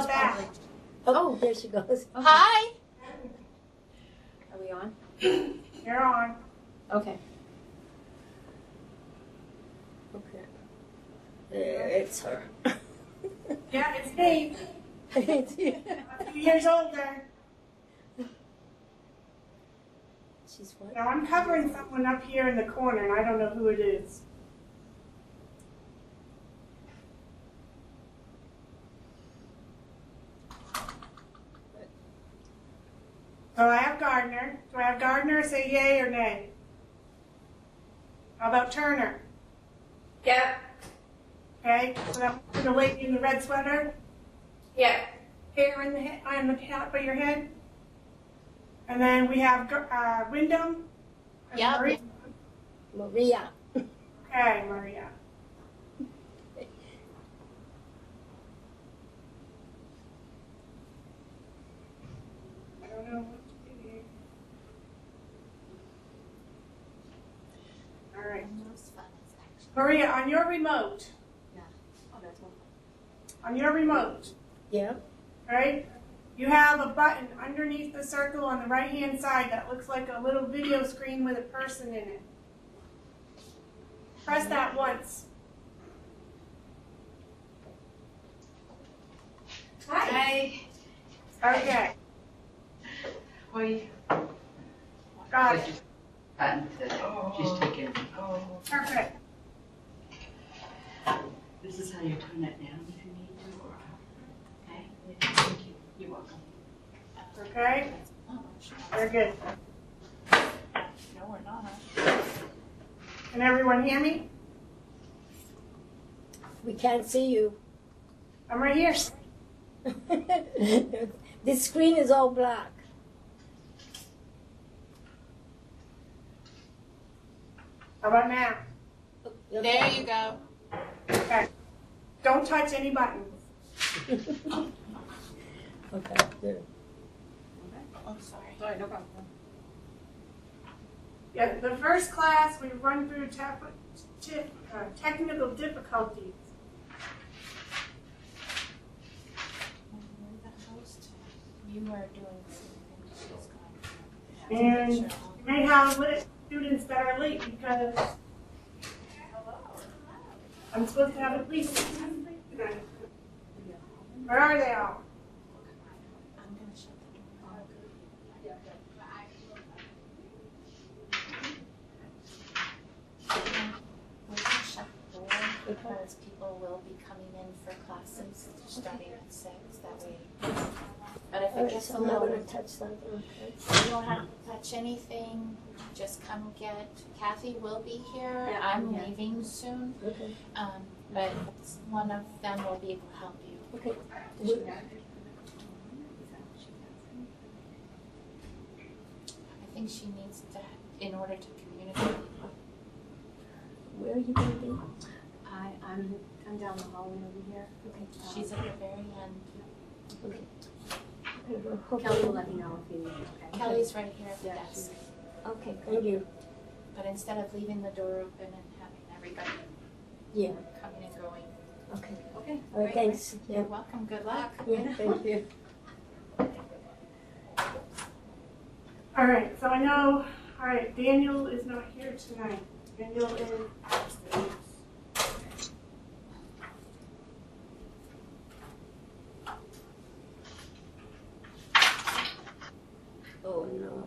Back. Oh, there she goes. Okay. Hi. Are we on? You're on. Okay. Okay. It's her. Yeah, it's me. It's you. A few years older. She's what? Now I'm covering someone up here in the corner, and I don't know who it is. So I have Gardner. Do I have Gardner say yay or nay? How about Turner? Yeah. Okay, so that's the lady in the red sweater. Yeah. Hair in the head, on the top of your head. And then we have Wyndham. And Yeah. Maria. Maria. Okay, Maria. I don't know what to do here. All right. Maria, on your remote. Yeah. Oh, that's one. On your remote. Yeah. Right? You have a button underneath the circle on the right-hand side that looks like a little video screen with a person in it. Press that once. Hi. Okay. Wait. Got it. She's taking. Perfect. This is how you turn it down if you need to, or okay. Thank you. You're welcome. Okay? Very good. No, we're not. Can everyone hear me? We can't see you. I'm right here. This screen is all black. How about now? There you go. Okay. Don't touch any buttons. Okay, good. Oh, sorry. Sorry, no problem. Yeah, the first class we run through technical difficulties. You are doing something. And you may have students that are late because I'm supposed to have at least 6 students late tonight. Where are they all? I'm going to shut the door. We're going to shut the door because people will be coming in for classes starting at 6. That way. But if it gets a I'm not little, going to touch something. Okay. you don't have to touch anything. Just come get. Kathy will be here. Yeah, I'm yeah. leaving soon. Okay. But one of them will be able to help you. Okay. Does she have it? I think she needs to, in order to communicate. Where are you going to be? I'm down the hallway over here. Okay. She's at the very end. Okay. Okay. Kelly will let me know if you need it, okay? Kelly's right here at the Yeah, desk. Okay, thank you. But instead of leaving the door open and having everybody Yeah. coming and going. Okay. Okay. All right, thanks. You're welcome. Good luck. Yeah, thank you. All right, so I know, all right, Daniel is not here tonight. Daniel is absent. Oh, no.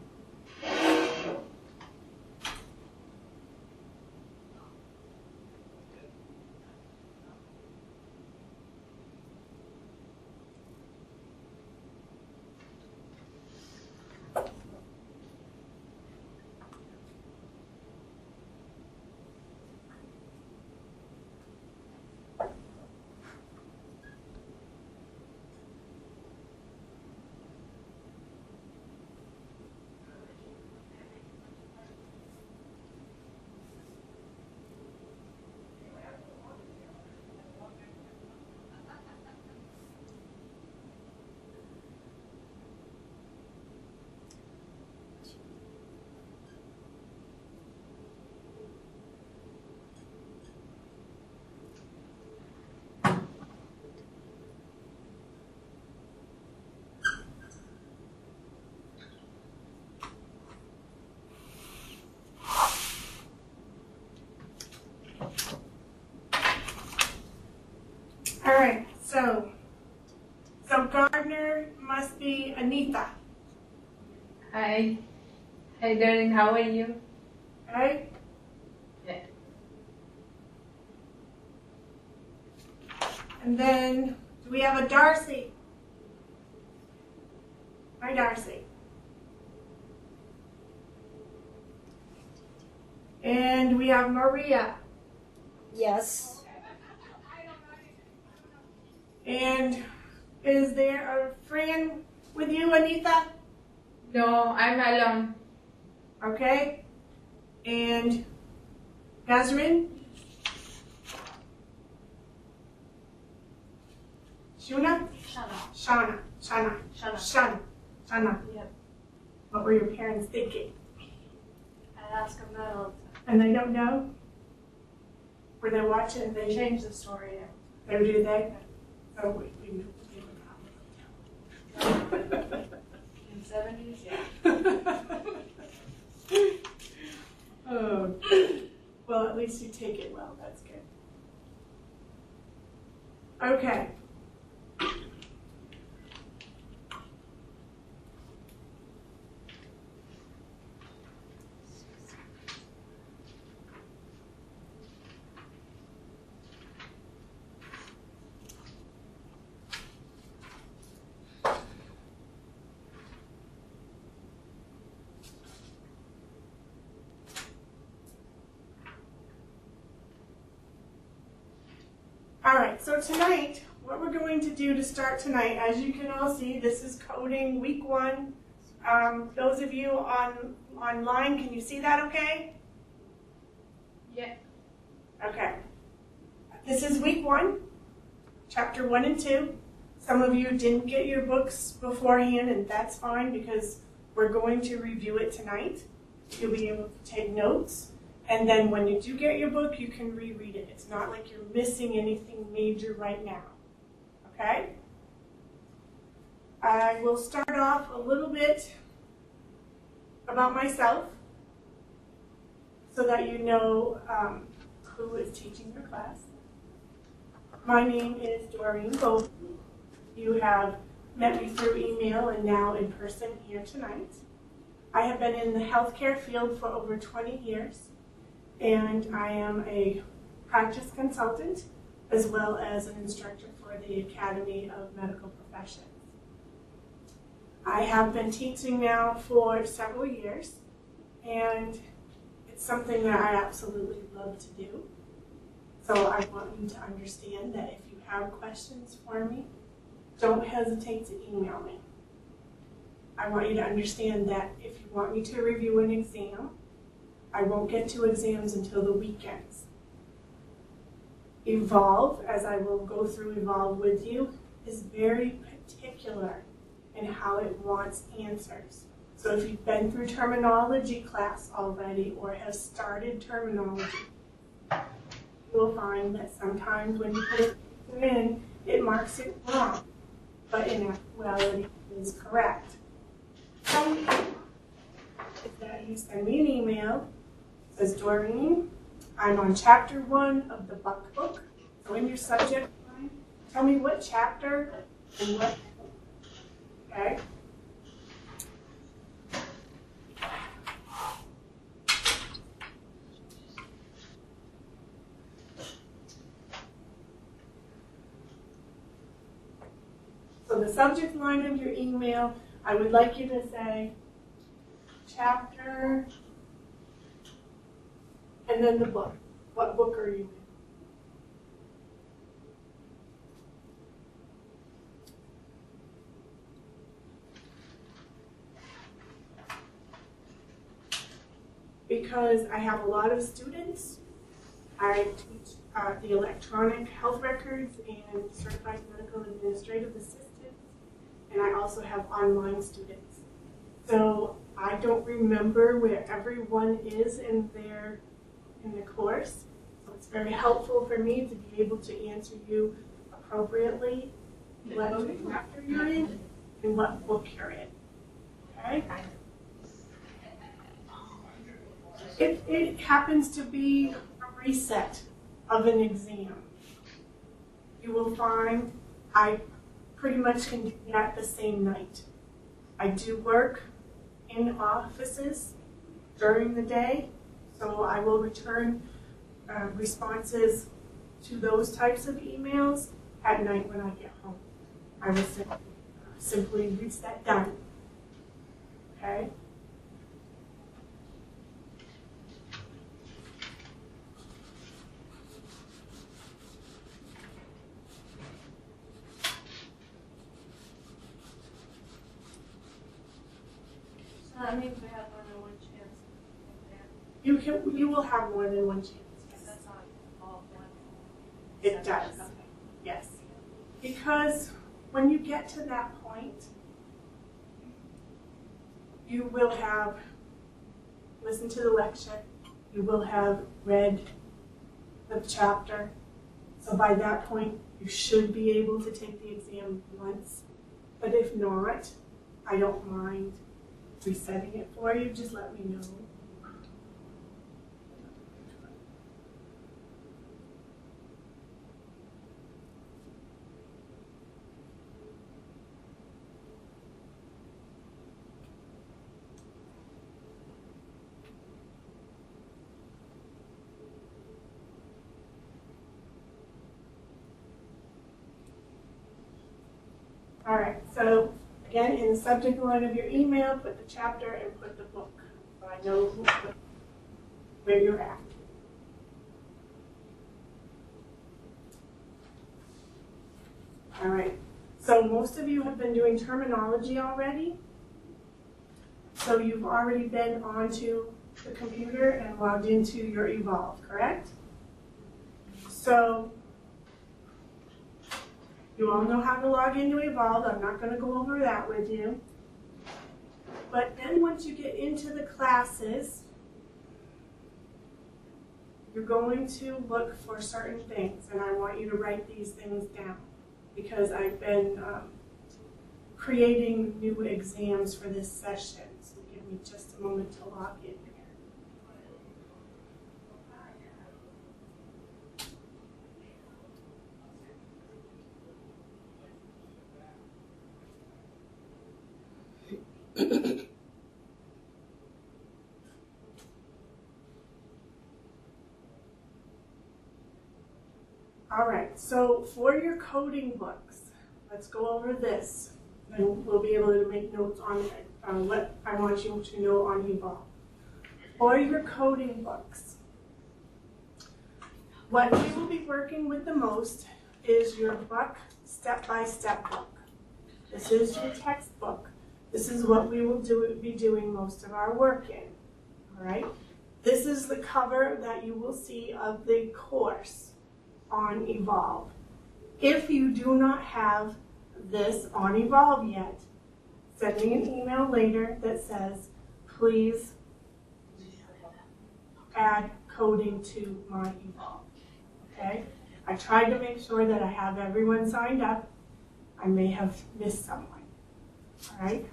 So Gardner must be Anita, Hi. Hi, darling. How are you? right? Yeah. And then, do we have a Darcy? Hi, Darcy. And we have Maria. Yes. And is there a friend with you, Anita? No, I'm alone. Okay. And Nazrin? Shuna? Shana. Shana. Yep. What were your parents thinking? I ask them that all And they don't know? Were they watching? the time. They changed the story. Or do they? Oh, we In the 70s, yeah. Oh, well, at least you take it well. That's good. Okay. All right, so tonight, what we're going to do to start tonight, as you can all see, this is coding week 1. Those of you online, can you see that okay? Yeah. Okay. This is week 1, chapter 1 and 2. Some of you didn't get your books beforehand, and that's fine because we're going to review it tonight. You'll be able to take notes. And then when you do get your book, you can reread it. It's not like you're missing anything major right now. Okay? I will start off a little bit about myself so that you know who is teaching your class. My name is Doreen Gold. You have met me through email and now in person here tonight. I have been in the healthcare field for over 20 years. And I am a practice consultant as well as an instructor for the Academy of Medical Professions. I have been teaching now for several years, and it's something that I absolutely love to do. So I want you to understand that if you have questions for me, don't hesitate to email me. I want you to understand that if you want me to review an exam, I won't get to exams until the weekends. Evolve, as I will go through Evolve with you, is very particular in how it wants answers. So if you've been through terminology class already or have started terminology, you'll find that sometimes when you put it in, it marks it wrong, but in actuality it is correct. So if that you send me an email, says Doreen, I'm on chapter 1 of the Buck book. So in your subject line, tell me what chapter and what book. Okay? So the subject line of your email, I would like you to say chapter and then the book. What book are you in? Because I have a lot of students. I teach the electronic health records and certified medical administrative assistants, and I also have online students. So I don't remember where everyone is in the course. So it's very helpful for me to be able to answer you appropriately what chapter you're in and what book you're in. Okay? It happens to be a reset of an exam. You will find I pretty much can do that the same night. I do work in offices during the day, so I will return responses to those types of emails at night when I get home. I will simply reset done. Okay? So that means we have more than one chance. You will have more than one chance. Because that's on all one. It does. Yes. Because when you get to that point, you will have listened to the lecture, you will have read the chapter. So by that point, you should be able to take the exam once. But if not, I don't mind resetting it for you. Just let me know. All right, so again, in the subject line of your email, put the chapter and put the book, so I know where you're at. All right, so most of you have been doing terminology already. So you've already been onto the computer and logged into your Evolve, correct? So you all know how to log into Evolve. I'm not going to go over that with you. But then once you get into the classes, you're going to look for certain things. And I want you to write these things down because I've been creating new exams for this session. So give me just a moment to log in here. All right, so for your coding books, let's go over this, and we'll be able to make notes on what I want you to know on Evolve. For your coding books, what we will be working with the most is your book step-by-step book. This is your textbook. This is what we will be doing most of our work in, all right? This is the cover that you will see of the course on Evolve. If you do not have this on Evolve yet, send me an email later that says, please add coding to my Evolve, okay? I tried to make sure that I have everyone signed up. I may have missed someone, all right?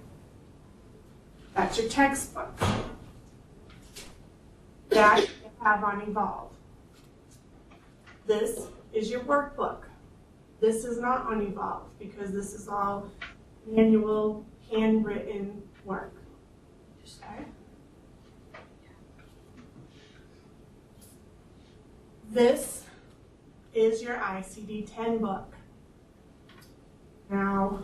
That's your textbook that you have on Evolve. This is your workbook. This is not on Evolve because this is all manual, handwritten work. Okay? This is your ICD-10 book. Now,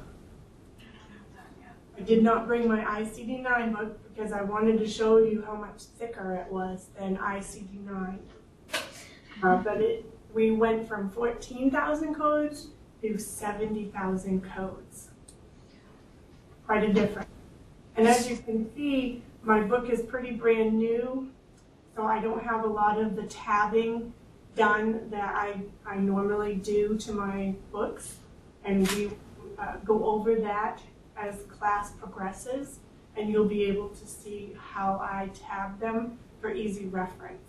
I did not bring my ICD-9 book because I wanted to show you how much thicker it was than ICD-9. But we went from 14,000 codes to 70,000 codes. Quite a difference. And as you can see, my book is pretty brand new, so I don't have a lot of the tabbing done that I normally do to my books. And we go over that as class progresses, and you'll be able to see how I tab them for easy reference.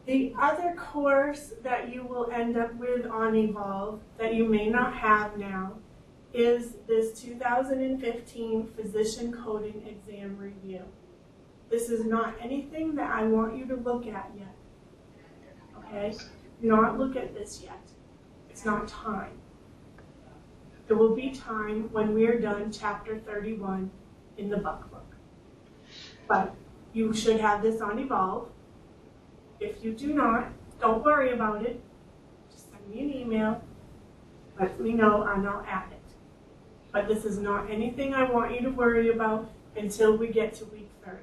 The other course that you will end up with on Evolve that you may not have now is this 2015 Physician Coding Exam Review. This is not anything that I want you to look at yet. okay? Do not look at this yet. It's not time. There will be time when we are done chapter 31 in the book. But you should have this on Evolve. If you do not, don't worry about it. Just send me an email. Let me know and I'll add it. But this is not anything I want you to worry about until we get to week 30.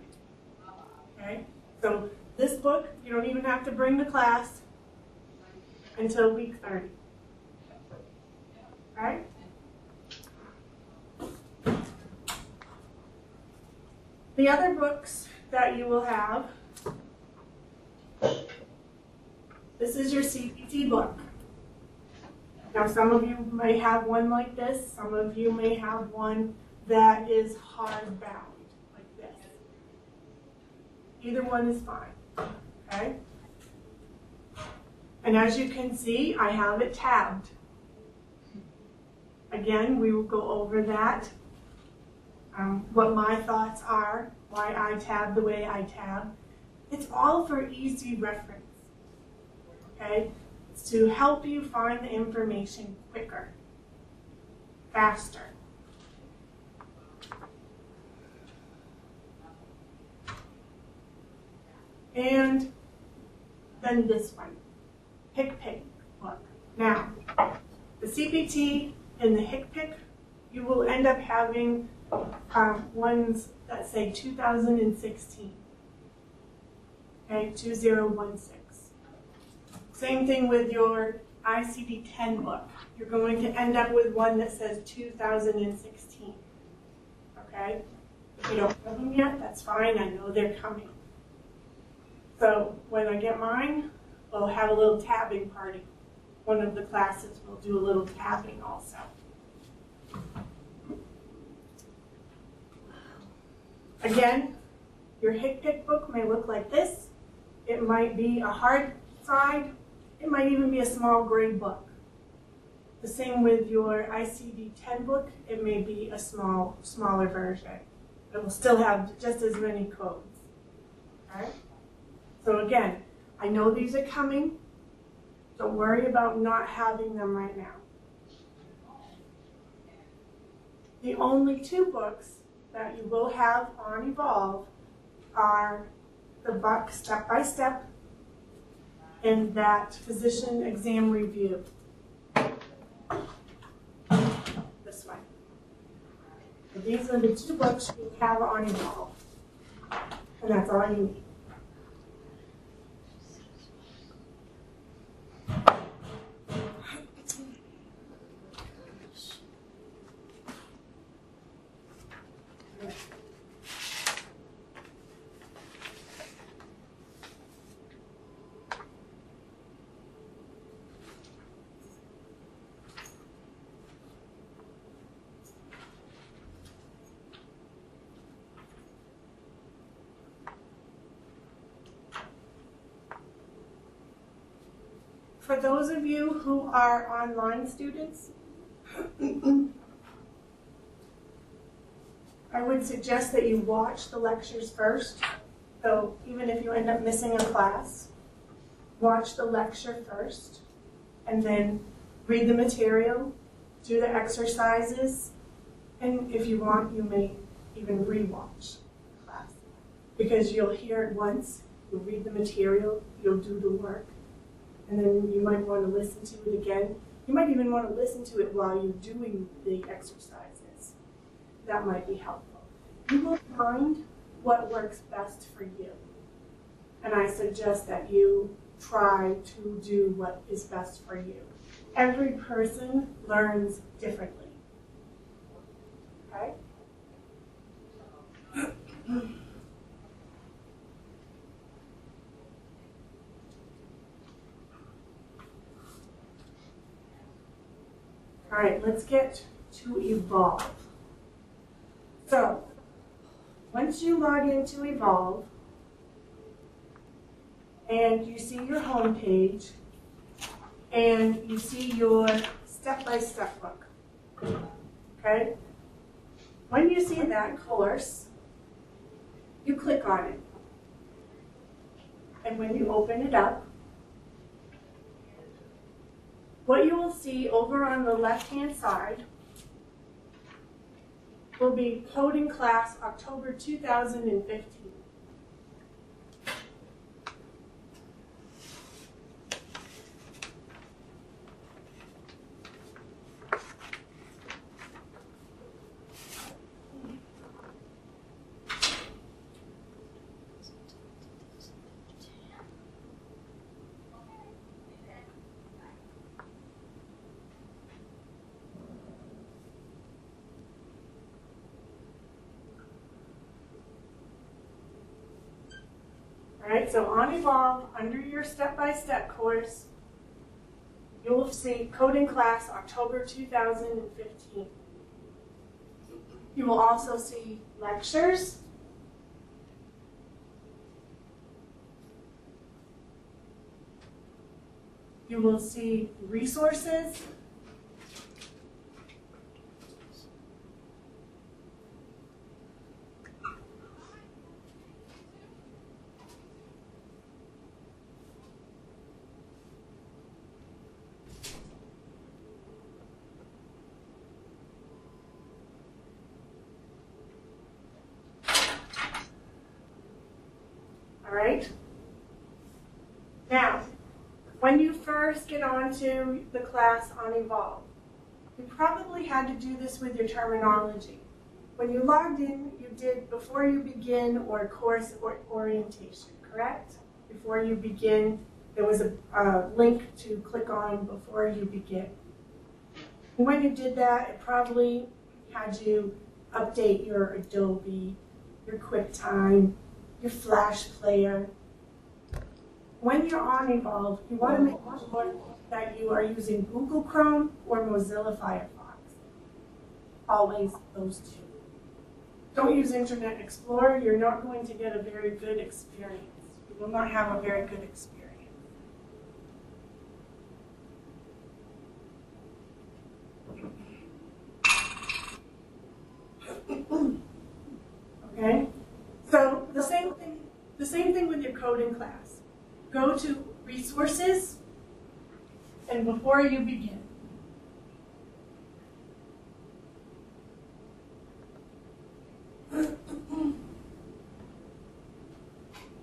Okay? So this book, you don't even have to bring to class until week 30. Alright? The other books that you will have, this is your CPT book. Now some of you may have one like this, some of you may have one that is hardbound, like this. Either one is fine, okay? And as you can see, I have it tabbed. Again, we will go over that, what my thoughts are, why I tab the way I tab. It's all for easy reference, okay? It's to help you find the information quicker, faster. And then this one, HCPC book. Now, the CPT and the HCPC, you will end up having ones that say 2016. Okay, 2016. Same thing with your ICD-10 book. You're going to end up with one that says 2016. Okay? If you don't have them yet, that's fine. I know they're coming. So when I get mine, we'll have a little tabbing party. One of the classes will do a little tabbing also. Again, your HCPC book may look like this. It might be a hard side. It might even be a small gray book. The same with your ICD-10 book. It may be a smaller version. It will still have just as many codes. Okay? So again, I know these are coming. Don't worry about not having them right now. The only two books that you will have on Evolve are the book Step by Step and that physician exam review. This one. So these are the two books you have on Evolve. And that's all you need. For those of you who are online students, I would suggest that you watch the lectures first. So even if you end up missing a class, watch the lecture first, and then read the material, do the exercises, and if you want, you may even rewatch the class. Because you'll hear it once, you'll read the material, you'll do the work, and then you might want to listen to it again. You might even want to listen to it while you're doing the exercises. That might be helpful. You will find what works best for you. And I suggest that you try to do what is best for you. Every person learns differently. Okay? All right, let's get to Evolve. So, once you log into Evolve and you see your home page and you see your step-by-step book, okay? When you see that course, you click on it. And when you open it up, what you will see over on the left-hand side will be Coding Class October 2015. Alright, so on Evolve, under your step-by-step course, you will see Coding Class October 2015. You will also see lectures. You will see resources. All right. Now, when you first get onto the class on Evolve, you probably had to do this with your terminology. When you logged in, you did before you begin or course or orientation, correct? Before you begin, there was a link to click on before you begin. And when you did that, it probably had you update your Adobe, your QuickTime, your Flash player. When you're on Evolve, you want to make sure that you are using Google Chrome or Mozilla Firefox. Always those two. Don't use Internet Explorer. You're not going to get a very good experience. You will not have a very good experience. Okay? So the same thing with your coding class. Go to resources and before you begin.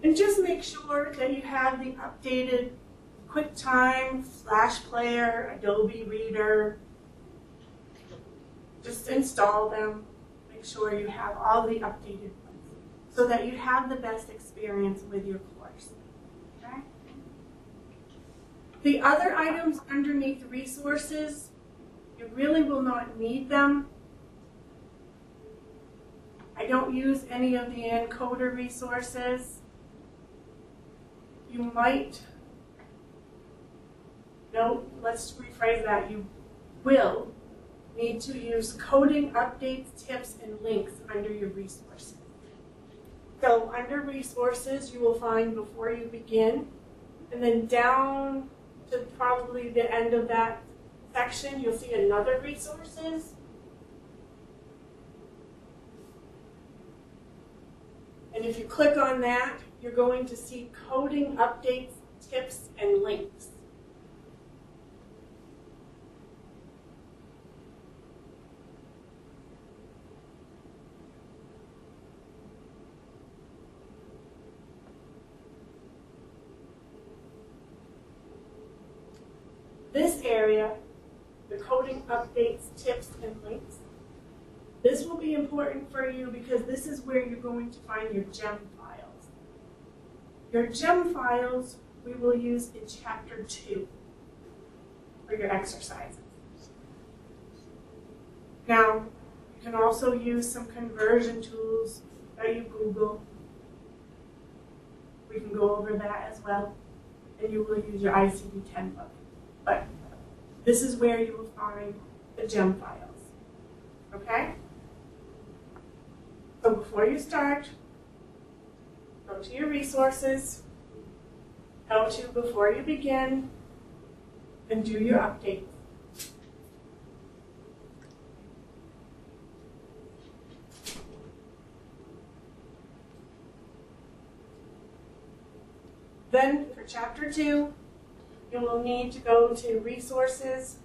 And just make sure that you have the updated QuickTime, Flash Player, Adobe Reader. Just install them. Make sure you have all the updated ones so that you have the best experience with your course. Okay? The other items underneath resources, you really will not need them. I don't use any of the encoder resources. You might, no, let's rephrase that. You will need to use coding updates, tips, and links under your resources. So under resources, you will find before you begin, and then down to probably the end of that section, you'll see another resources. And if you click on that, you're going to see coding updates, tips, and links. This area, the coding updates, tips, and links, this will be important for you because this is where you're going to find your gem files. Your gem files we will use in Chapter 2 for your exercises. Now, you can also use some conversion tools that you Google. We can go over that as well. And you will use your ICD-10 book. But this is where you will find the gem files. Okay? So before you start, go to your resources, go to before you begin, and do your updates. Then for Chapter 2, you will need to go to resources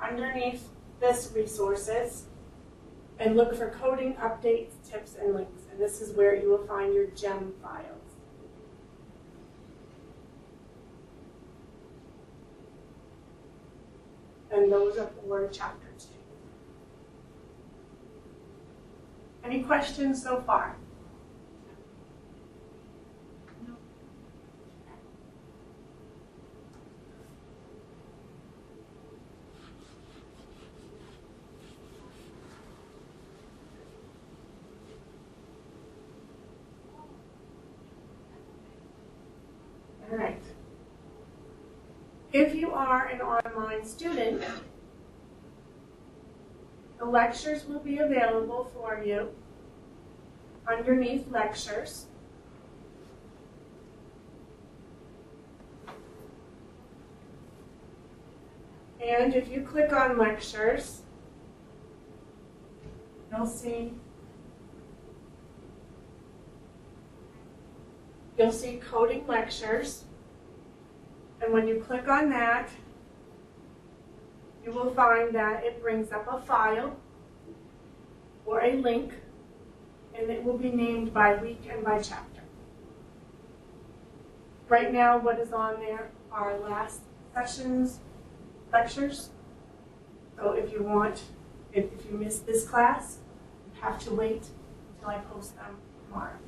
underneath this resources and look for coding updates, tips, and links. And this is where you will find your gem files. And those are for chapter 2. Any questions so far? All right. If you are an online student, the lectures will be available for you underneath lectures. And if you click on lectures, you'll see coding lectures. And when you click on that, you will find that it brings up a file or a link, and it will be named by week and by chapter. Right now, what is on there are last session's lectures. So if you missed this class, you have to wait until I post them tomorrow.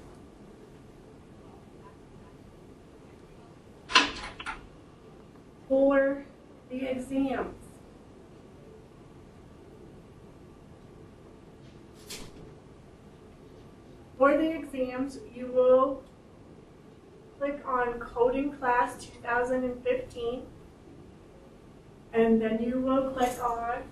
For the exams, you will click on Coding Class 2015, and then you will click on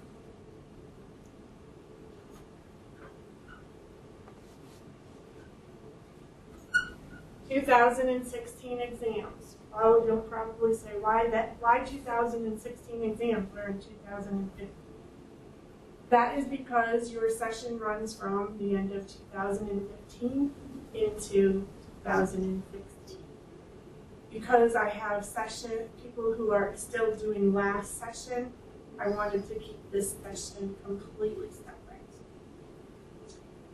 "2016 exams." Oh, you'll probably say, why 2016 exams? We're in 2015. That is because your session runs from the end of 2015 into 2016. Because I have people who are still doing last session, I wanted to keep this session completely separate.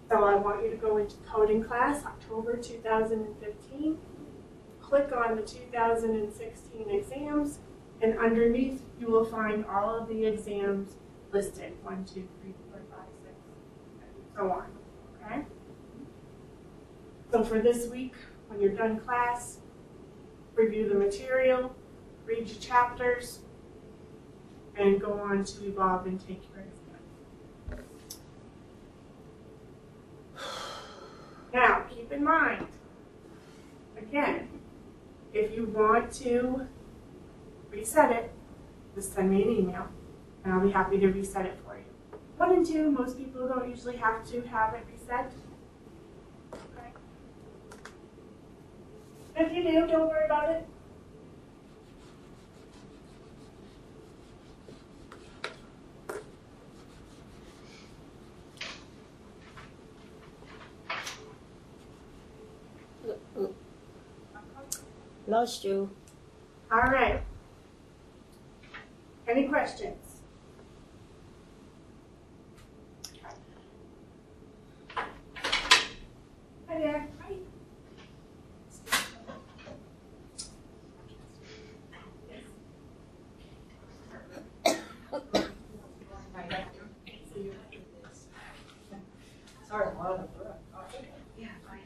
So I want you to go into coding class, October 2015. Click on the 2016 exams, and underneath you will find all of the exams listed, 1, 2, 3, 4, 5, 6, and so on, okay? So for this week, when you're done class, review the material, read your chapters, and go on to evolve and take your exam. Now, keep in mind, again, if you want to reset it, just send me an email, and I'll be happy to reset it for you. 1 and 2, most people don't usually have to have it reset. Okay. If you do, don't worry about it. Lost you. All right. Any questions? Hi there. Hi. Sorry, a lot of Yeah, fine.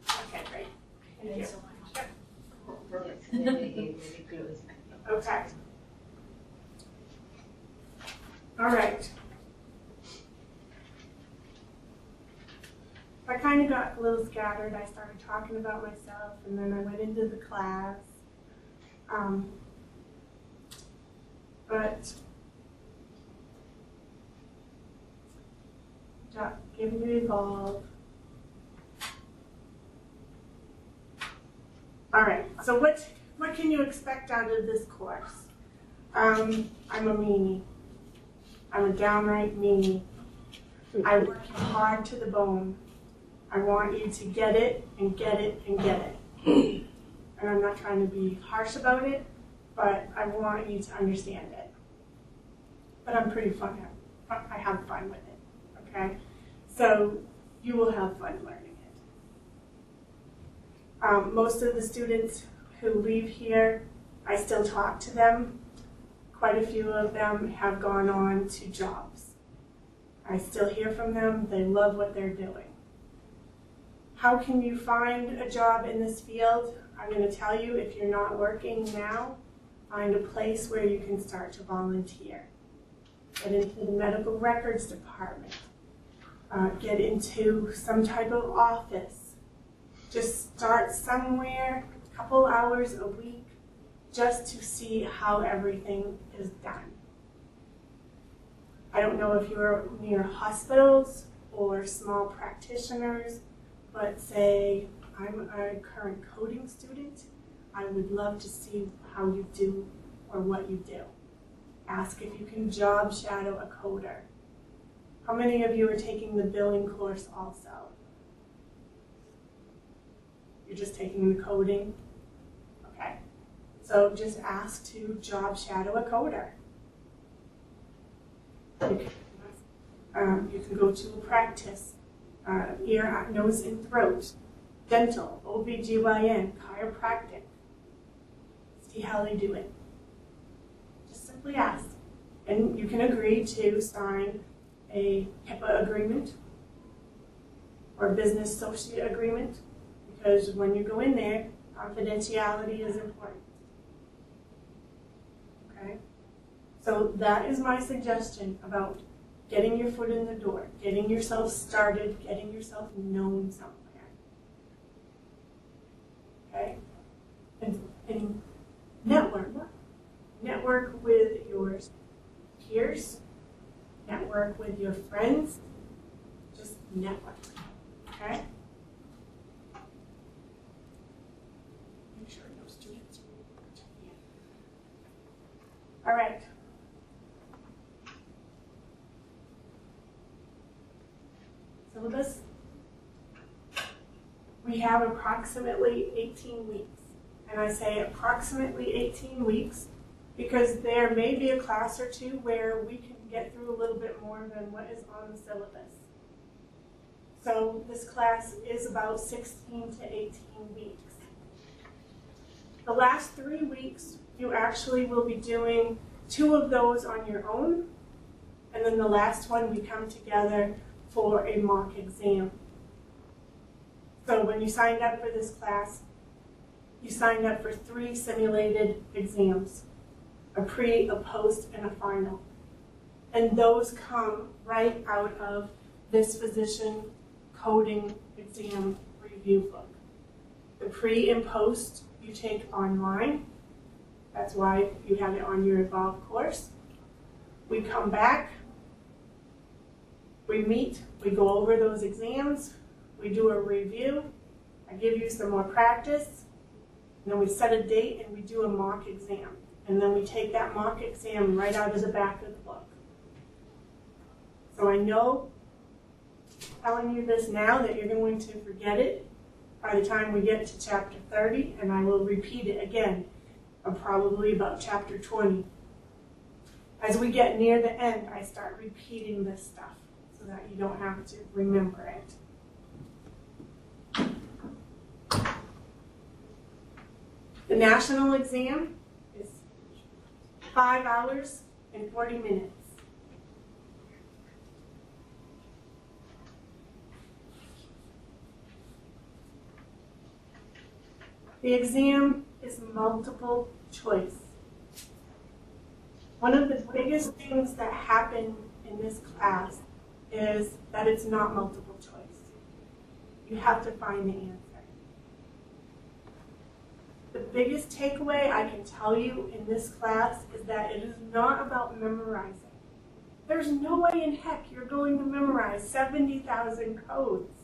Okay, great. Thank you. Perfect. Okay. All right. I kind of got a little scattered. I started talking about myself, and then I went into the class. But give me evolve. All right. So what can you expect out of this course? I'm a meanie. I'm a downright meanie. I work you hard to the bone. I want you to get it and get it and get it. And I'm not trying to be harsh about it, but I want you to understand it. But I'm pretty fun. I have fun with it, okay? So you will have fun learning it. Most of the students who leave here, I still talk to them. Quite a few of them have gone on to jobs. I still hear from them. They love what they're doing. How can you find a job in this field? I'm going to tell you, if you're not working now, find a place where you can start to volunteer. Get into the medical records department. Get into some type of office. Just start somewhere, a couple hours a week, just to see how everything is done. I don't know if you're near hospitals or small practitioners, but say I'm a current coding student, I would love to see how you do or what you do. Ask if you can job shadow a coder. How many of you are taking the billing course also? You're just taking the coding? Okay. So just ask to job shadow a coder. You can go to a practice, ear, nose, and throat, dental, OBGYN, chiropractic. See how they do it. Just simply ask. And you can agree to sign a HIPAA agreement or a business associate agreement, because when you go in there, confidentiality is important. Okay? So that is my suggestion about getting your foot in the door, getting yourself started, getting yourself known somewhere. Okay? And network. Network with your peers. Network with your friends. Just network. Okay? Make sure no students. All right. Syllabus. We have approximately 18 weeks. And I say approximately 18 weeks because there may be a class or two where we can get through a little bit more than what is on the syllabus. So this class is about 16 to 18 weeks. The last 3 weeks, you actually will be doing 2 of those on your own, and then the last one we come together for a mock exam. So when you signed up for this class, you signed up for 3 simulated exams, a pre, a post, and a final. And those come right out of this physician coding exam review book. The pre and post you take online. That's why you have it on your Evolve course. We come back, we meet, we go over those exams, we do a review, I give you some more practice, and then we set a date and we do a mock exam. And then we take that mock exam right out of the back of the book. So I know, telling you this now, that you're going to forget it by the time we get to chapter 30, and I will repeat it again, probably about chapter 20. As we get near the end, I start repeating this stuff so that you don't have to remember it. The national exam is 5 hours and 40 minutes. The exam is multiple choice. One of the biggest things that happen in this class is that it's not multiple choice. You have to find the answer. The biggest takeaway I can tell you in this class is that it is not about memorizing. There's no way in heck you're going to memorize 70,000 codes,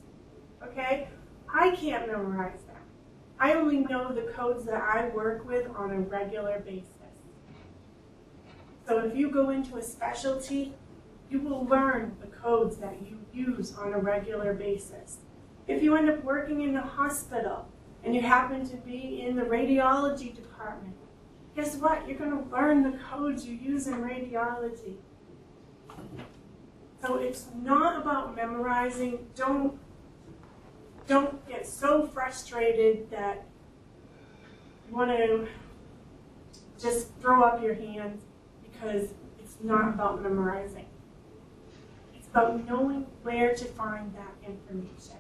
okay? I can't memorize them. I only know the codes that I work with on a regular basis. So if you go into a specialty, you will learn the codes that you use on a regular basis. If you end up working in a hospital and you happen to be in the radiology department, guess what? You're going to learn the codes you use in radiology. So it's not about memorizing. Don't get so frustrated that you want to just throw up your hands because it's not about memorizing. It's about knowing where to find that information,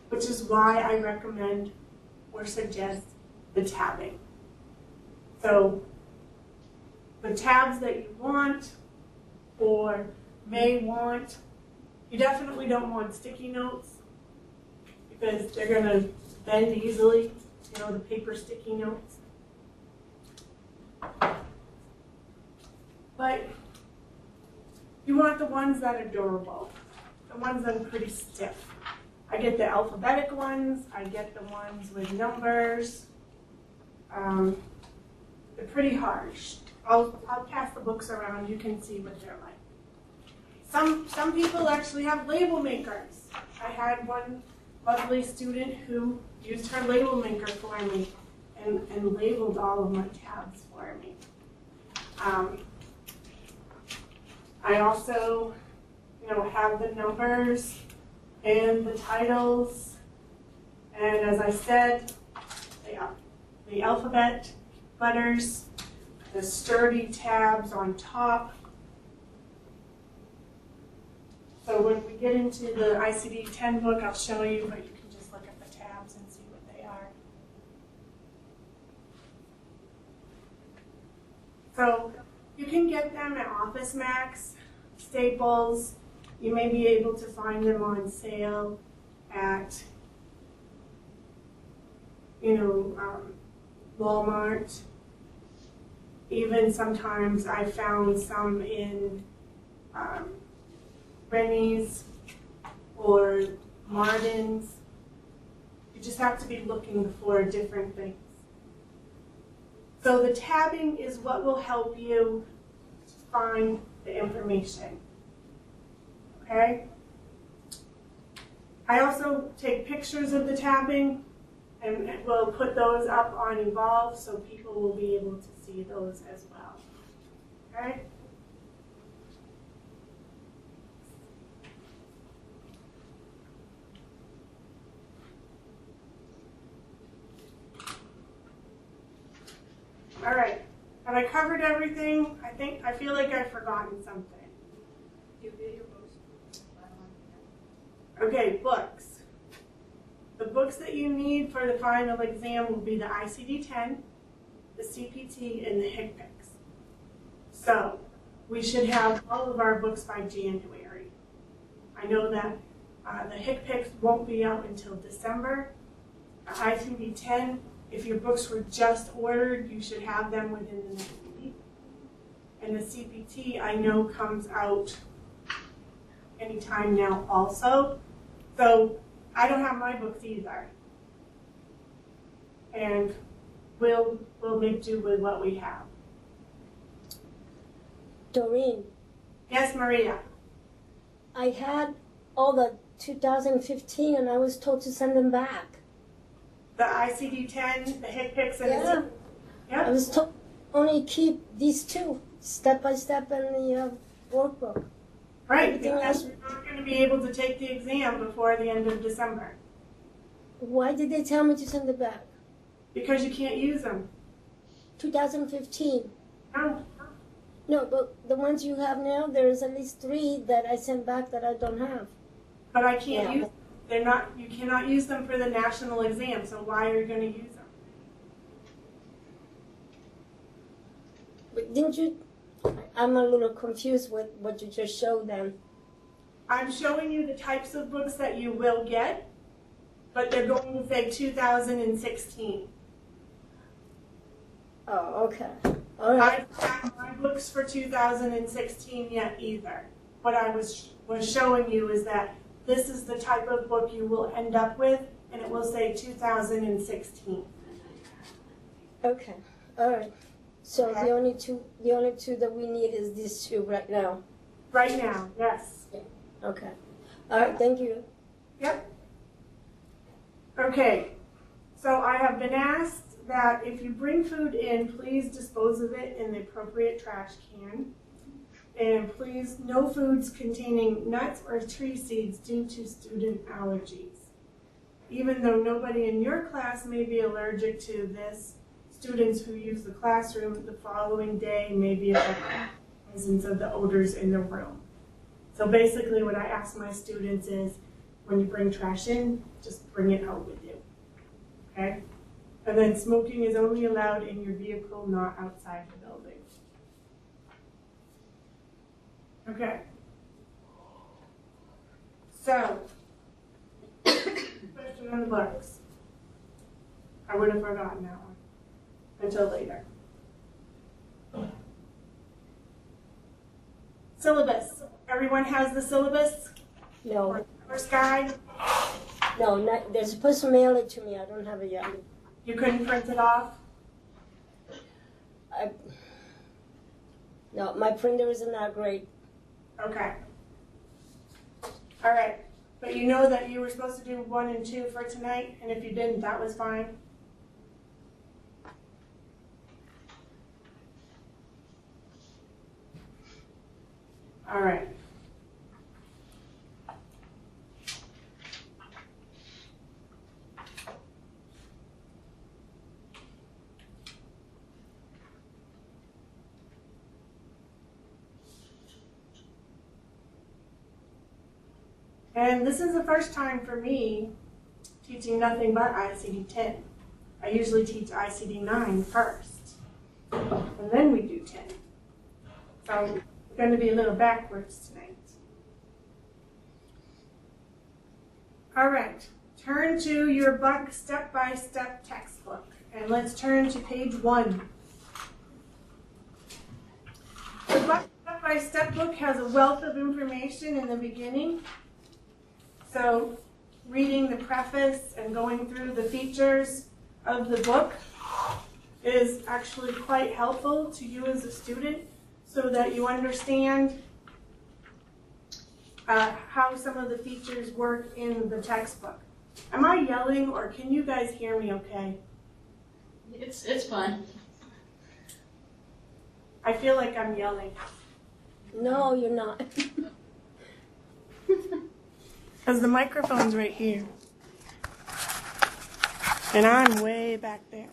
which is why I recommend or suggest the tabbing. So the tabs that you want or may want, you definitely don't want sticky notes because they're going to bend easily, you know, the paper sticky notes. But you want the ones that are durable, the ones that are pretty stiff. I get the alphabetic ones, I get the ones with numbers. They're pretty harsh. I'll pass the books around, you can see what they're like. Some people actually have label makers. I had one lovely student who used her label maker for me and labeled all of my tabs for me. I also, have the numbers and the titles, and as I said, the alphabet letters, the sturdy tabs on top. So when we get into the ICD-10 book, I'll show you, but you can just look at the tabs and see what they are. So you can get them at Office Max, Staples. You may be able to find them on sale at, Walmart. Even sometimes I found some in Rennie's or Martin's. You just have to be looking for different things. So the tabbing is what will help you find the information. Okay? I also take pictures of the tabbing and we'll put those up on Evolve so people will be able to see those as well. Okay? All right. Have I covered everything? I feel like I've forgotten something. Okay, books. The books that you need for the final exam will be the ICD-10, the CPT, and the HCPCS. So we should have all of our books by January. I know that the HCPCS won't be out until December. The ICD-10, if your books were just ordered, you should have them within the next week. And the CPT, I know, comes out anytime now also. So I don't have my books either. And we'll make do with what we have. Doreen, Yes, Maria? I had all the 2015 and I was told to send them back. The ICD-10, the HCPCS, and Yeah. the I was told only keep these two, step by step, and the workbook. Right, Everything because else- you're not going to be able to take the exam before the end of December. Why did they tell me to send it back? Because you can't use them. 2015. No. No, but the ones you have now, there's at least 3 that I sent back that I don't have. But I can't Yeah. use them. You cannot use them for the national exam, so why are you going to use them? But didn't you? I'm a little confused with what you just showed them. I'm showing you the types of books that you will get, but they're going to say 2016. Oh, okay. All right. I don't have my books for 2016 yet either. What I was showing you is that this is the type of book you will end up with, and it will say 2016. Okay. All right. So Okay. the only two that we need is these two right now. Right now, yes. Okay. All right. Thank you. Yep. Okay. So I have been asked that if you bring food in, please dispose of it in the appropriate trash can. And please, no foods containing nuts or tree seeds due to student allergies. Even though nobody in your class may be allergic to this, students who use the classroom the following day may be affected by the presence of the odors in the room. So basically what I ask my students is, when you bring trash in, just bring it out with you, okay? And then smoking is only allowed in your vehicle, not outside the building. Okay. So, question on the books. I would have forgotten that one until later. Syllabus. Everyone has the syllabus? No. Or first guide? No. Not, they're supposed to mail it to me. I don't have it yet. You couldn't print it off? No, my printer isn't that great. Okay. All right. But you know that you were supposed to do 1 and 2 for tonight, and if you didn't, that was fine? All right. And this is the first time for me teaching nothing but ICD-10. I usually teach ICD-9 first, and then we do 10. So we're going to be a little backwards tonight. All right, turn to your Buck step-by-step textbook, and let's turn to page 1. The Buck step-by-step book has a wealth of information in the beginning. So reading the preface and going through the features of the book is actually quite helpful to you as a student so that you understand how some of the features work in the textbook. Am I yelling or can you guys hear me okay? It's fun. I feel like I'm yelling. No, you're not. Because the microphone's right here. And I'm way back there.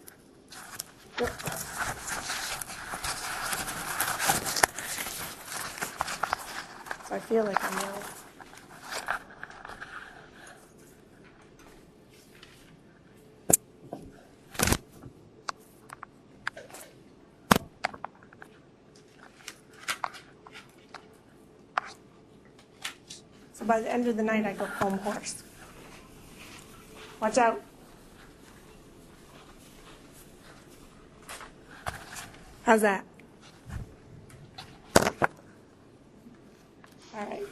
So I feel like I'm yelling. So by the end of the night, I go home hoarse. Watch out. How's that? All right.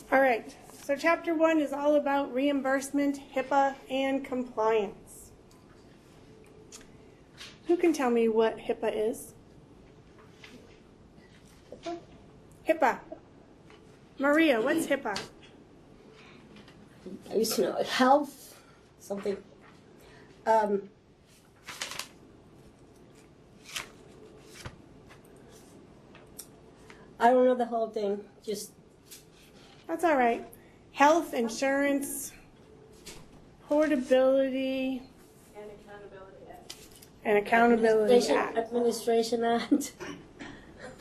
All right, so chapter 1 is all about reimbursement, HIPAA, and compliance. Who can tell me what HIPAA is? HIPAA. Maria, what's HIPAA? I used to know health, something. I don't know the whole thing. Just That's all right. Health insurance, portability, and Accountability Act. Administration Act.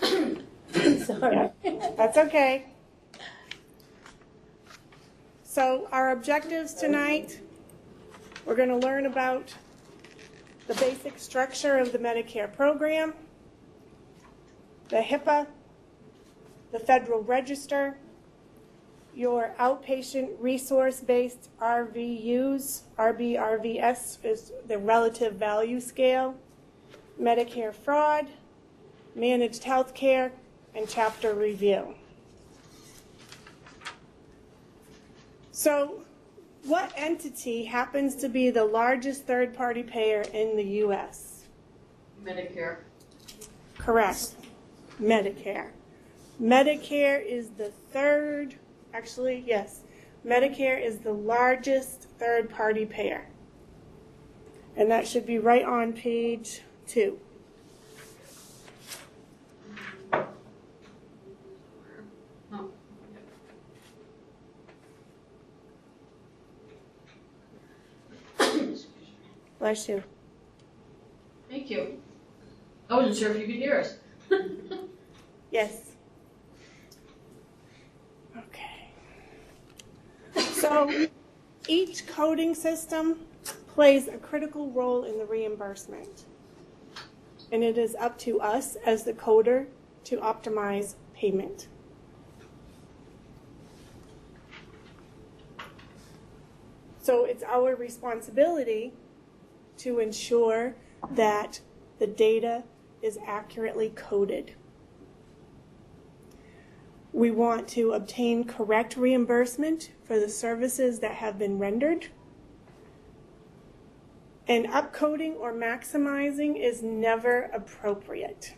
Sorry. That's okay. So our objectives tonight, we're going to learn about the basic structure of the Medicare program, the HIPAA, the Federal Register, your outpatient resource-based RVUs, RBRVS is the relative value scale, Medicare fraud, managed health care, and chapter review. So, what entity happens to be the largest third-party payer in the U.S.? Medicare. Correct. Medicare. Medicare is the third, actually, yes. Medicare is the largest third-party payer. And that should be right on page 2. Oh. Bless you. Thank you. I wasn't sure if you could hear us. Yes. Okay. So each coding system plays a critical role in the reimbursement. And it is up to us as the coder to optimize payment. So it's our responsibility to ensure that the data is accurately coded. We want to obtain correct reimbursement for the services that have been rendered. And upcoding or maximizing is never appropriate.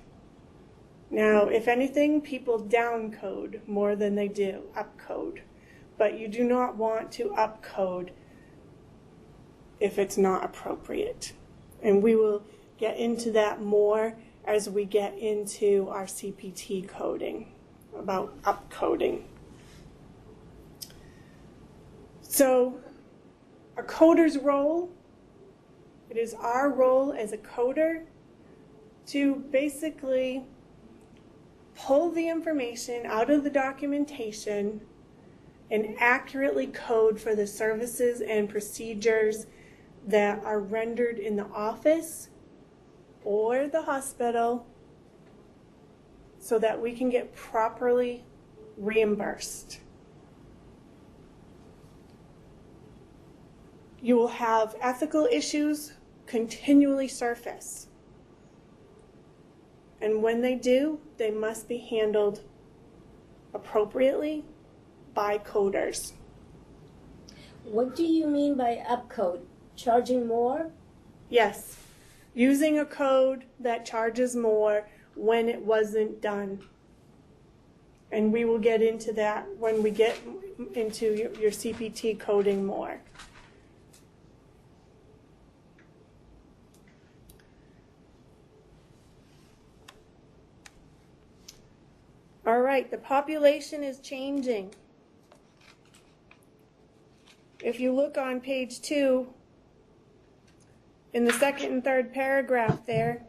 Now, if anything, people downcode more than they do upcode. But you do not want to upcode if it's not appropriate. And we will get into that more as we get into our CPT coding, about upcoding. So, a coder's role, it is our role as a coder to basically pull the information out of the documentation and accurately code for the services and procedures that are rendered in the office or the hospital so that we can get properly reimbursed. You will have ethical issues continually surface. And when they do, they must be handled appropriately by coders. What do you mean by upcode? Charging more? Yes, using a code that charges more when it wasn't done. And we will get into that when we get into your CPT coding more. All right, the population is changing. If you look on page 2, in the second and third paragraph there,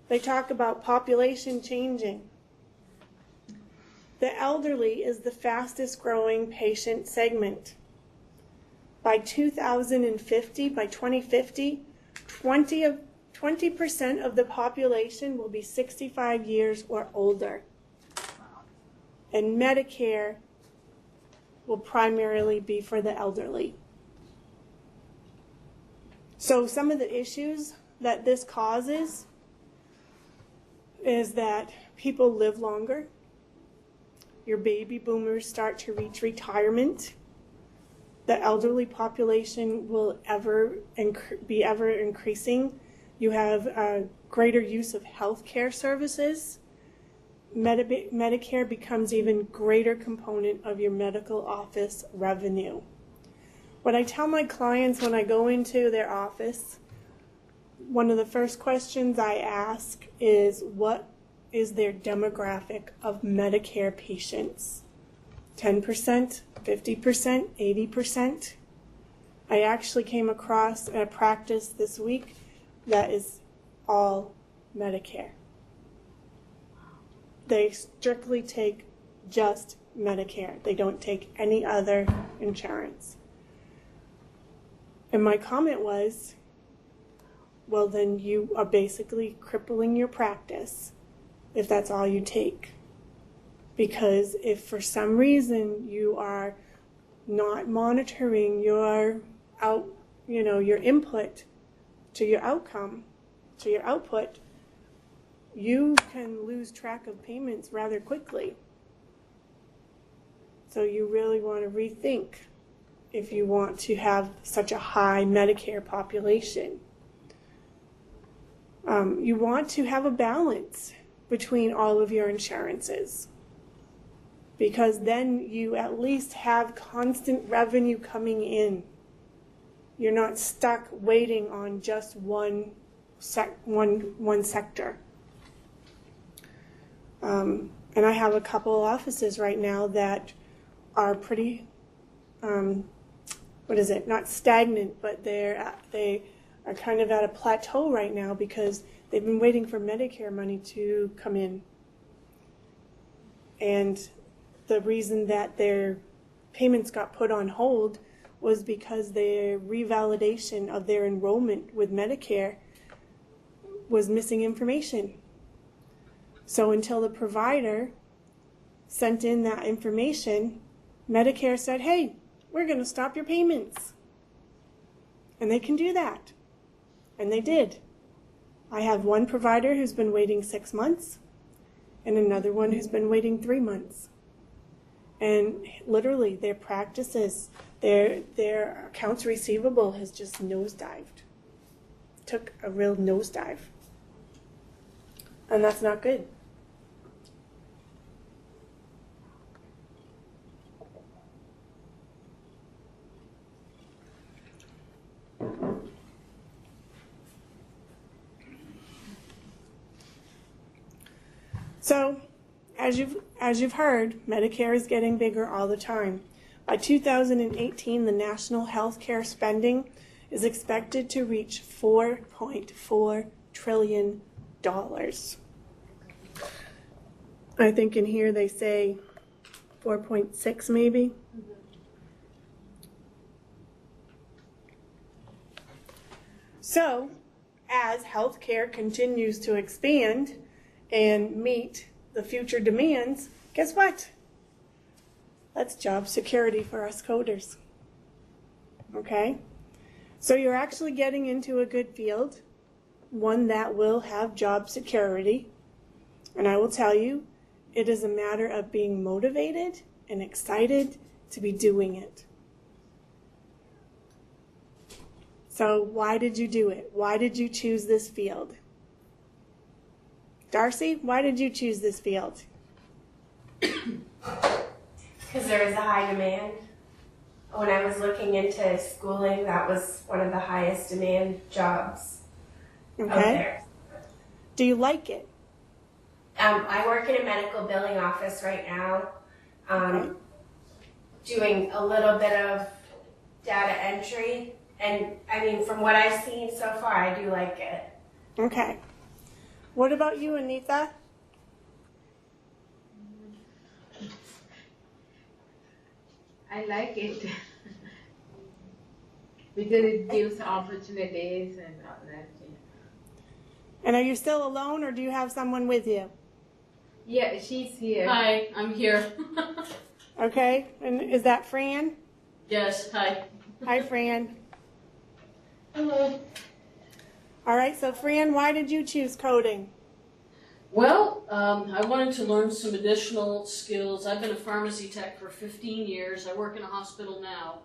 they talk about population changing. The elderly is the fastest growing patient segment. By 2050, 20% of the population will be 65 years or older. And Medicare will primarily be for the elderly. So some of the issues that this causes is that people live longer. Your baby boomers start to reach retirement. The elderly population will be ever increasing. You have a greater use of health care services. Medicare becomes even greater component of your medical office revenue. What I tell my clients when I go into their office, one of the first questions I ask is, what is their demographic of Medicare patients? 10%, 50%, 80%? I actually came across a practice this week that is all Medicare. They strictly take just Medicare. They don't take any other insurance. And my comment was, well, then you are basically crippling your practice if that's all you take. Because if for some reason you are not monitoring your your input to your outcome, to your output, you can lose track of payments rather quickly. So you really want to rethink if you want to have such a high Medicare population. You want to have a balance between all of your insurances, because then you at least have constant revenue coming in. You're not stuck waiting on just one sector. And I have a couple of offices right now that are pretty, not stagnant, but they are kind of at a plateau right now because they've been waiting for Medicare money to come in. And the reason that their payments got put on hold was because their revalidation of their enrollment with Medicare was missing information. So until the provider sent in that information, Medicare said, hey, we're going to stop your payments. And they can do that. And they did. I have one provider who's been waiting 6 months and another one who's been waiting 3 months. And literally their practices, their accounts receivable has just nosedived. Took a real nosedive. And that's not good. So, as you've heard, Medicare is getting bigger all the time. By 2018, the national health care spending is expected to reach $4.4 trillion. I think in here they say 4.6 maybe. So, as healthcare continues to expand and meet the future demands, guess what? That's job security for us coders. Okay? So you're actually getting into a good field, one that will have job security. And I will tell you, it is a matter of being motivated and excited to be doing it. So why did you do it? Why did you choose this field? Darcy, why did you choose this field? Because there was a high demand. When I was looking into schooling, that was one of the highest demand jobs out there. Do you like it? I work in a medical billing office right now, doing a little bit of data entry. And I mean, from what I've seen so far, I do like it. Okay. What about you, Anita? I like it because it gives opportunities and all that. And are you still alone, or do you have someone with you? Yeah, she's here. Hi, I'm here. Okay. And is that Fran? Yes, hi. Hi, Fran. Hello. All right. So, Fran, why did you choose coding? Well, I wanted to learn some additional skills. I've been a pharmacy tech for 15 years. I work in a hospital now.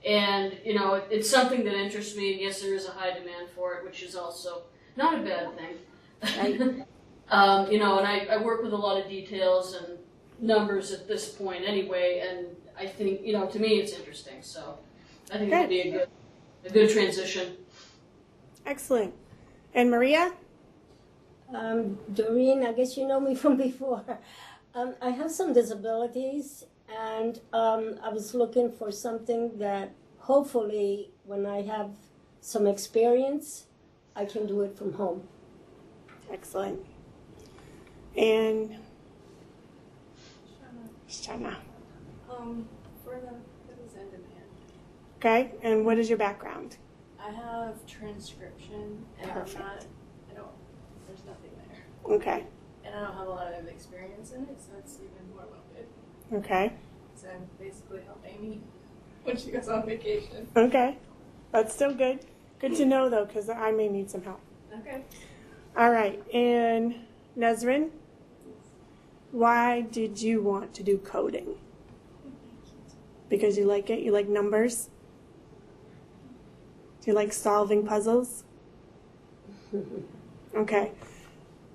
And, you know, it's something that interests me, and yes, there is a high demand for it, which is also not a bad thing. Right. You know, and I work with a lot of details and numbers at this point anyway, and I think, you know, to me it's interesting, so I think it would be a good transition. Excellent. And Maria? Doreen, I guess you know me from before. I have some disabilities, and I was looking for something that hopefully when I have some experience, I can do it from home. Excellent. And Shana. For the in demand, Okay, and what is your background? I have transcription, and Perfect. there's nothing there. Okay, And I don't have a lot of experience in it, so it's even more loaded. okay, So I'm basically helping Amy when she goes on vacation. okay. That's still good. Good to know, though, because I may need some help. Okay. All right, and Nezrin, why did you want to do coding? Because you like it? You like numbers? Do you like solving puzzles? Okay.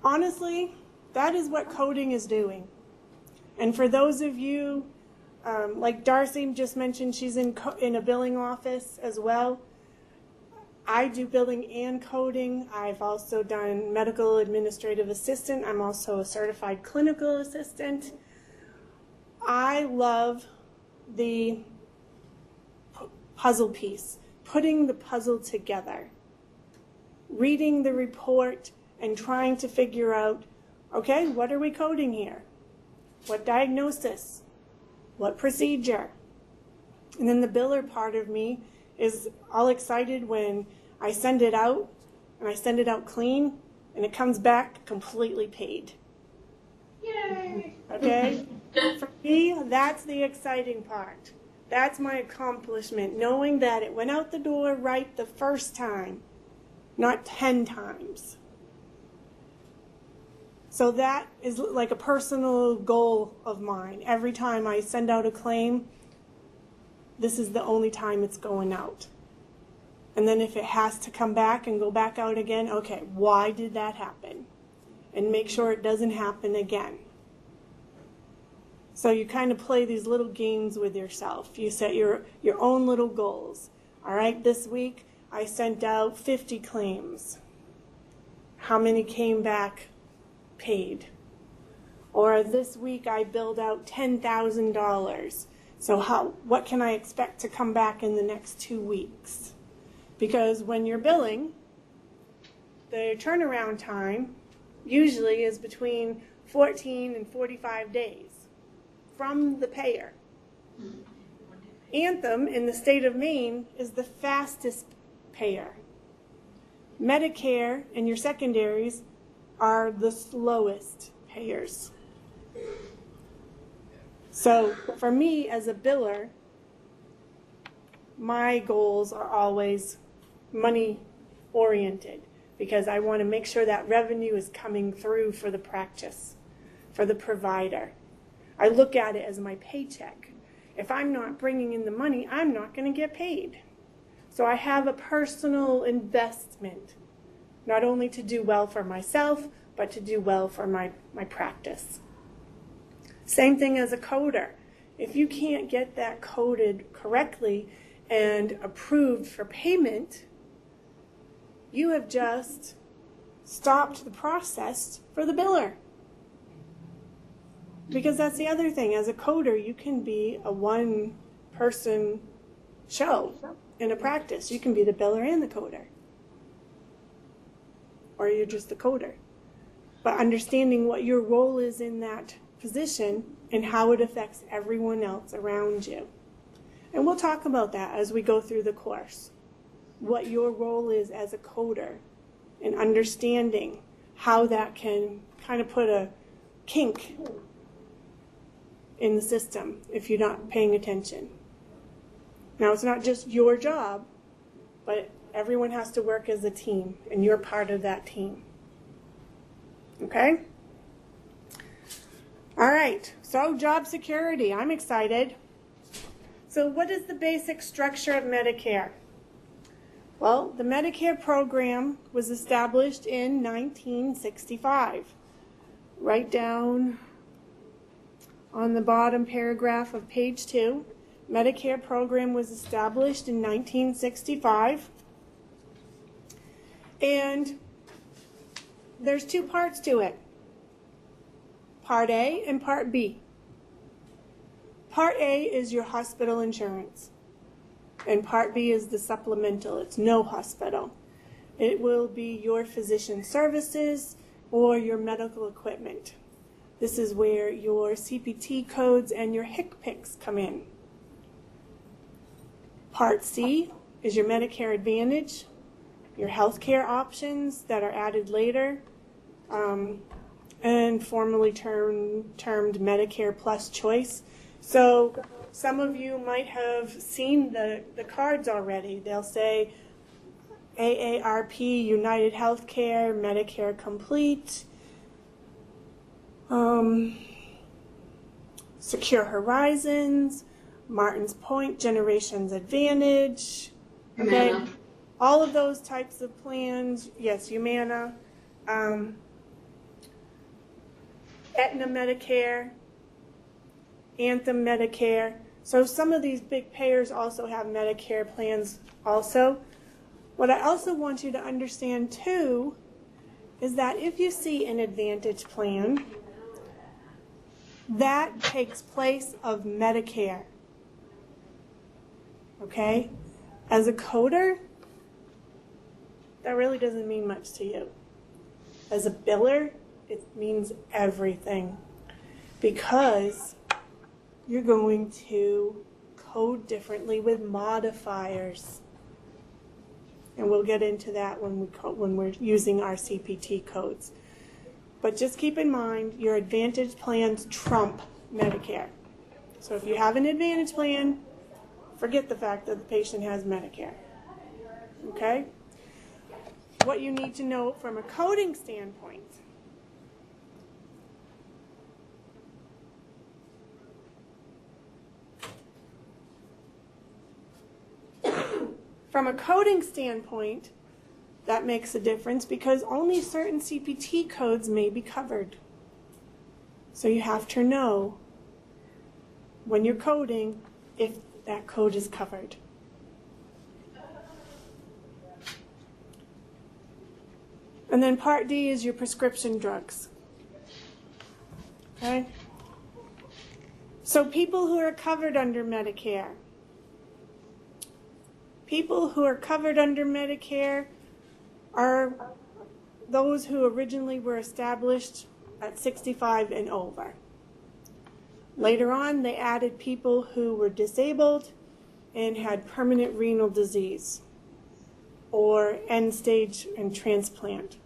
Honestly, that is what coding is doing. And for those of you, like Darcy just mentioned, she's in a billing office as well. I do billing and coding. I've also done medical administrative assistant. I'm also a certified clinical assistant. I love the puzzle piece, putting the puzzle together, reading the report and trying to figure out, okay, what are we coding here? What diagnosis? What procedure? And then the biller part of me is all excited when I send it out, and I send it out clean, and it comes back completely paid. Yay! Okay? For me, that's the exciting part. That's my accomplishment, knowing that it went out the door right the first time, not 10 times. So that is like a personal goal of mine. Every time I send out a claim, this is the only time it's going out. And then if it has to come back and go back out again, okay, why did that happen? And make sure it doesn't happen again. So you kind of play these little games with yourself. You set your own little goals. All right, this week I sent out 50 claims. How many came back paid? Or this week I billed out $10,000. So what can I expect to come back in the next 2 weeks? Because when you're billing, the turnaround time usually is between 14 and 45 days from the payer. Anthem in the state of Maine is the fastest payer. Medicare and your secondaries are the slowest payers. So for me as a biller, my goals are always money oriented because I want to make sure that revenue is coming through for the practice, for the provider. I look at it as my paycheck. If I'm not bringing in the money, I'm not going to get paid. So I have a personal investment, not only to do well for myself, but to do well for my practice. Same thing as a coder. If you can't get that coded correctly and approved for payment, you have just stopped the process for the biller. Because that's the other thing. As a coder, you can be a one-person show in a practice. You can be the biller and the coder. Or you're just the coder. But understanding what your role is in that position and how it affects everyone else around you. And we'll talk about that as we go through the course. What your role is as a coder and understanding how that can kind of put a kink in the system if you're not paying attention. Now, it's not just your job, but everyone has to work as a team, and you're part of that team. Okay? All right, so job security. I'm excited. So what is the basic structure of Medicare? Well, the Medicare program was established in 1965. Right down on the bottom paragraph of page 2, Medicare program was established in 1965. And there's two parts to it, Part A and Part B. Part A is your hospital insurance, and Part B is the supplemental. It's no hospital. It will be your physician services or your medical equipment. This is where your CPT codes and your HIC picks come in. Part C is your Medicare Advantage, your healthcare options that are added later, and formerly termed Medicare Plus Choice. So some of you might have seen the cards already. They'll say AARP, United Healthcare, Medicare Complete, Secure Horizons, Martin's Point, Generations Advantage, okay? Humana. All of those types of plans, yes, Humana, Aetna Medicare, Anthem Medicare. So some of these big payers also have Medicare plans also. What I also want you to understand too is that if you see an Advantage plan, that takes place of Medicare. Okay? As a coder, that really doesn't mean much to you. As a biller, it means everything, because you're going to code differently with modifiers. And we'll get into that when we're using our CPT codes. But just keep in mind, your Advantage plans trump Medicare. So if you have an Advantage plan, forget the fact that the patient has Medicare. Okay? What you need to know from a coding standpoint. From a coding standpoint, that makes a difference because only certain CPT codes may be covered. So you have to know when you're coding if that code is covered. And then Part D is your prescription drugs. Okay? So people who are covered under Medicare. People who are covered under Medicare are those who originally were established at 65 and over. Later on, they added people who were disabled and had permanent renal disease or end-stage and transplant.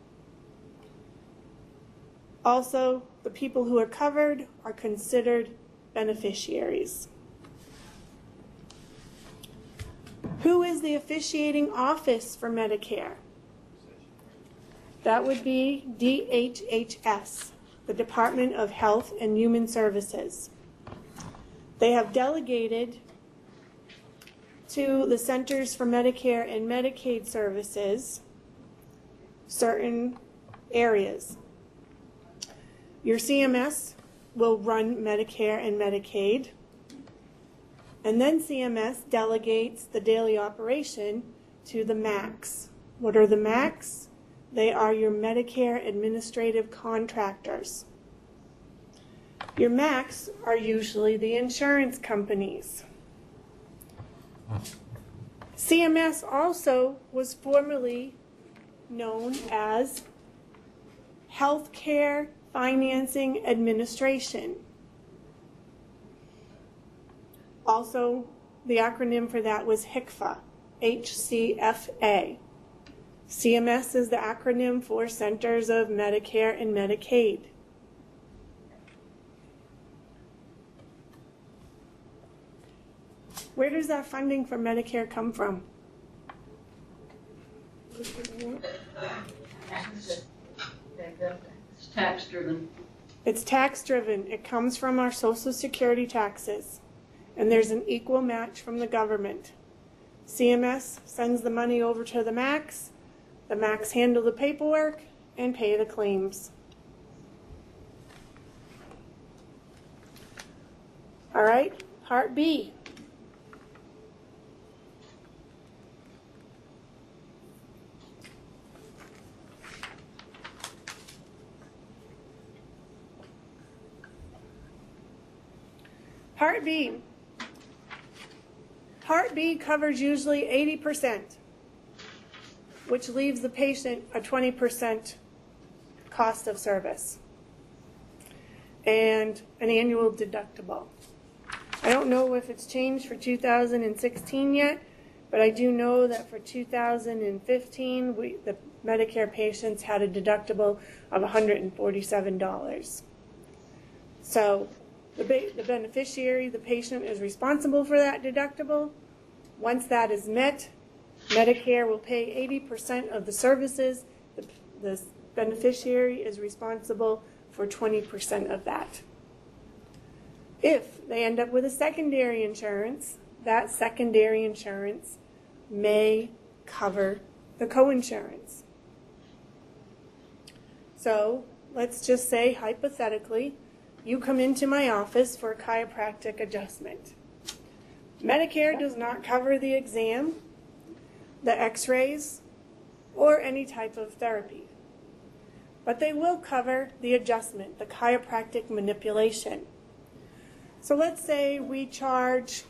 Also, the people who are covered are considered beneficiaries. Who is the officiating office for Medicare? That would be DHHS, the Department of Health and Human Services. They have delegated to the Centers for Medicare and Medicaid Services certain areas. Your CMS will run Medicare and Medicaid, and then CMS delegates the daily operation to the MACs. What are the MACs? They are your Medicare administrative contractors. Your MACs are usually the insurance companies. CMS also was formerly known as Healthcare Financing Administration. Also, the acronym for that was HCFA, HCFA. CMS is the acronym for Centers of Medicare and Medicaid. Where does that funding for Medicare come from? It's tax driven. It's tax driven. It comes from our Social Security taxes. And there's an equal match from the government. CMS sends the money over to the MACs. The MACs handle the paperwork and pay the claims. All right, Part B. Part B. Part B covers usually 80%. which leaves the patient a 20% cost of service and an annual deductible. I don't know if it's changed for 2016 yet, but I do know that for 2015, the Medicare patients had a deductible of $147. So the beneficiary, the patient, is responsible for that deductible. Once that is met, Medicare will pay 80% of the services. The beneficiary is responsible for 20% of that. If they end up with a secondary insurance, that secondary insurance may cover the coinsurance. So let's just say, hypothetically, you come into my office for a chiropractic adjustment. Medicare does not cover the exam, the x-rays, or any type of therapy. But they will cover the adjustment, the chiropractic manipulation. So let's say we charge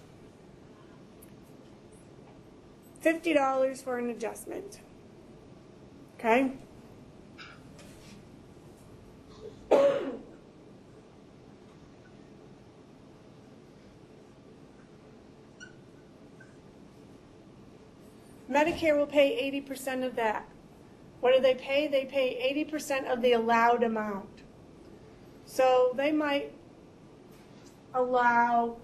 $50 for an adjustment. Okay? Medicare will pay 80% of that. What do they pay? They pay 80% of the allowed amount. So they might allow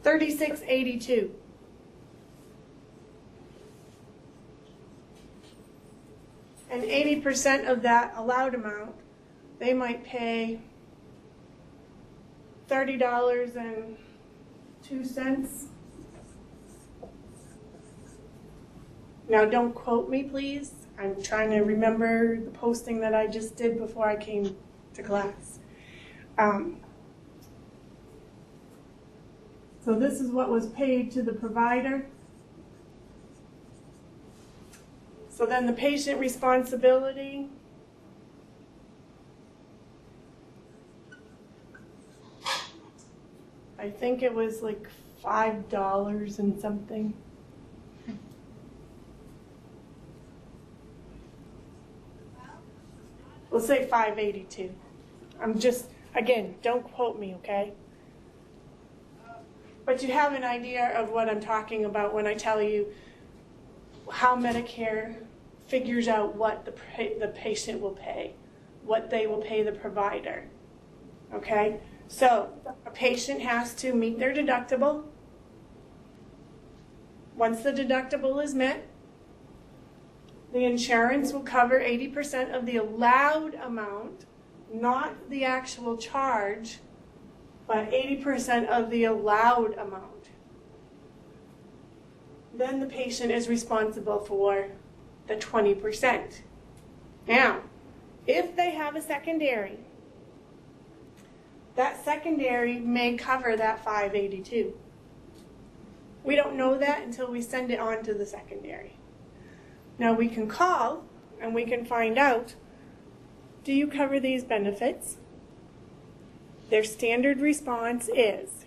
$36.82. And 80% of that allowed amount, they might pay $30.02. Now, don't quote me, please. I'm trying to remember the posting that I just did before I came to class. So this is what was paid to the provider. So then the patient responsibility. I think it was like $5 and something. We'll say $5.82. I'm just, again, don't quote me, okay? But you have an idea of what I'm talking about when I tell you how Medicare figures out what the patient will pay, what they will pay the provider, okay? So a patient has to meet their deductible. Once the deductible is met, the insurance will cover 80% of the allowed amount, not the actual charge, but 80% of the allowed amount. Then the patient is responsible for the 20%. Now, if they have a secondary, that secondary may cover that $5.82. We don't know that until we send it on to the secondary. Now we can call and we can find out, do you cover these benefits? Their standard response is,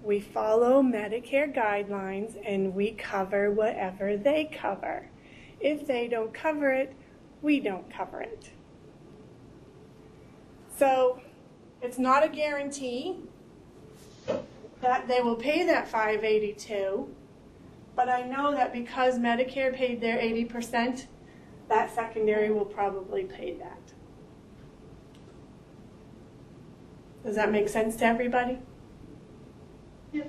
we follow Medicare guidelines and we cover whatever they cover. If they don't cover it, we don't cover it. So it's not a guarantee that they will pay that $5.82, but I know that because Medicare paid their 80%, that secondary will probably pay that. Does that make sense to everybody? Yeah.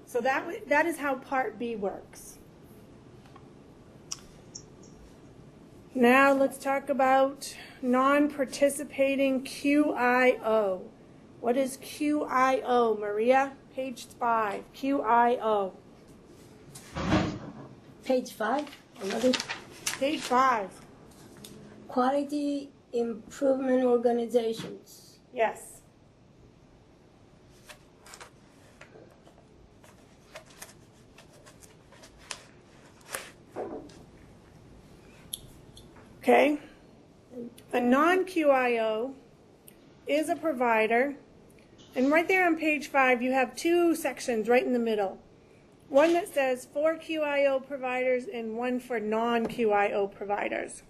So that is how Part B works. Now let's talk about non-participating QIO. What is QIO, Maria? Page 5, QIO. Page 5, another. Page 5, Quality Improvement Organizations. yes. Okay? A non-QIO is a provider, and right there on page 5 you have 2 sections right in the middle. One that says for QIO providers and one for non-QIO providers.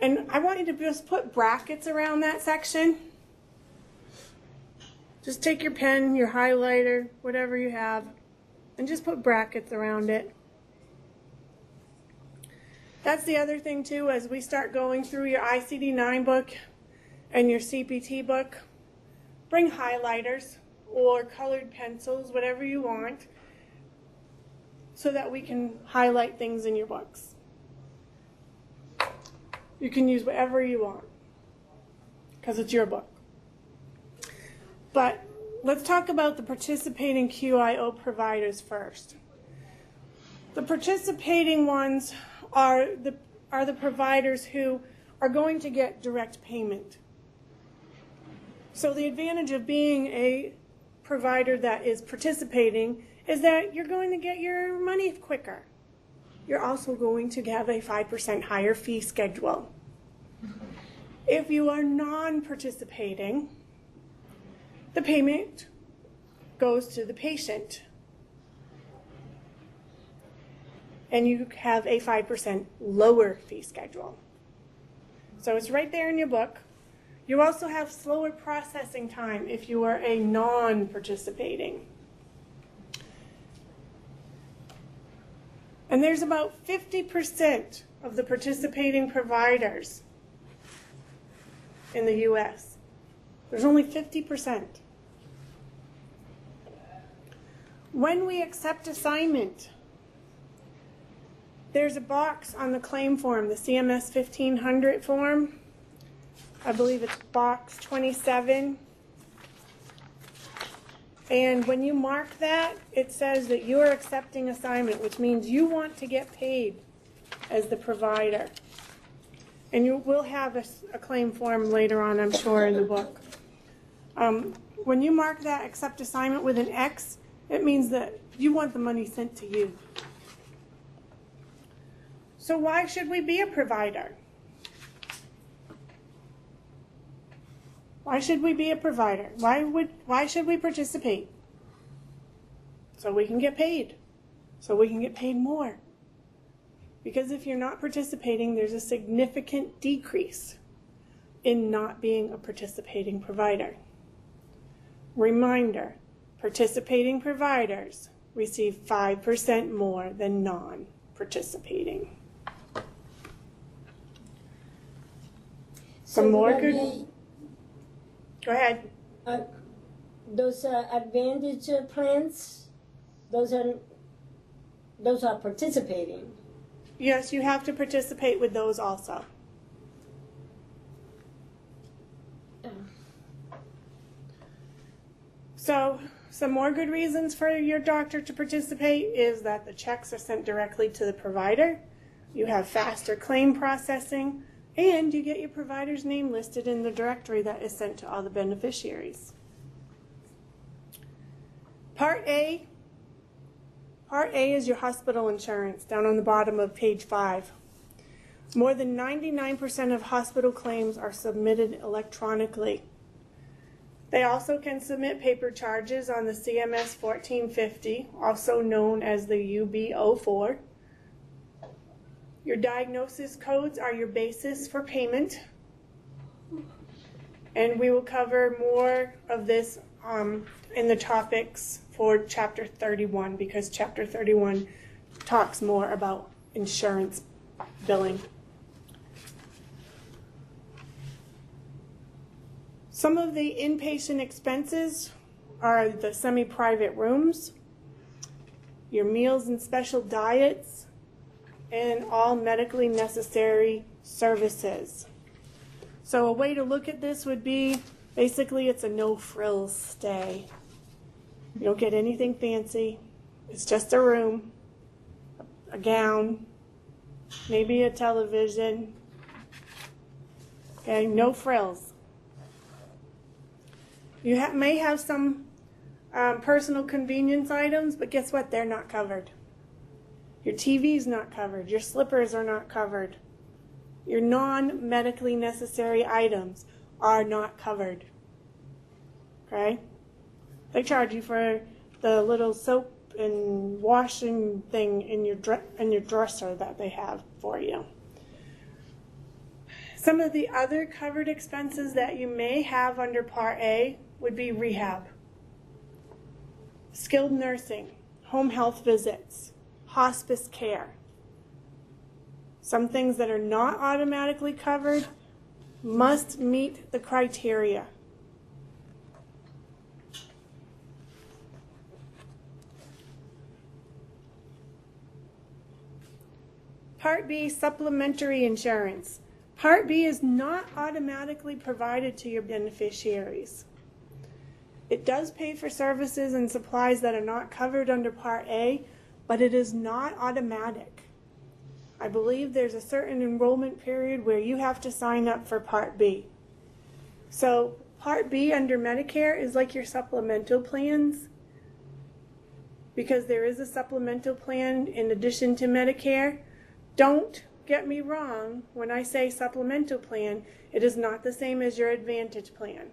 And I want you to just put brackets around that section. Just take your pen, your highlighter, whatever you have, and just put brackets around it. That's the other thing too, as we start going through your ICD-9 book and your CPT book, bring highlighters or colored pencils, whatever you want, so that we can highlight things in your books. You can use whatever you want, because it's your book. But let's talk about the participating QIO providers first. The participating ones are the providers who are going to get direct payment. So the advantage of being a provider that is participating is that you're going to get your money quicker. You're also going to have a 5% higher fee schedule. If you are non-participating, the payment goes to the patient. And you have a 5% lower fee schedule. So it's right there in your book. You also have slower processing time if you are a non-participating. And there's about 50% of the participating providers in the U.S. There's only 50%. When we accept assignment, there's a box on the claim form, the CMS 1500 form. I believe it's box 27. And when you mark that, it says that you are accepting assignment, which means you want to get paid as the provider. And you will have a claim form later on, I'm sure, in the book. When you mark that accept assignment with an X, it means that you want the money sent to you. So why should we be a provider? Why should we be a provider? Why should we participate? So we can get paid. So we can get paid more. Because if you're not participating, there's a significant decrease in not being a participating provider. Reminder, participating providers receive 5% more than non-participating. Some more good... Go ahead. Those Advantage plans, those are participating. Yes, you have to participate with those also. So, some more good reasons for your doctor to participate is that the checks are sent directly to the provider, you have faster claim processing, and you get your provider's name listed in the directory that is sent to all the beneficiaries. Part A is your hospital insurance, down on the bottom of page 5. More than 99% of hospital claims are submitted electronically. They also can submit paper charges on the CMS 1450, also known as the UB04. Your diagnosis codes are your basis for payment. And we will cover more of this in the topics for Chapter 31, because Chapter 31 talks more about insurance billing. Some of the inpatient expenses are the semi-private rooms, your meals and special diets, and all medically necessary services. So a way to look at this would be, basically it's a no-frills stay. You don't get anything fancy. It's just a room, a gown, maybe a television. Okay, no frills. You may have some personal convenience items, but guess what? They're not covered. Your TV's not covered. Your slippers are not covered. Your non-medically necessary items are not covered. Okay? They charge you for the little soap and washing thing in your dresser that they have for you. Some of the other covered expenses that you may have under Part A would be rehab, skilled nursing, home health visits, hospice care. Some things that are not automatically covered must meet the criteria. Part B, supplementary insurance. Part B is not automatically provided to your beneficiaries. It does pay for services and supplies that are not covered under Part A, but it is not automatic. I believe there's a certain enrollment period where you have to sign up for Part B. So Part B under Medicare is like your supplemental plans, because there is a supplemental plan in addition to Medicare. Don't get me wrong, when I say supplemental plan, it is not the same as your Advantage plan.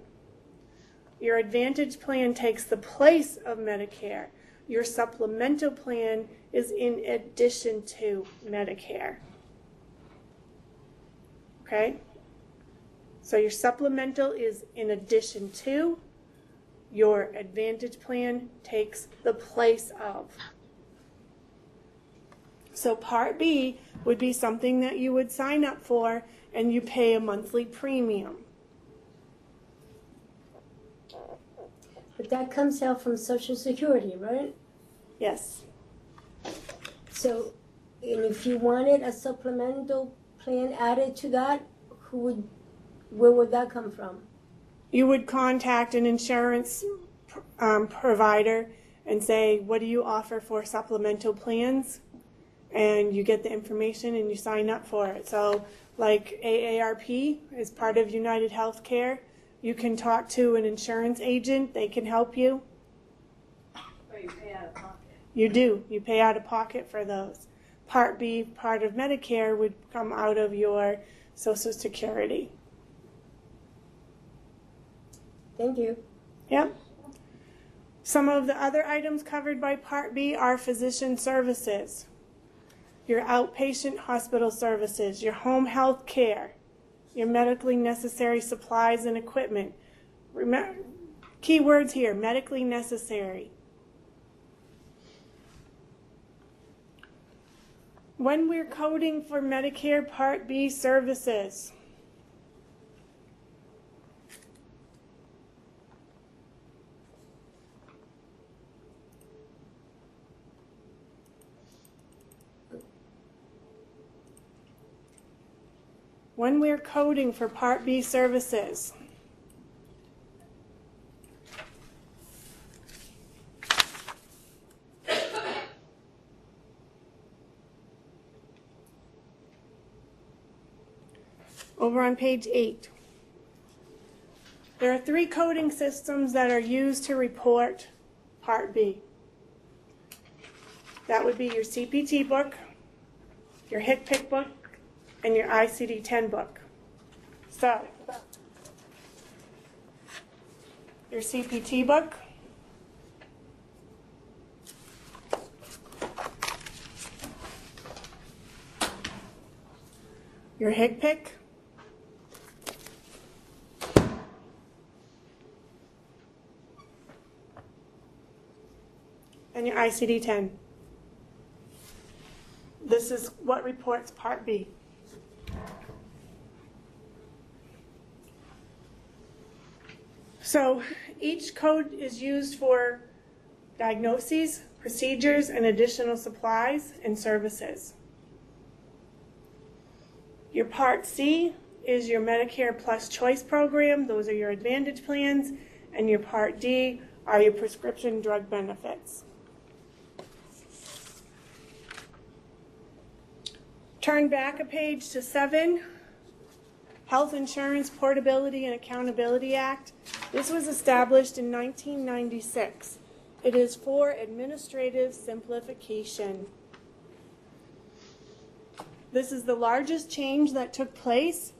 Your Advantage plan takes the place of Medicare. Your supplemental plan is in addition to Medicare. Okay? So your supplemental is in addition to, your Advantage plan takes the place of. So Part B would be something that you would sign up for and you pay a monthly premium. But that comes out from Social Security, right? Yes. So, and if you wanted a supplemental plan added to that, where would that come from? You would contact an insurance provider and say, what do you offer for supplemental plans? And you get the information and you sign up for it. So like AARP is part of United Healthcare. You can talk to an insurance agent. They can help you. But you pay out of pocket. You do. You pay out of pocket for those. Part B, part of Medicare, would come out of your Social Security. Thank you. Yep. Some of the other items covered by Part B are physician services, your outpatient hospital services, your home health care, your medically necessary supplies and equipment. Remember, key words here, medically necessary. When we're coding for Medicare Part B services, over on page 8, there are 3 coding systems that are used to report Part B. That would be your CPT book, your HCPC book, and your ICD-10 book. So, your CPT book, your HCPC, and your ICD-10. This is what reports Part B. So each code is used for diagnoses, procedures, and additional supplies and services. Your Part C is your Medicare Plus Choice program. Those are your Advantage plans. And your Part D are your prescription drug benefits. Turn back a page to 7. Health Insurance Portability and Accountability Act. This was established in 1996. It is for administrative simplification. This is the largest change that took place,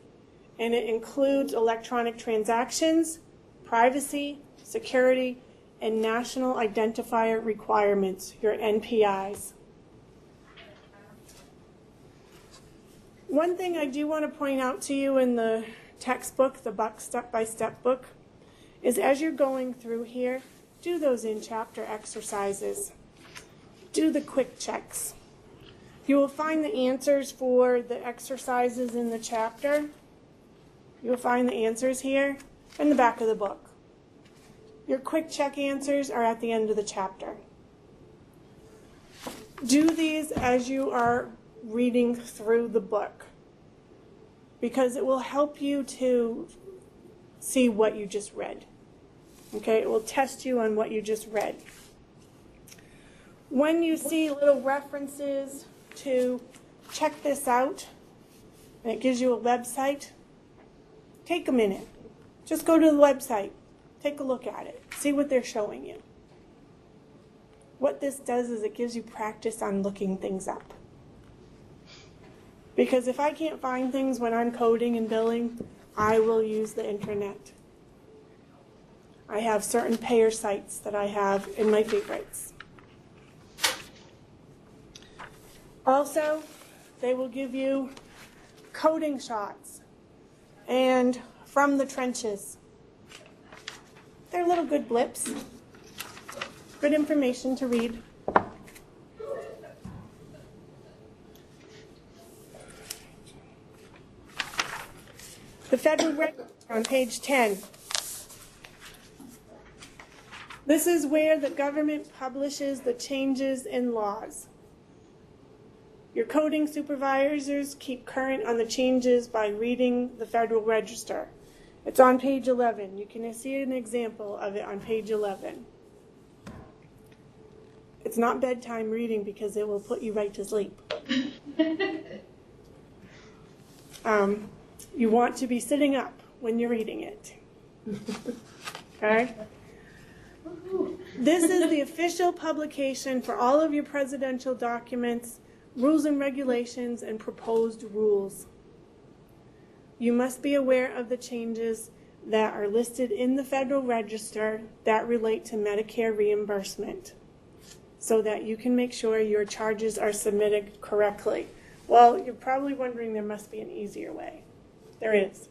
and it includes electronic transactions, privacy, security, and national identifier requirements, your NPIs. One thing I do want to point out to you in the textbook, the Buck step-by-step book, is as you're going through here, do those in-chapter exercises. Do the quick checks. You will find the answers for the exercises in the chapter. You'll find the answers here in the back of the book. Your quick check answers are at the end of the chapter. Do these as you are reading through the book, because it will help you to see what you just read. Okay, it will test you on what you just read. When you see little references to check this out, and it gives you a website, take a minute. Just go to the website, take a look at it, see what they're showing you. What this does is it gives you practice on looking things up. Because if I can't find things when I'm coding and billing, I will use the internet. I have certain payer sites that I have in my favorites. Also, they will give you coding shots and from the trenches. They're little good blips. Good information to read. The Federal Register on page 10. This is where the government publishes the changes in laws. Your coding supervisors keep current on the changes by reading the Federal Register. It's on page 11. You can see an example of it on page 11. It's not bedtime reading because it will put you right to sleep. You want to be sitting up when you're reading it. Okay? This is the official publication for all of your presidential documents, rules and regulations, and proposed rules. You must be aware of the changes that are listed in the Federal Register that relate to Medicare reimbursement, so that you can make sure your charges are submitted correctly. Well, you're probably wondering there must be an easier way. There is.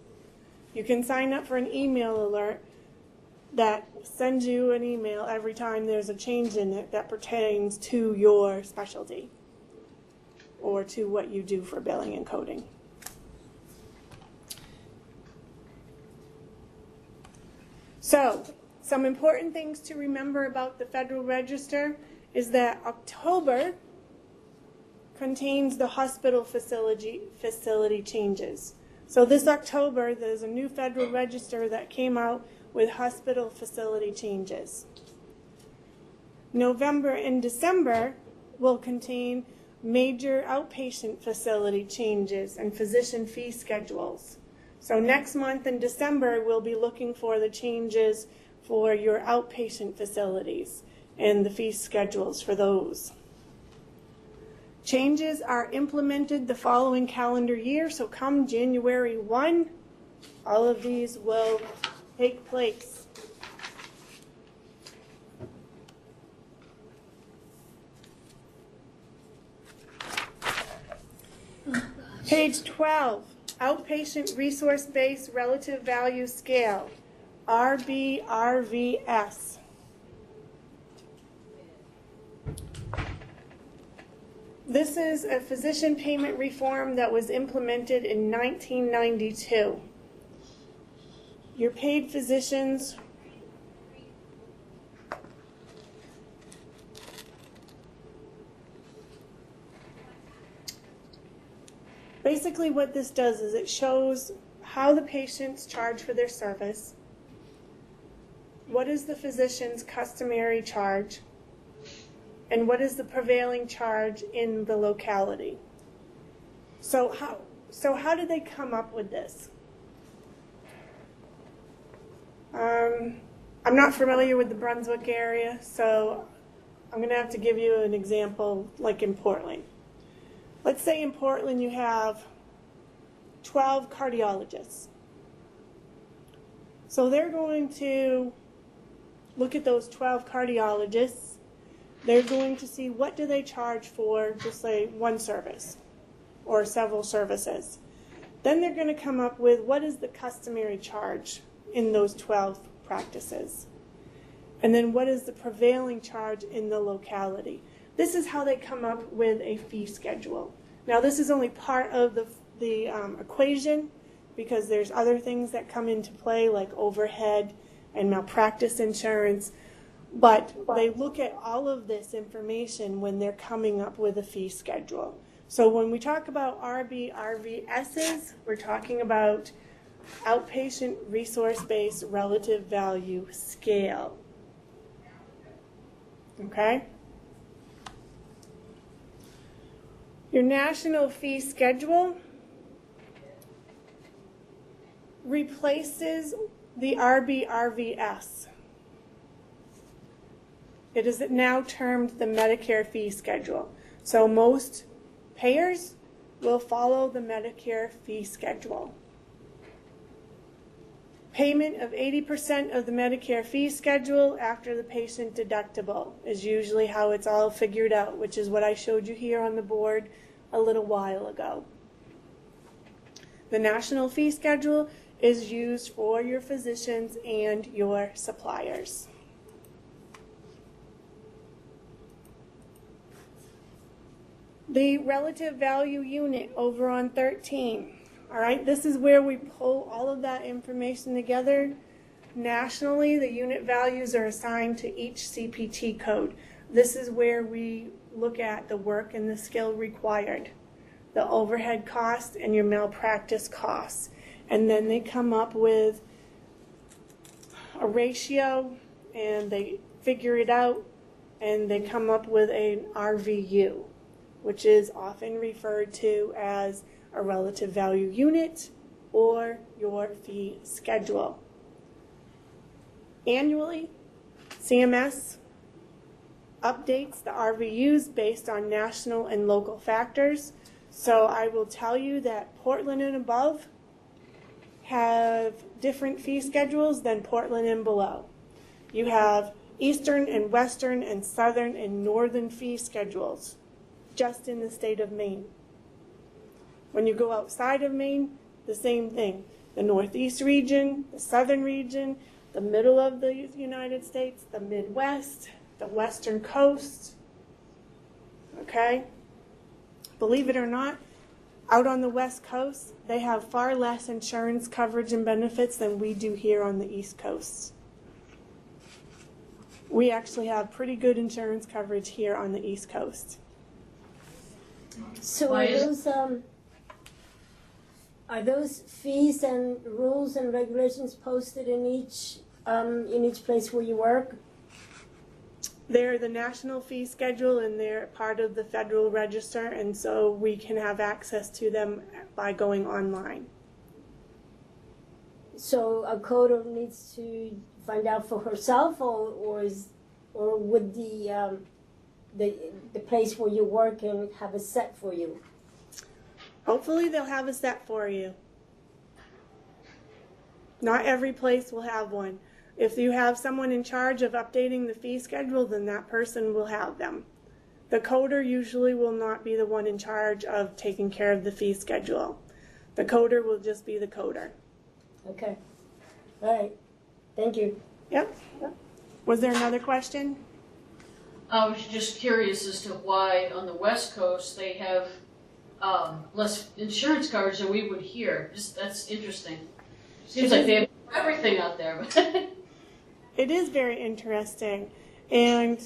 You can sign up for an email alert that sends you an email every time there's a change in it that pertains to your specialty or to what you do for billing and coding. So, some important things to remember about the Federal Register is that October contains the hospital facility changes. So this October, there's a new Federal Register that came out with hospital facility changes. November and December will contain major outpatient facility changes and physician fee schedules. So next month in December, we'll be looking for the changes for your outpatient facilities and the fee schedules for those. Changes are implemented the following calendar year, so come January 1, all of these will take place. Page 12, Outpatient Resource-Based Relative Value Scale, RBRVS. This is a physician payment reform that was implemented in 1992. Your paid physicians basically what this does is it shows how the patients charge for their service, what is the physician's customary charge, and what is the prevailing charge in the locality. So how did they come up with this? I'm not familiar with the Brunswick area, so I'm going to have to give you an example like in Portland. let's say in Portland you have 12 cardiologists. So they're going to look at those 12 cardiologists. They're going to see what do they charge for, just say, one service or several services. Then they're going to come up with what is the customary charge in those 12 practices. And then what is the prevailing charge in the locality. This is how they come up with a fee schedule. Now this is only part of the equation, because there's other things that come into play like overhead and malpractice insurance. But they look at all of this information when they're coming up with a fee schedule. So when we talk about RVSs, we're talking about outpatient resource-based relative value scale. Okay? Your national fee schedule replaces the RVS. It is now termed the Medicare fee schedule. So most payers will follow the Medicare fee schedule. Payment of 80% of the Medicare fee schedule after the patient deductible is usually how it's all figured out, which is what I showed you here on the board a little while ago. The national fee schedule is used for your physicians and your suppliers. The relative value unit over on 13. All right, this is where we pull all of that information together. Nationally, the unit values are assigned to each CPT code. This is where we look at the work and the skill required, the overhead costs, and your malpractice costs. And then they come up with a ratio, and they figure it out, and they come up with an RVU, which is often referred to as a relative value unit or your fee schedule. Annually, CMS updates the RVUs based on national and local factors. So I will tell you that Portland and above have different fee schedules than Portland and below. You have Eastern and Western and Southern and Northern fee schedules just in the state of Maine. When you go outside of Maine, the same thing. The Northeast region, the Southern region, the middle of the United States, the Midwest, the Western coast. Okay? Believe it or not, out on the West Coast, they have far less insurance coverage and benefits than we do here on the East Coast. We actually have pretty good insurance coverage here on the East Coast. So are those fees and rules and regulations posted in each place where you work? They're the national fee schedule, and they're part of the Federal Register, and so we can have access to them by going online. So a coder needs to find out for herself, or would the place where you work and have a set for you? Hopefully they'll have a set for you. Not every place will have one. If you have someone in charge of updating the fee schedule, then that person will have them. The coder usually will not be the one in charge of taking care of the fee schedule. The coder will just be the coder. Okay. All right. Thank you. Yep. Was there another question? I was just curious as to why on the West Coast they have less insurance coverage than we would here. That's interesting. Seems like they have everything out there. It is very interesting. And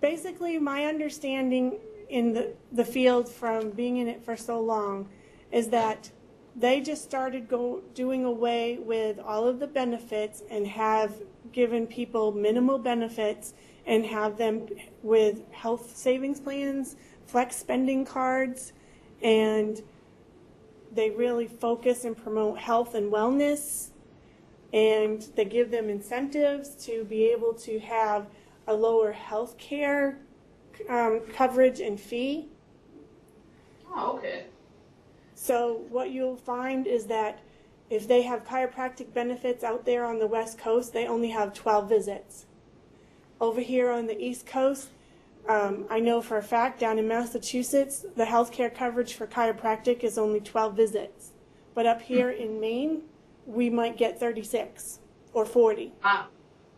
basically my understanding in the field from being in it for so long is that they just started doing away with all of the benefits and have given people minimal benefits and have them with health savings plans, flex spending cards, and they really focus and promote health and wellness, and they give them incentives to be able to have a lower health care coverage and fee. Oh, okay. So what you'll find is that if they have chiropractic benefits out there on the West Coast, they only have 12 visits. Over here on the East Coast, I know for a fact down in Massachusetts, the healthcare coverage for chiropractic is only 12 visits. But up here in Maine, we might get 36 or 40. Wow.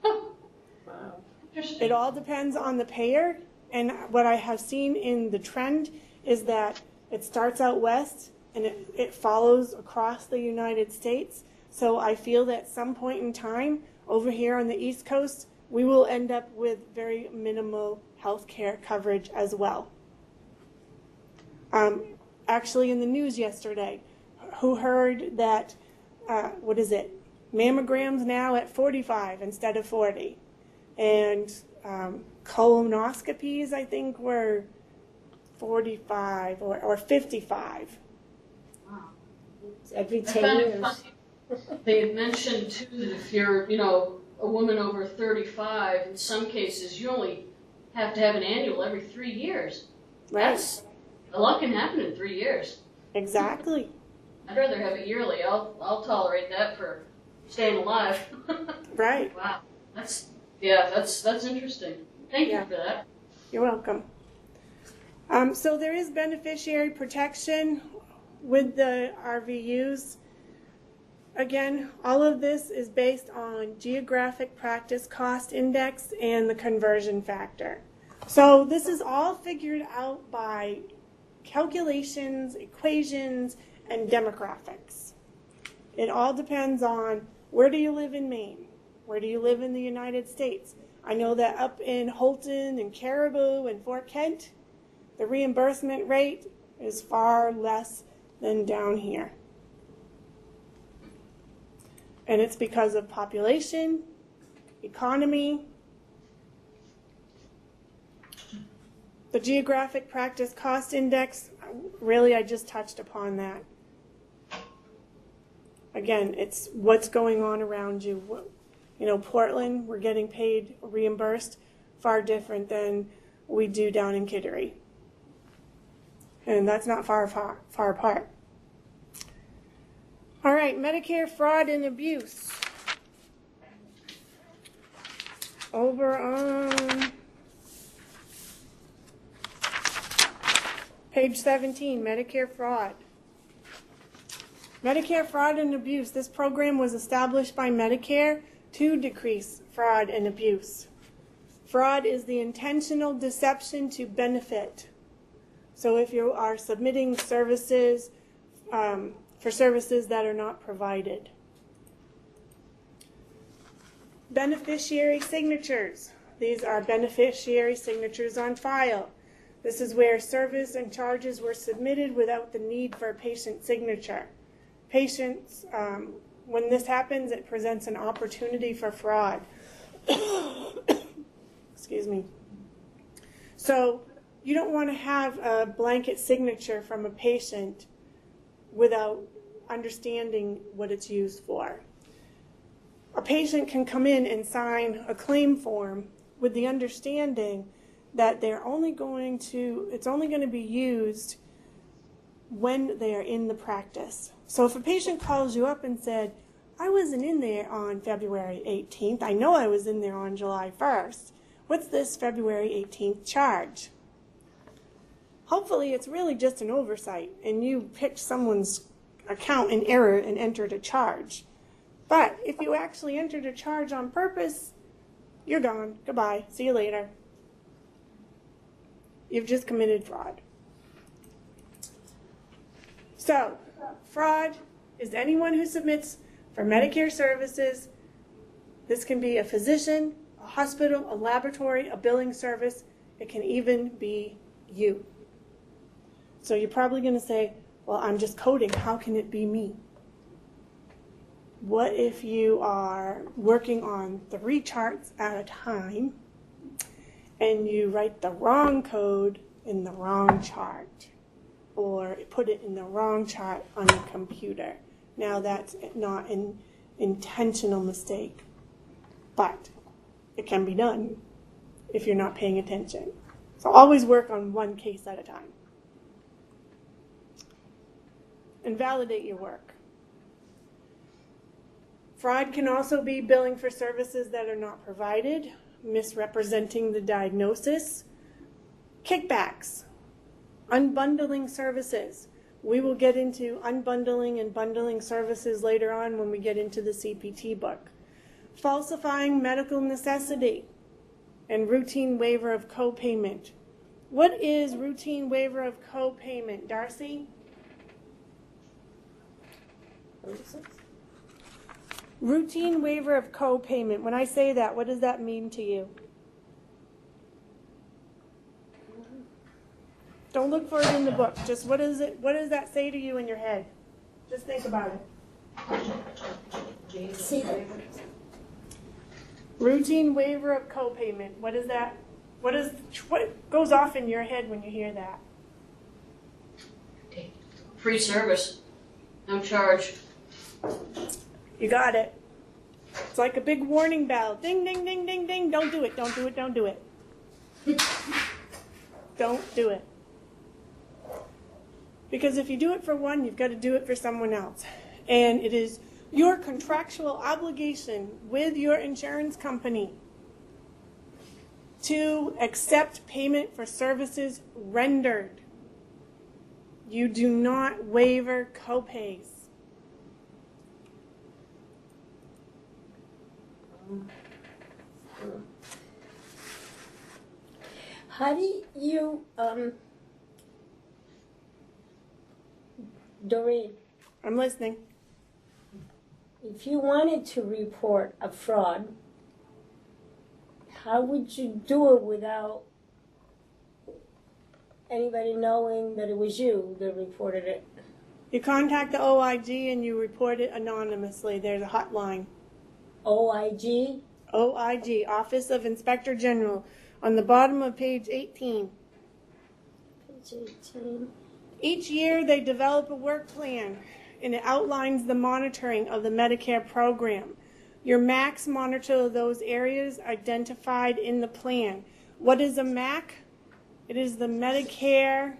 Wow. Interesting. It all depends on the payer, and what I have seen in the trend is that it starts out west and it follows across the United States. So I feel that at some point in time over here on the East Coast, we will end up with very minimal health care coverage as well. Actually in the news yesterday, who heard that, mammograms now at 45 instead of 40. And colonoscopies, I think, were 45 or 55. Wow. Every I 10 found it years. funny. They had mentioned too that if you're, a woman over 35, in some cases you only have to have an annual every 3 years. Right. A lot can happen in 3 years. Exactly. I'd rather have it yearly. I'll tolerate that for staying alive. Right. Wow. That's interesting. Thank you for that. You're welcome. So there is beneficiary protection with the RVUs. Again, all of this is based on geographic practice cost index and the conversion factor. So this is all figured out by calculations, equations, and demographics. It all depends on where do you live in Maine? Where do you live in the United States? I know that up in Holton and Caribou and Fort Kent, the reimbursement rate is far less than down here. And it's because of population, economy. The geographic practice cost index, really I just touched upon that. Again, it's what's going on around you. Portland, we're getting paid, reimbursed, far different than we do down in Kittery. And that's not far apart. All right, Medicare fraud and abuse. Over on page 17, Medicare fraud. Medicare fraud and abuse. This program was established by Medicare to decrease fraud and abuse. Fraud is the intentional deception to benefit. So if you are submitting services for services that are not provided. Beneficiary signatures. These are beneficiary signatures on file. This is where service and charges were submitted without the need for a patient signature. Patients, when this happens, it presents an opportunity for fraud. Excuse me. So you don't want to have a blanket signature from a patient without understanding what it's used for. A patient can come in and sign a claim form with the understanding that it's only going to be used when they are in the practice. So if a patient calls you up and said, I wasn't in there on February 18th, I know I was in there on July 1st, what's this February 18th charge? Hopefully it's really just an oversight and you picked someone's account in error and entered a charge. But if you actually entered a charge on purpose, you're gone. Goodbye. See you later. You've just committed fraud. So, fraud is anyone who submits for Medicare services. This can be a physician, a hospital, a laboratory, a billing service. It can even be you. So you're probably going to say, well, I'm just coding. How can it be me? What if you are working on 3 charts at a time and you write the wrong code in the wrong chart or put it in the wrong chart on your computer? Now that's not an intentional mistake, but it can be done if you're not paying attention. So always work on one case at a time. And validate your work. Fraud can also be billing for services that are not provided, misrepresenting the diagnosis, kickbacks, unbundling services. We will get into unbundling and bundling services later on when we get into the CPT book. Falsifying medical necessity and routine waiver of copayment. What is routine waiver of copayment, Darcy? Routine waiver of copayment. When I say that, what does that mean to you? Don't look for it in the book. Just what does that say to you in your head? Just think about it. See, Routine waiver of copayment. What is that? What goes off in your head when you hear that? Free service. No charge. You got it. It's like a big warning bell. Ding, ding, ding, ding, ding. Don't do it. Don't do it. Don't do it. Don't do it. Because if you do it for one, you've got to do it for someone else. And it is your contractual obligation with your insurance company to accept payment for services rendered. You do not waiver copays. how do you, Doreen, I'm listening. if you wanted to report a fraud, how would you do it without anybody knowing that it was you that reported it? You contact the OIG and you report it anonymously. There's a hotline. OIG? OIG, Office of Inspector General, on the bottom of page 18. Page 18. Each year they develop a work plan, and it outlines the monitoring of the Medicare program. Your MACs monitor those areas identified in the plan. What is a MAC? It is the Medicare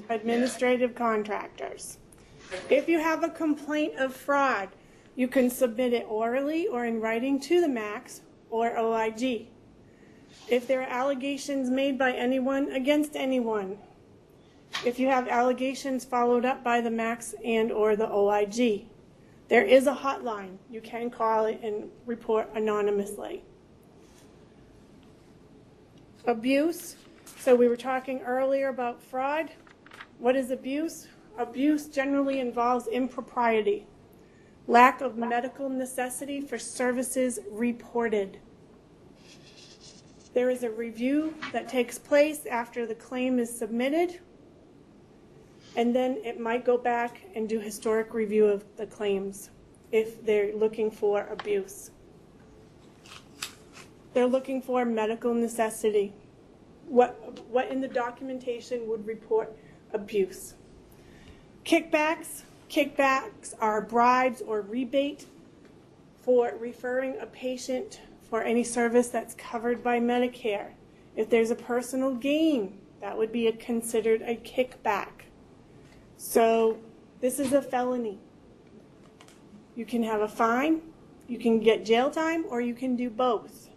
Administrative Contractors. If you have a complaint of fraud, you can submit it orally or in writing to the MACs or OIG. If there are allegations made by anyone against anyone, if you have allegations followed up by the MACs and or the OIG, there is a hotline. You can call it and report anonymously. Abuse. So we were talking earlier about fraud. What is abuse? Abuse generally involves impropriety, lack of medical necessity for services reported. There is a review that takes place after the claim is submitted, and then it might go back and do historic review of the claims if they're looking for abuse. They're looking for medical necessity. What in the documentation would report abuse? Kickbacks. Kickbacks are bribes or rebate for referring a patient for any service that's covered by Medicare. If there's a personal gain, that would be considered a kickback. So this is a felony. You can have a fine, you can get jail time, or you can do both.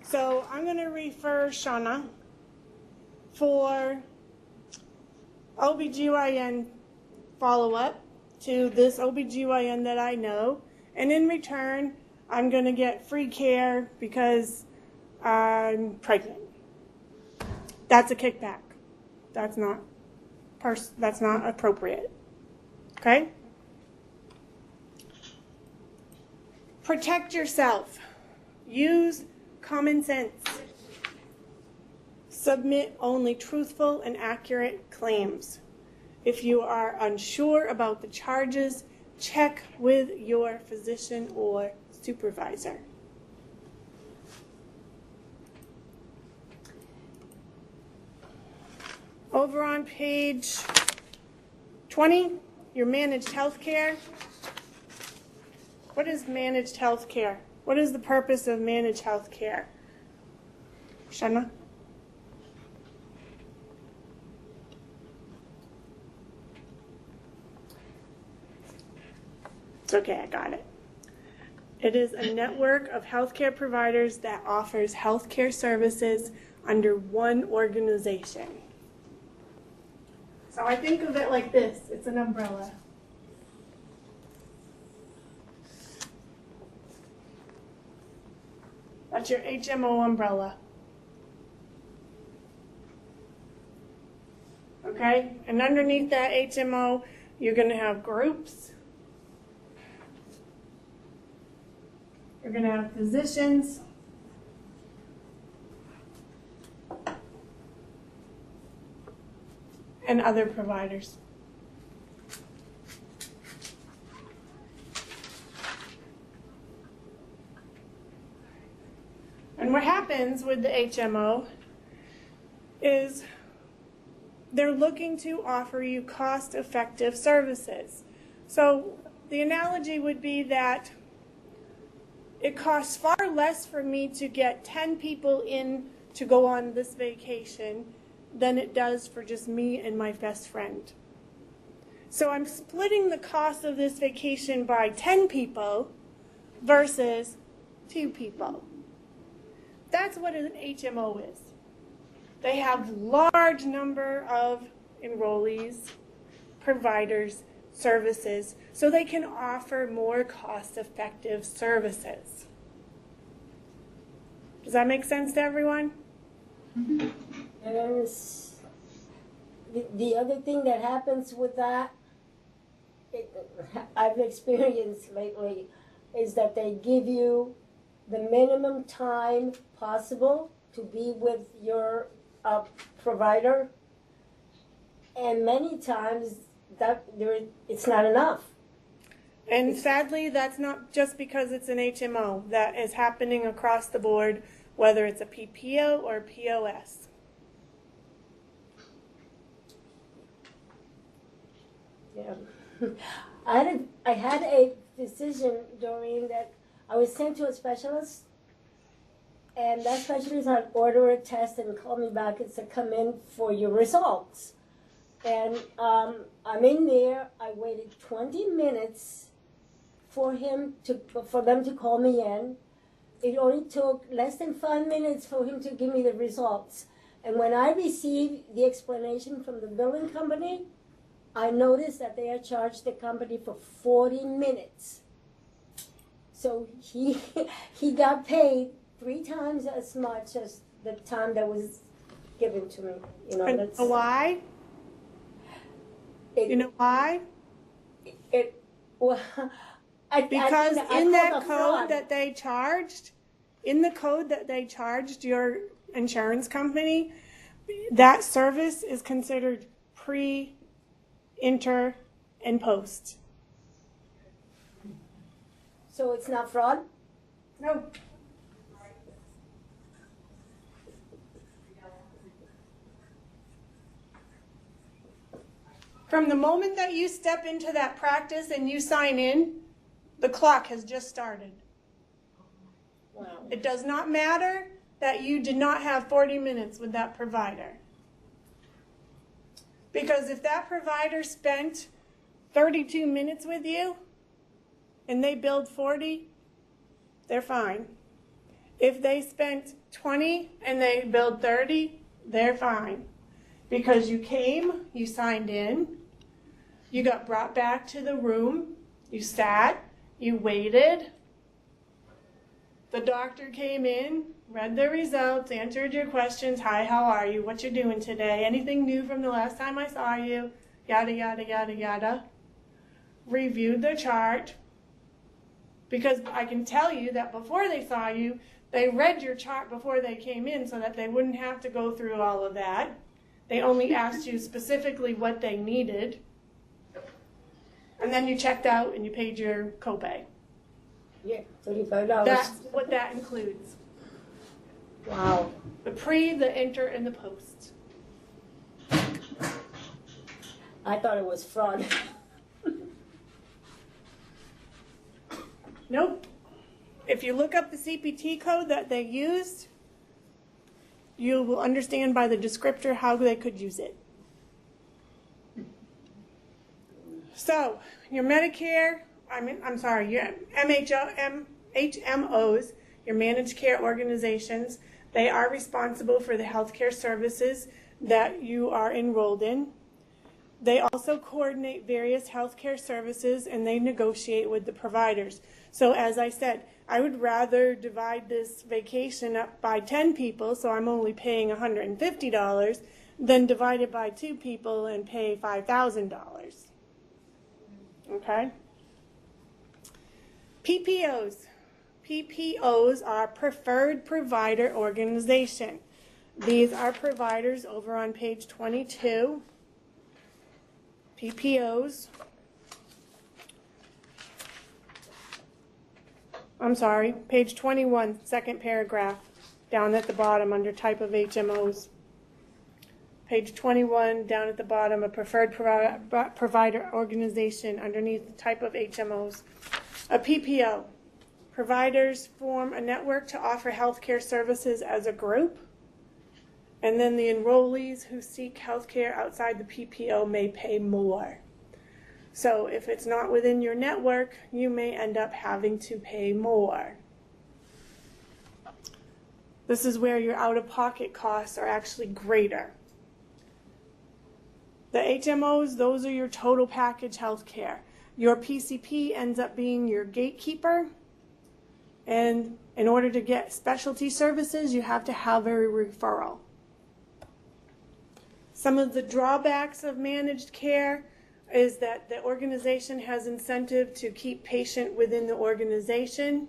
So I'm going to refer Shauna for OBGYN follow-up to this OBGYN that I know, and in return, I'm going to get free care because I'm pregnant. That's a kickback. That's not appropriate. Okay? Protect yourself. Use common sense. Submit only truthful and accurate claims. If you are unsure about the charges, check with your physician or supervisor. Over on page 20, your managed health care. What is managed health care? What is the purpose of managed health care? Shanna? It's okay, I got it. It is a network of healthcare providers that offers healthcare services under one organization. So I think of it like this. It's an umbrella. That's your HMO umbrella. Okay? And underneath that HMO, you're going to have groups. You're going to have physicians. And other providers. And what happens with the HMO is they're looking to offer you cost-effective services. So the analogy would be that it costs far less for me to get 10 people in to go on this vacation than it does for just me and my best friend. So I'm splitting the cost of this vacation by 10 people versus 2 people. That's what an HMO is. They have large number of enrollees, providers, services, so they can offer more cost-effective services. Does that make sense to everyone? And the other thing that happens with that, I've experienced lately, is that they give you the minimum time possible to be with your provider, and many times it's not enough. And sadly, that's not just because it's an HMO. That is happening across the board, whether it's a PPO or POS. Yeah. I had a decision, Doreen, that I was sent to a specialist, and that specialist had ordered a test and called me back and said, come in for your results. And I'm in there. I waited 20 minutes for them to call me in. It only took less than 5 minutes for him to give me the results. And when I received the explanation from the billing company, I noticed that they had charged the company for 40 minutes. So he got paid 3 times as much as the time that was given to me. You know, And why? You know why? Well, because I in that called a code fraud. that they charged, your insurance company, that service is considered pre, inter, and post. So it's not fraud? No. From the moment that you step into that practice and you sign in, the clock has just started. Wow. It does not matter that you did not have 40 minutes with that provider. Because if that provider spent 32 minutes with you and they billed 40, they're fine. If they spent 20 and they billed 30, they're fine. Because you came, you signed in, you got brought back to the room, you sat, you waited. The doctor came in, read the results, answered your questions. Hi, how are you? What you doing today? Anything new from the last time I saw you? Yada, yada, yada, yada. Reviewed the chart. Because I can tell you that before they saw you, they read your chart before they came in so that they wouldn't have to go through all of that. They only asked you specifically what they needed. And then you checked out and you paid your copay. Yeah, $35. That's what that includes. Wow. The pre, the inter, and the post. I thought it was fraud. Nope. If you look up the CPT code that they used, you will understand by the descriptor how they could use it. So, your Medicare, your HMOs, your managed care organizations, they are responsible for the healthcare services that you are enrolled in. They also coordinate various healthcare services and they negotiate with the providers. So as I said, I would rather divide this vacation up by 10 people, so I'm only paying $150, than divide it by 2 people and pay $5,000. Okay? PPOs. PPOs are Preferred Provider Organization. These are providers over on page 22. PPOs. I'm sorry, page 21, second paragraph, down at the bottom under type of HMOs. Page 21, down at the bottom, a preferred provider organization underneath the type of HMOs. A PPO. Providers form a network to offer healthcare services as a group. And then the enrollees who seek healthcare outside the PPO may pay more. So if it's not within your network, you may end up having to pay more. This is where your out-of-pocket costs are actually greater. The HMOs, those are your total package healthcare. Your PCP ends up being your gatekeeper. And in order to get specialty services, you have to have a referral. Some of the drawbacks of managed care is that the organization has incentive to keep patient within the organization.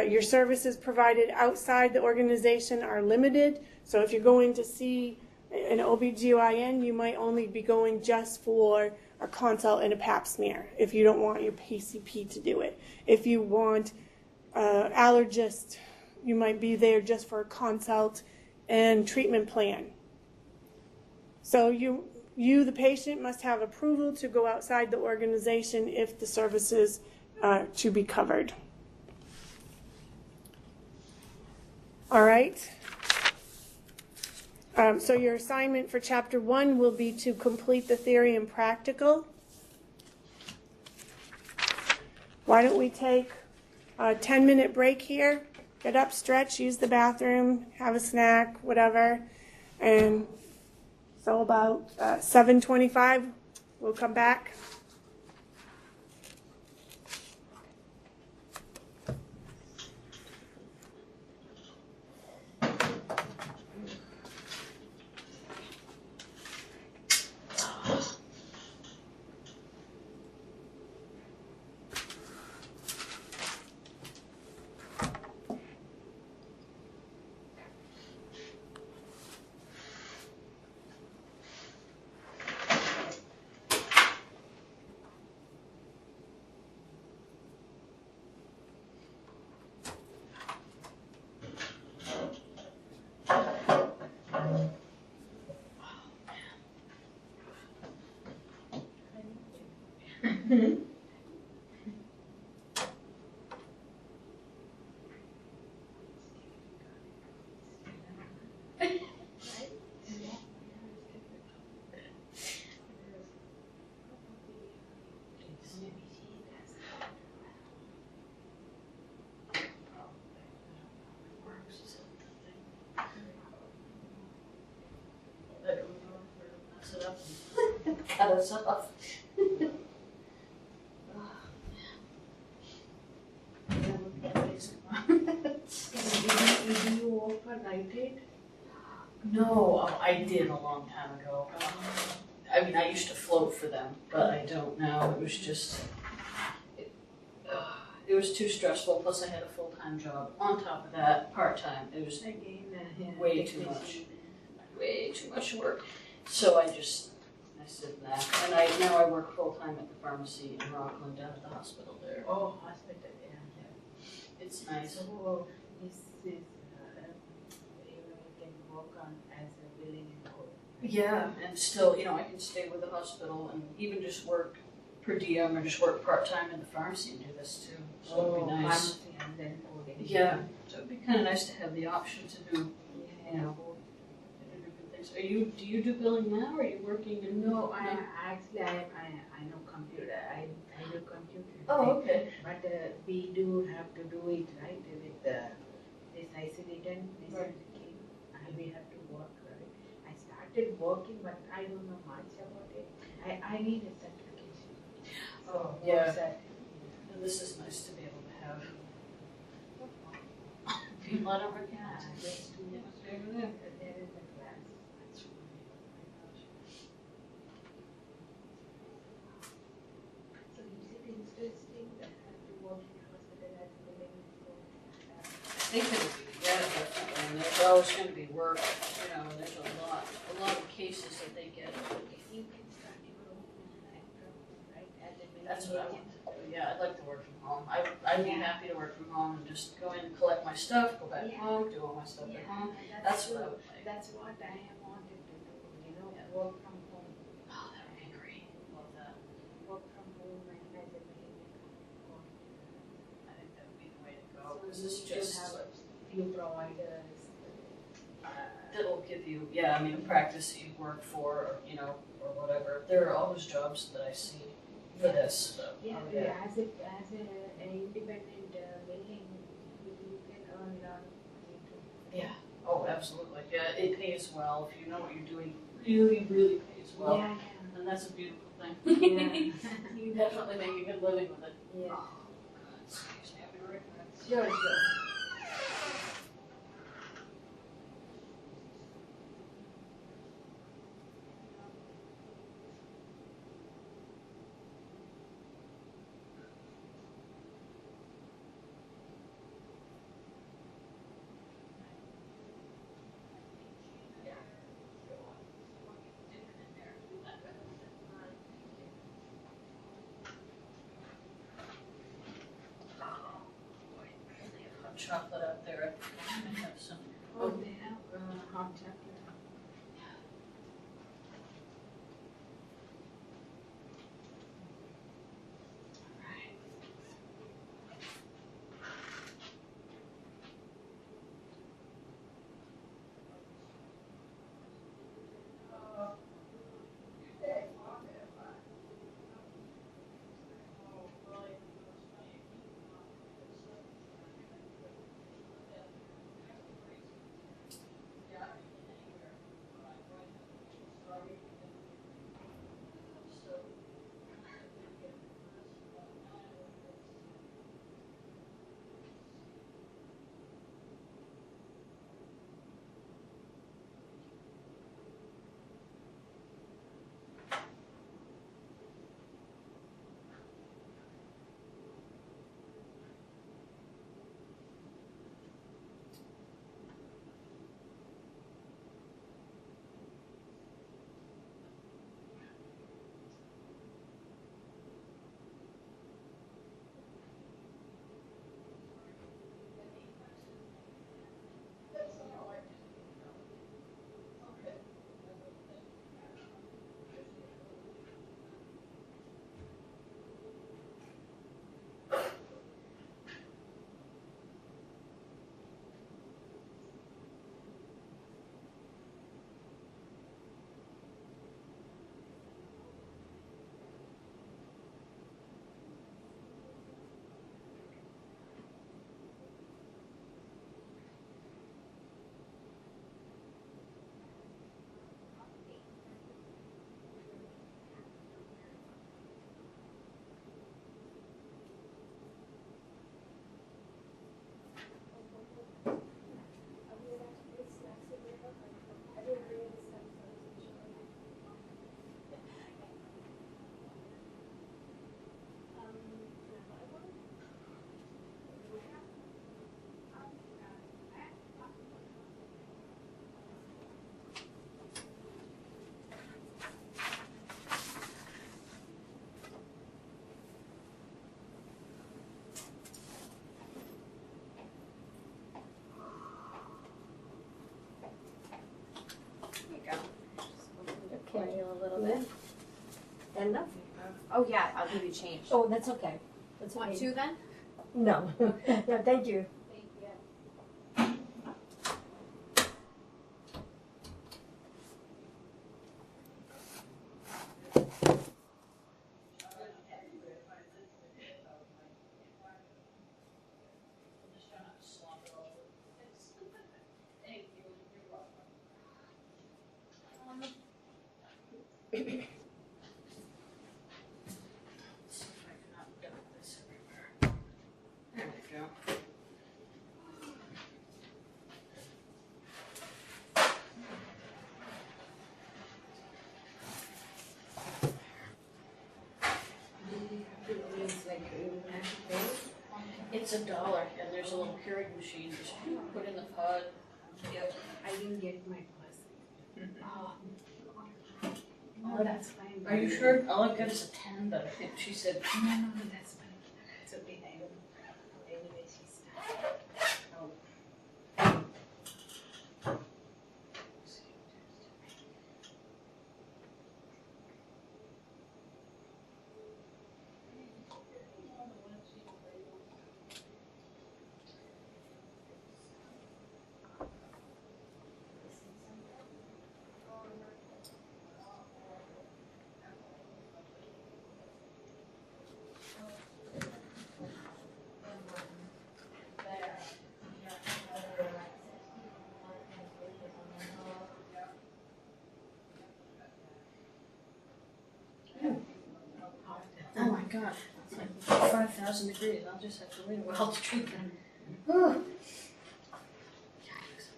Your services provided outside the organization are limited. So if you're going to see an OBGYN, you might only be going just for a consult and a pap smear if you don't want your PCP to do it. If you want allergist, you might be there just for a consult and treatment plan. So you, the patient, must have approval to go outside the organization if the services are to be covered. All right. So your assignment for Chapter 1 will be to complete the theory and practical. Why don't we take a 10-minute break here, get up, stretch, use the bathroom, have a snack, whatever, and so about 7:25 we'll come back. Cut us off. Did you walk a night date? No, I did a long time ago. I mean, I used to float for them, but I don't now. It was just, it was too stressful. Plus, I had a full-time job. On top of that, part-time. It was way too much work. So I said nah. And now I work full-time at the pharmacy in Rockland down at the hospital there. Oh, hospital, yeah. It's nice. So this is, you can work on as a billing and code. Yeah, and still, I can stay with the hospital and even just work per diem or just work part-time in the pharmacy and do this too. So it'd be nice. Pharmacy and then coding. Yeah, so it'd be kind of nice to have the option to do, you know, different things. Do you do billing now, or are you working in? No, I know computer. I do computer. Oh, okay. But we do have to do it right with this ICD-10. Right. We have to work. Right? I started working, but I don't know much about it. I need a certification. Oh, So, yeah. what's that? And this is nice to be able to have people I don't Yeah, recognize. just to there is a class. That's really, So is it interesting that I have to work in hospital as a living? I think it would be, yeah, definitely, and there's always gonna be work, you know, there's a lot of cases that they get. You can start your own right? As a That's what I billing want to do, yeah, I'd like to work from home. I'd be happy to work from home and just go in and collect my stuff, go back home, do all my stuff at home. That's what I would like. That's what I have wanted to do, work from home. Oh, that would be great, love that. Work from home and as a billing I think that would be the way to go, So because it's you just, have a few providers. that'll give you, yeah, I mean, practice that you work for, or, you know, or whatever. There are always jobs that I see for this, so. Yeah, oh, yeah. As an independent billing, you can earn a lot of money too. Yeah, oh, absolutely, yeah, it pays well, if you know what you're doing, really, really pays well. Yeah, And that's a beautiful thing. yeah. You definitely make a good living with it. Yeah. Oh, God, excuse me, I'll be right back. Sure, sure. They have hot chocolate out there. I might have some. Oh, they have hot chocolate. Okay, a little bit. Stand up. Oh yeah, I'll give you change. Oh, that's okay. That's Want okay. 2 then? No. No, thank you. Thank you. See if I can dump this everywhere. There we go. It's $1, and there's a little Keurig machine. Just put in the pod. I didn't get my purse. Oh, Oh, that's fine. are you sure? All I've got is a 10, but I think she said. No, that's fine. It's okay. I don't know. Anyway, she started. Oh. Oh my God, it's like 5,000 degrees. I'll just have to wait a while to drink them. Whew. Yikes.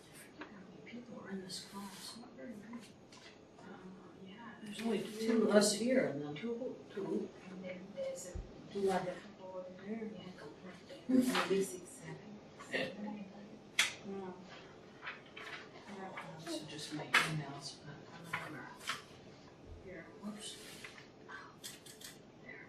I forget how many people are in this class. Not very many. Yeah, there's only 2 of us here, and then Two. And then there's 2 other people over there. Yeah, maybe 6, 7. So just my emails, but I don't know where. Here, whoops. There.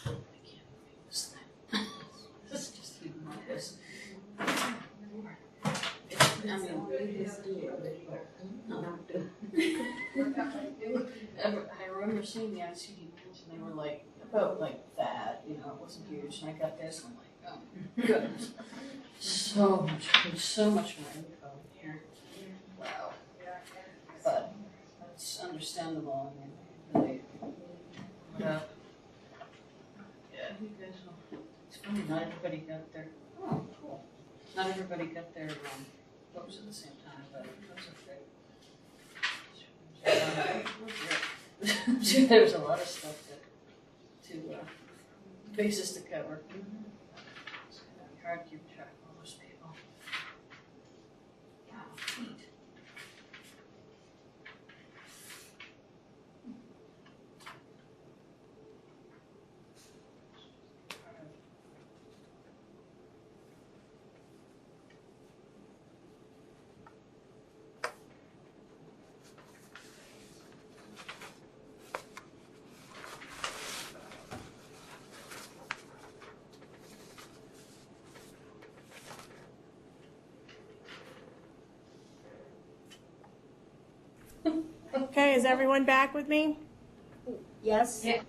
I can't believe this thing. This is just humongous. I mean, I remember seeing the ICD ones and they were like, about like that, you know, it wasn't huge. And I got this and I'm like, oh goodness. There's so much more info here. Wow. But it's understandable. I mean, really. But, yeah, you guys will. It's funny, not everybody got their. Oh, cool. Not everybody got their books at the same time, but that's okay. I'm sure there's a lot of stuff to bases to cover. It's gonna be hard to keep track of all those people. Wow, neat. is everyone back with me? Yes? Yeah.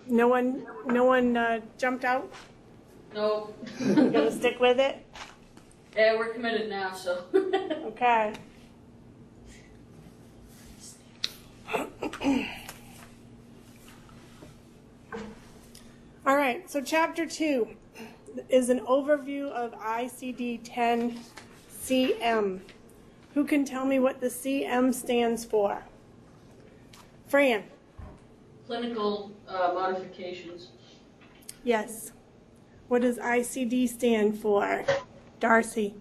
No one jumped out? No. You gonna stick with it? Yeah, we're committed now, so. Okay. All right, so chapter 2 is an overview of ICD-10 CM. Who can tell me what the CM stands for? Fran? Clinical modifications. Yes. What does ICD stand for? Darcy?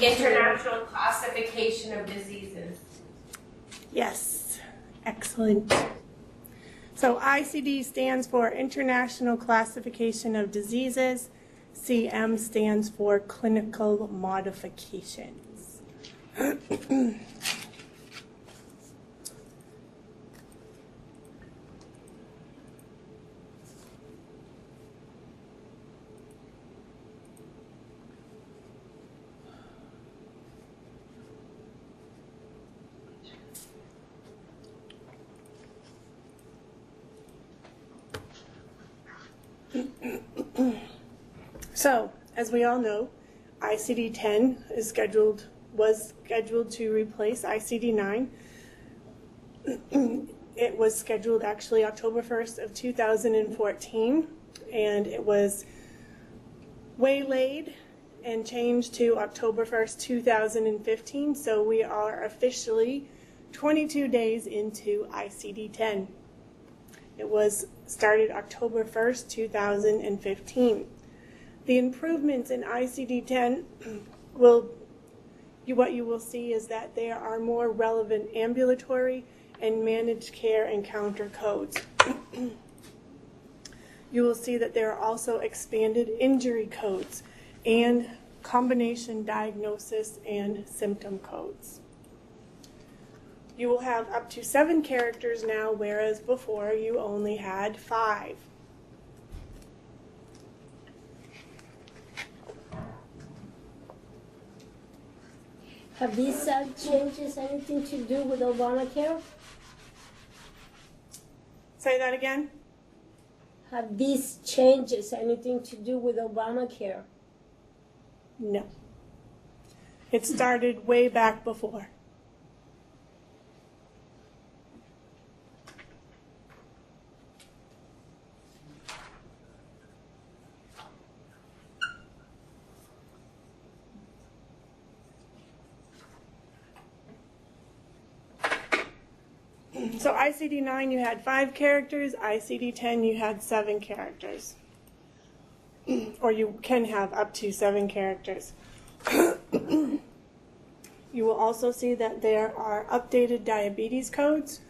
International Classification of Diseases. Yes. Excellent. So ICD stands for International Classification of Diseases. CM stands for Clinical Modifications. So, as we all know, ICD-10 was scheduled to replace ICD-9. It was scheduled actually October 1st of 2014, and it was waylaid and changed to October 1st, 2015, so we are officially 22 days into ICD-10. It was started October 1st, 2015. The improvements in ICD-10 what you will see is that there are more relevant ambulatory and managed care encounter codes. You will see that there are also expanded injury codes and combination diagnosis and symptom codes. You will have up to 7 characters now, whereas before you only had 5. Have these changes anything to do with Obamacare? Say that again? Have these changes anything to do with Obamacare? No. It started way back before. So ICD-9 you had 5 characters, ICD-10 you had 7 characters. Or you can have up to 7 characters. You will also see that there are updated diabetes codes,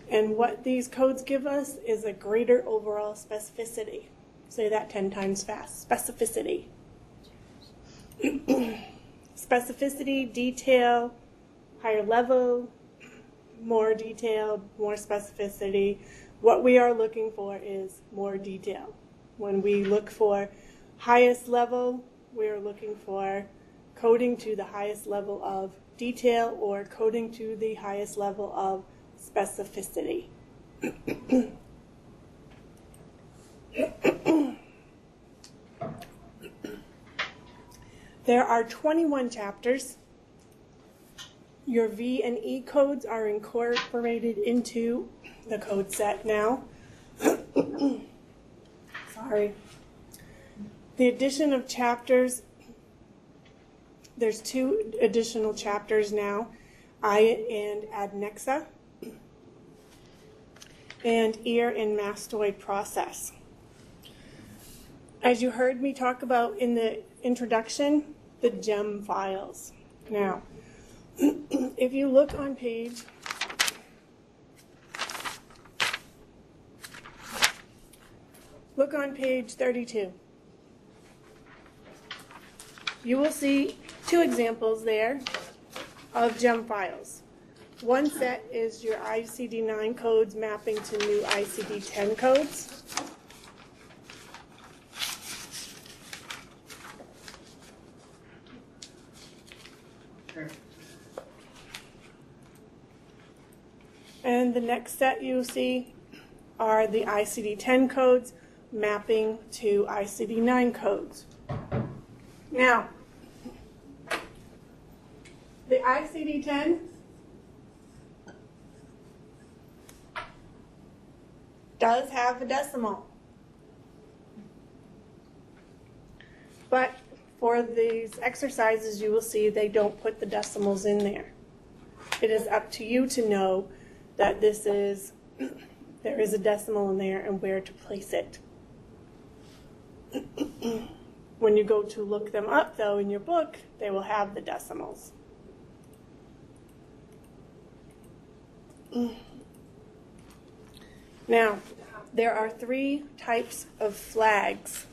and what these codes give us is a greater overall specificity. Say that 10 times fast. Specificity. Specificity, detail, higher level, more detail, more specificity. What we are looking for is more detail. When we look for highest level, we are looking for coding to the highest level of detail or coding to the highest level of specificity. There are 21 chapters. Your V and E codes are incorporated into the code set now. Sorry. The addition of chapters, there's 2 additional chapters now, eye and adnexa, and ear and mastoid process. As you heard me talk about in the introduction, the GEM files. Now, if you look on page 32. You will see 2 examples there of GEM files. One set is your ICD-9 codes mapping to new ICD-10 codes. And the next set you see are the ICD-10 codes mapping to ICD-9 codes. Now, the ICD-10 does have a decimal. But for these exercises, you will see they don't put the decimals in there. It is up to you to know that there is a decimal in there and where to place it. When you go to look them up, though, in your book, they will have the decimals. Now, there are 3 types of flags.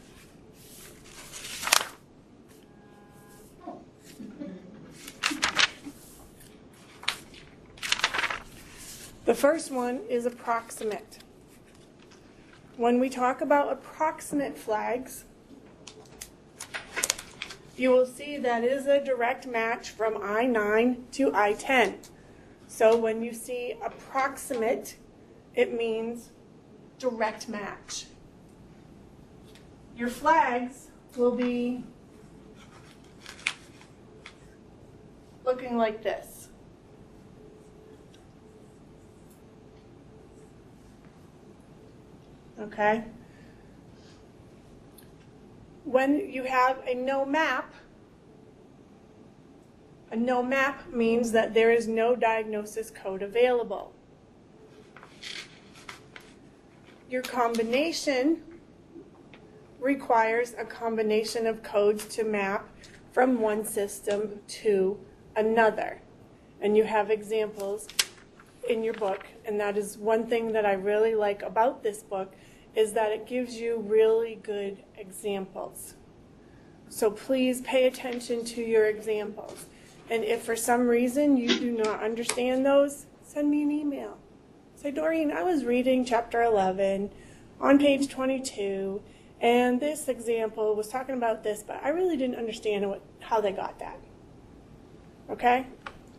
The first one is approximate. When we talk about approximate flags, you will see that it is a direct match from I-9 to I-10. So when you see approximate, it means direct match. Your flags will be looking like this. Okay? When you have a no map means that there is no diagnosis code available. Your combination requires a combination of codes to map from one system to another. And you have examples in your book, and that is one thing that I really like about this book, is that it gives you really good examples. So please pay attention to your examples. And if for some reason you do not understand those, send me an email. Say, Doreen, I was reading chapter 11 on page 22, and this example was talking about this, but I really didn't understand how they got that. Okay?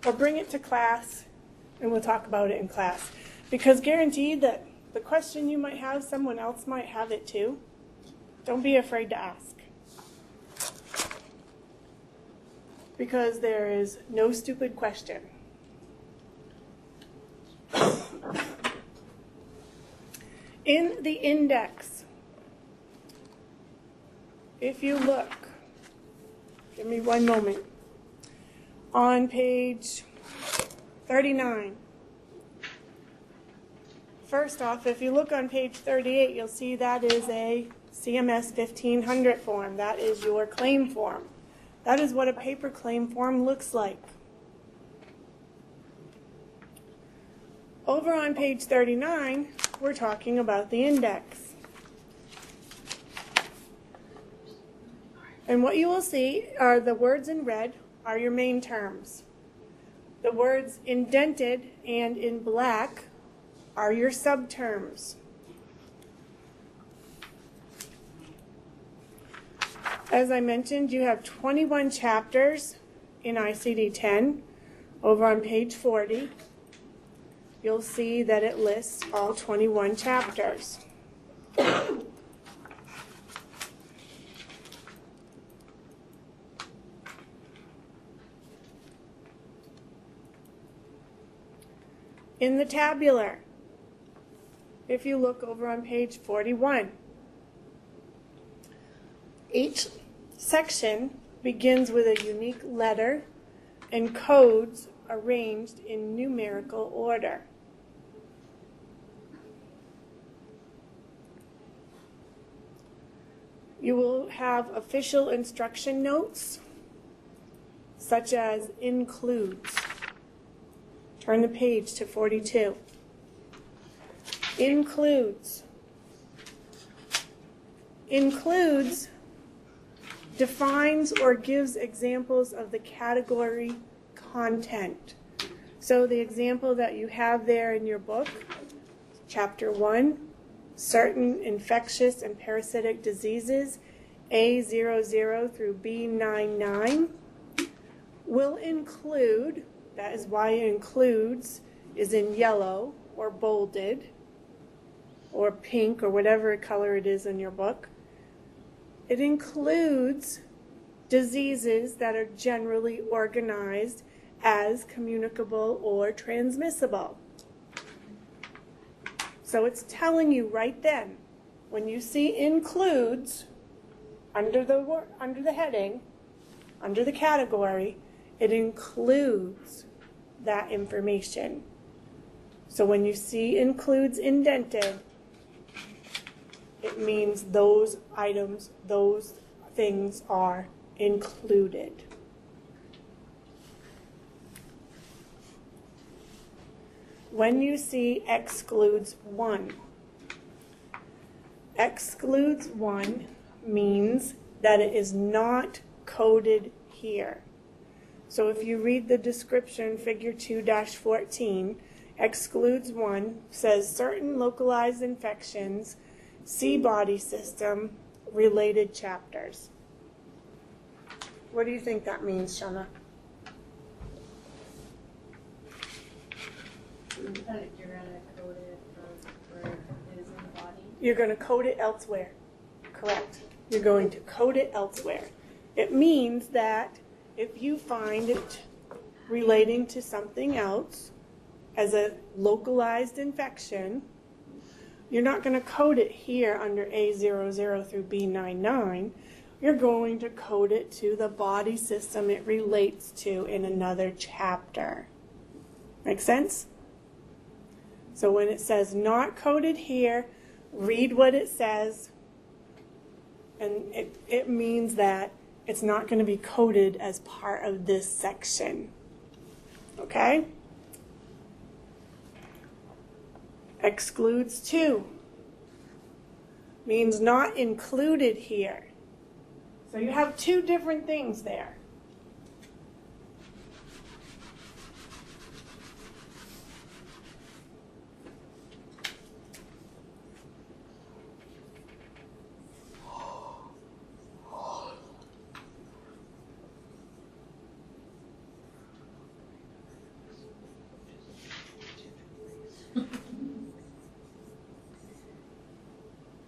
Or bring it to class, and we'll talk about it in class. Because guaranteed that the question you might have, someone else might have it too. Don't be afraid to ask. Because there is no stupid question. In the index, if you look, give me one moment, on page 39, first off, if you look on page 38, you'll see that is a CMS 1500 form. That is your claim form. That is what a paper claim form looks like. Over on page 39, we're talking about the index. And what you will see are the words in red are your main terms. The words indented and in black are your subterms. As I mentioned, you have 21 chapters in ICD-10. Over on page 40, you'll see that it lists all 21 chapters. In the tabular, if you look over on page 41, each section begins with a unique letter and codes arranged in numerical order. You will have official instruction notes, such as includes. Turn the page to 42. Includes. Includes defines or gives examples of the category content. So the example that you have there in your book, chapter 1, certain infectious and parasitic diseases, A00 through B99, will include, that is why it includes, is in yellow or bolded or pink or whatever color it is in your book, it includes diseases that are generally organized as communicable or transmissible. So it's telling you right then, when you see includes under the heading, under the category, it includes that information. So when you see includes indented, it means those items, those things are included. When you see excludes one means that it is not coded here. So if you read the description, figure 2-14, excludes 1 says certain localized infections, see body system, related chapters. What do you think that means, Shauna? You're gonna code it for where it is in the body. You're going to code it elsewhere. Correct. You're going to code it elsewhere. It means that if you find it relating to something else as a localized infection, you're not going to code it here under A00 through B99. You're going to code it to the body system it relates to in another chapter. Make sense? So when it says not coded here, read what it says, and it means that it's not going to be coded as part of this section. Okay? Excludes 2 means not included here. So you have two different things there.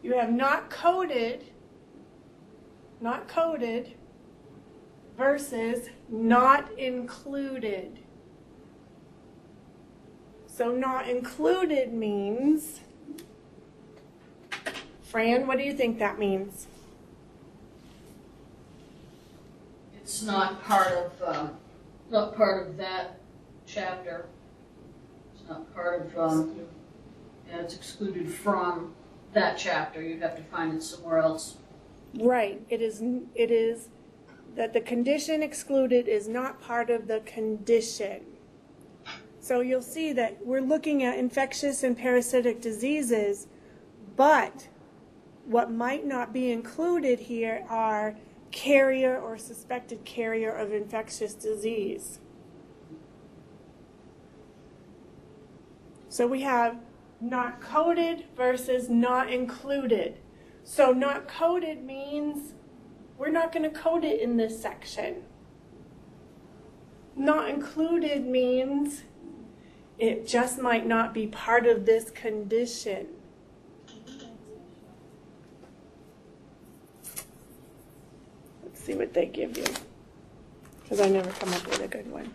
You have not coded versus not included. So not included means, Fran, what do you think that means? It's not part of that chapter. It's not part of, yeah, it's excluded from that chapter. You'd have to find it somewhere else. Right. It is that the condition excluded is not part of the condition. So you'll see that we're looking at infectious and parasitic diseases, but what might not be included here are carrier or suspected carrier of infectious disease. So we have not coded versus not included. So not coded means we're not going to code it in this section. Not included means it just might not be part of this condition. Let's see what they give you, because I never come up with a good one.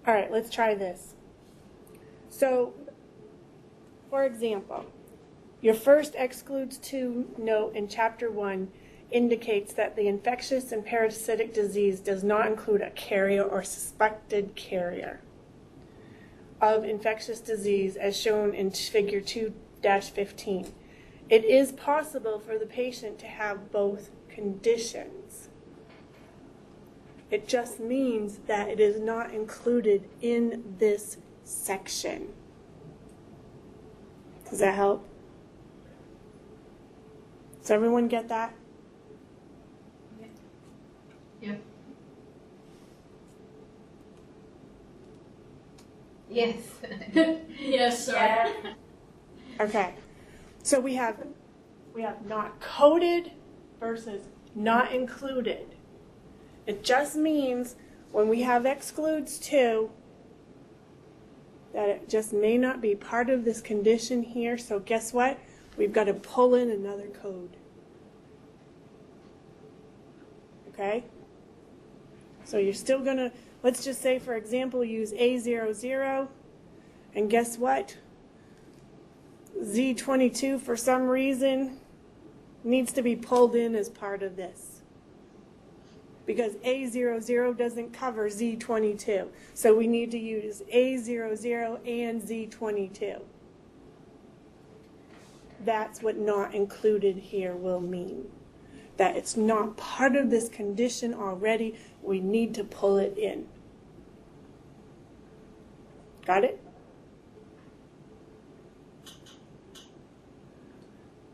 All right, let's try this. So, for example, your first excludes 2 note in Chapter 1 indicates that the infectious and parasitic disease does not include a carrier or suspected carrier of infectious disease as shown in Figure 2-15. It is possible for the patient to have both conditions. It just means that it is not included in this section. Does that help? Does everyone get that? Yeah. Yes. Yes, sir. Okay. So we have We have not coded versus not included. It just means when we have excludes 2, that it just may not be part of this condition here. So guess what? We've got to pull in another code. Okay? So you're still going to, let's just say, for example, use A00. And guess what? Z22, for some reason, needs to be pulled in as part of this. Because A00 doesn't cover Z22. So we need to use A00 and Z22. That's what not included here will mean. That it's not part of this condition already. We need to pull it in. Got it?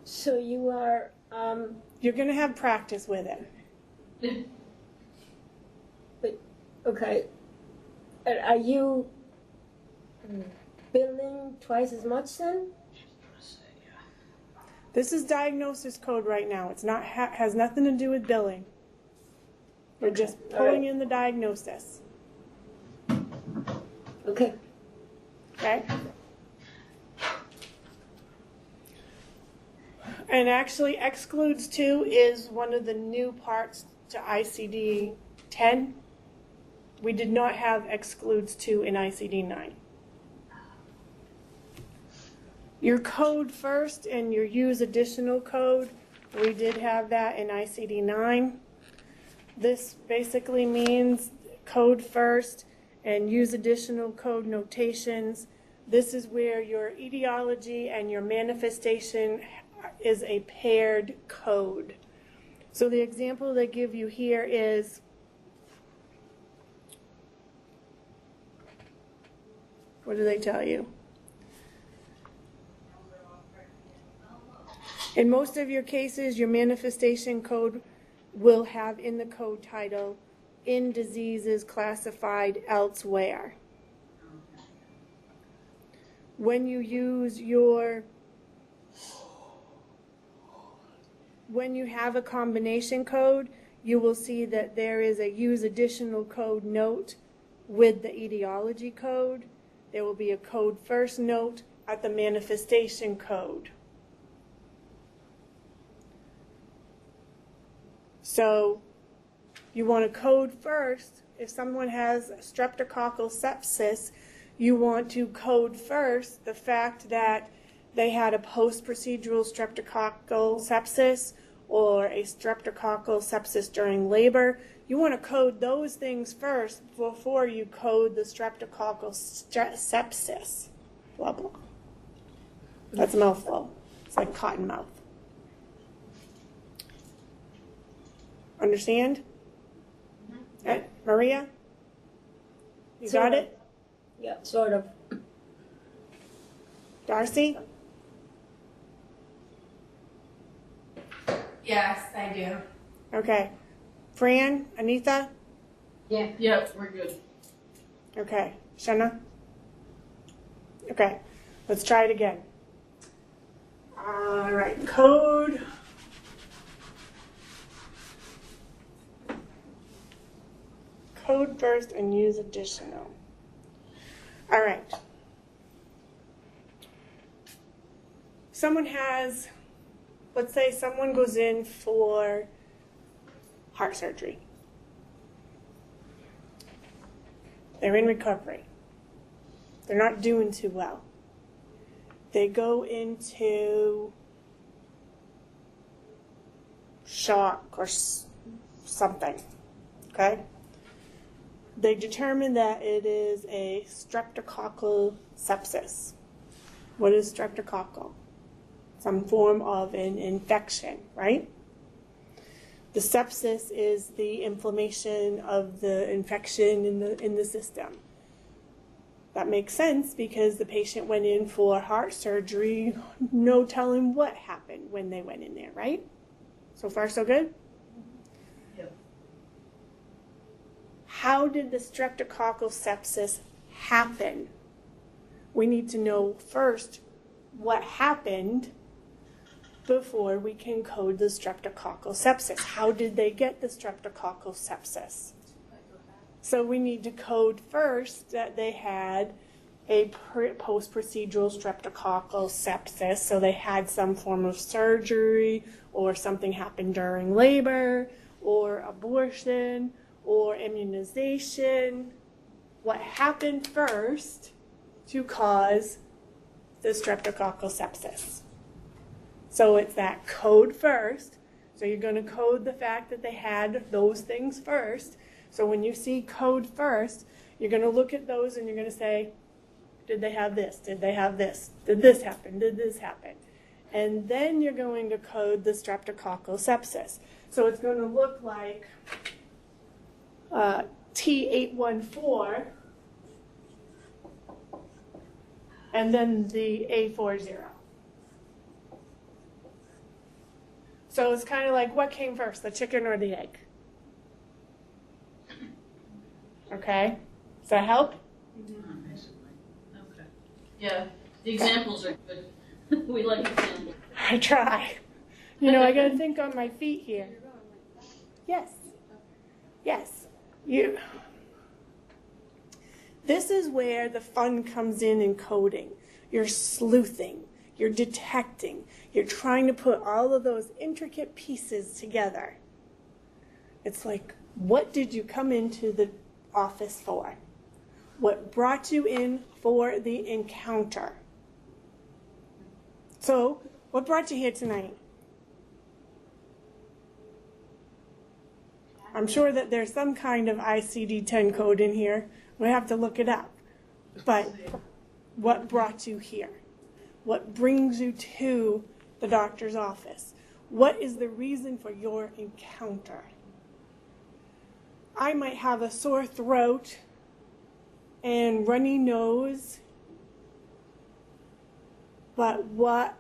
So you are, You're going to have practice with it. okay. And are you billing twice as much then? This is diagnosis code right now. It's not has nothing to do with billing. We're just pulling in the diagnosis. Okay. Okay? And actually, excludes 2 is one of the new parts to ICD 10. We did not have excludes 2 in ICD 9. Your code first and your use additional code, we did have that in ICD 9. This basically means code first and use additional code notations. This is where your etiology and your manifestation is a paired code. So the example they give you here is what do they tell you? In most of your cases, your manifestation code will have in the code title, in diseases classified elsewhere. When you have a combination code, you will see that there is a use additional code note with the etiology code. There will be a code first note at the manifestation code. So you want to code first. If someone has streptococcal sepsis, you want to code first the fact that they had a post-procedural streptococcal sepsis or a streptococcal sepsis during labor. You want to code those things first before you code the streptococcal sepsis. Blah, blah. That's a mouthful. It's like cotton mouth. Understand? Maria? You got it? Yeah, sort of. Darcy? Yes, I do. Okay. Fran? Anita? Yeah. Yep, we're good. Okay. Shanna? Okay. Let's try it again. All right. Code. Code first and use additional. All right. Someone has, let's say someone goes in for heart surgery. They're in recovery. They're not doing too well. They go into shock or something, okay? They determine that it is a streptococcal sepsis. What is streptococcal? Some form of an infection, right? The sepsis is the inflammation of the infection in the system. That makes sense because the patient went in for heart surgery, no telling what happened when they went in there, right? So far, so good? Yep. How did the streptococcal sepsis happen? We need to know first what happened before we can code the streptococcal sepsis. How did they get the streptococcal sepsis? So we need to code first that they had a post-procedural streptococcal sepsis, so they had some form of surgery or something happened during labor or abortion or immunization. What happened first to cause the streptococcal sepsis? So it's that code first. So you're going to code the fact that they had those things first. So when you see code first, you're going to look at those and you're going to say, did they have this? Did they have this? Did this happen? Did this happen? And then you're going to code the streptococcal sepsis. So it's going to look like T814 and then the A40. So it's kind of like, what came first, the chicken or the egg? Okay? Does that help? Okay. Yeah, the examples are good. We like examples. I try. You know, I got to think on my feet here. Yes. Yes. This is where the fun comes in coding. You're sleuthing. You're detecting. You're trying to put all of those intricate pieces together. It's like, what did you come into the office for? What brought you in for the encounter? So, what brought you here tonight? I'm sure that there's some kind of ICD-10 code in here. We have to look it up. But what brought you here? What brings you to the doctor's office? What is the reason for your encounter? I might have a sore throat and runny nose, but what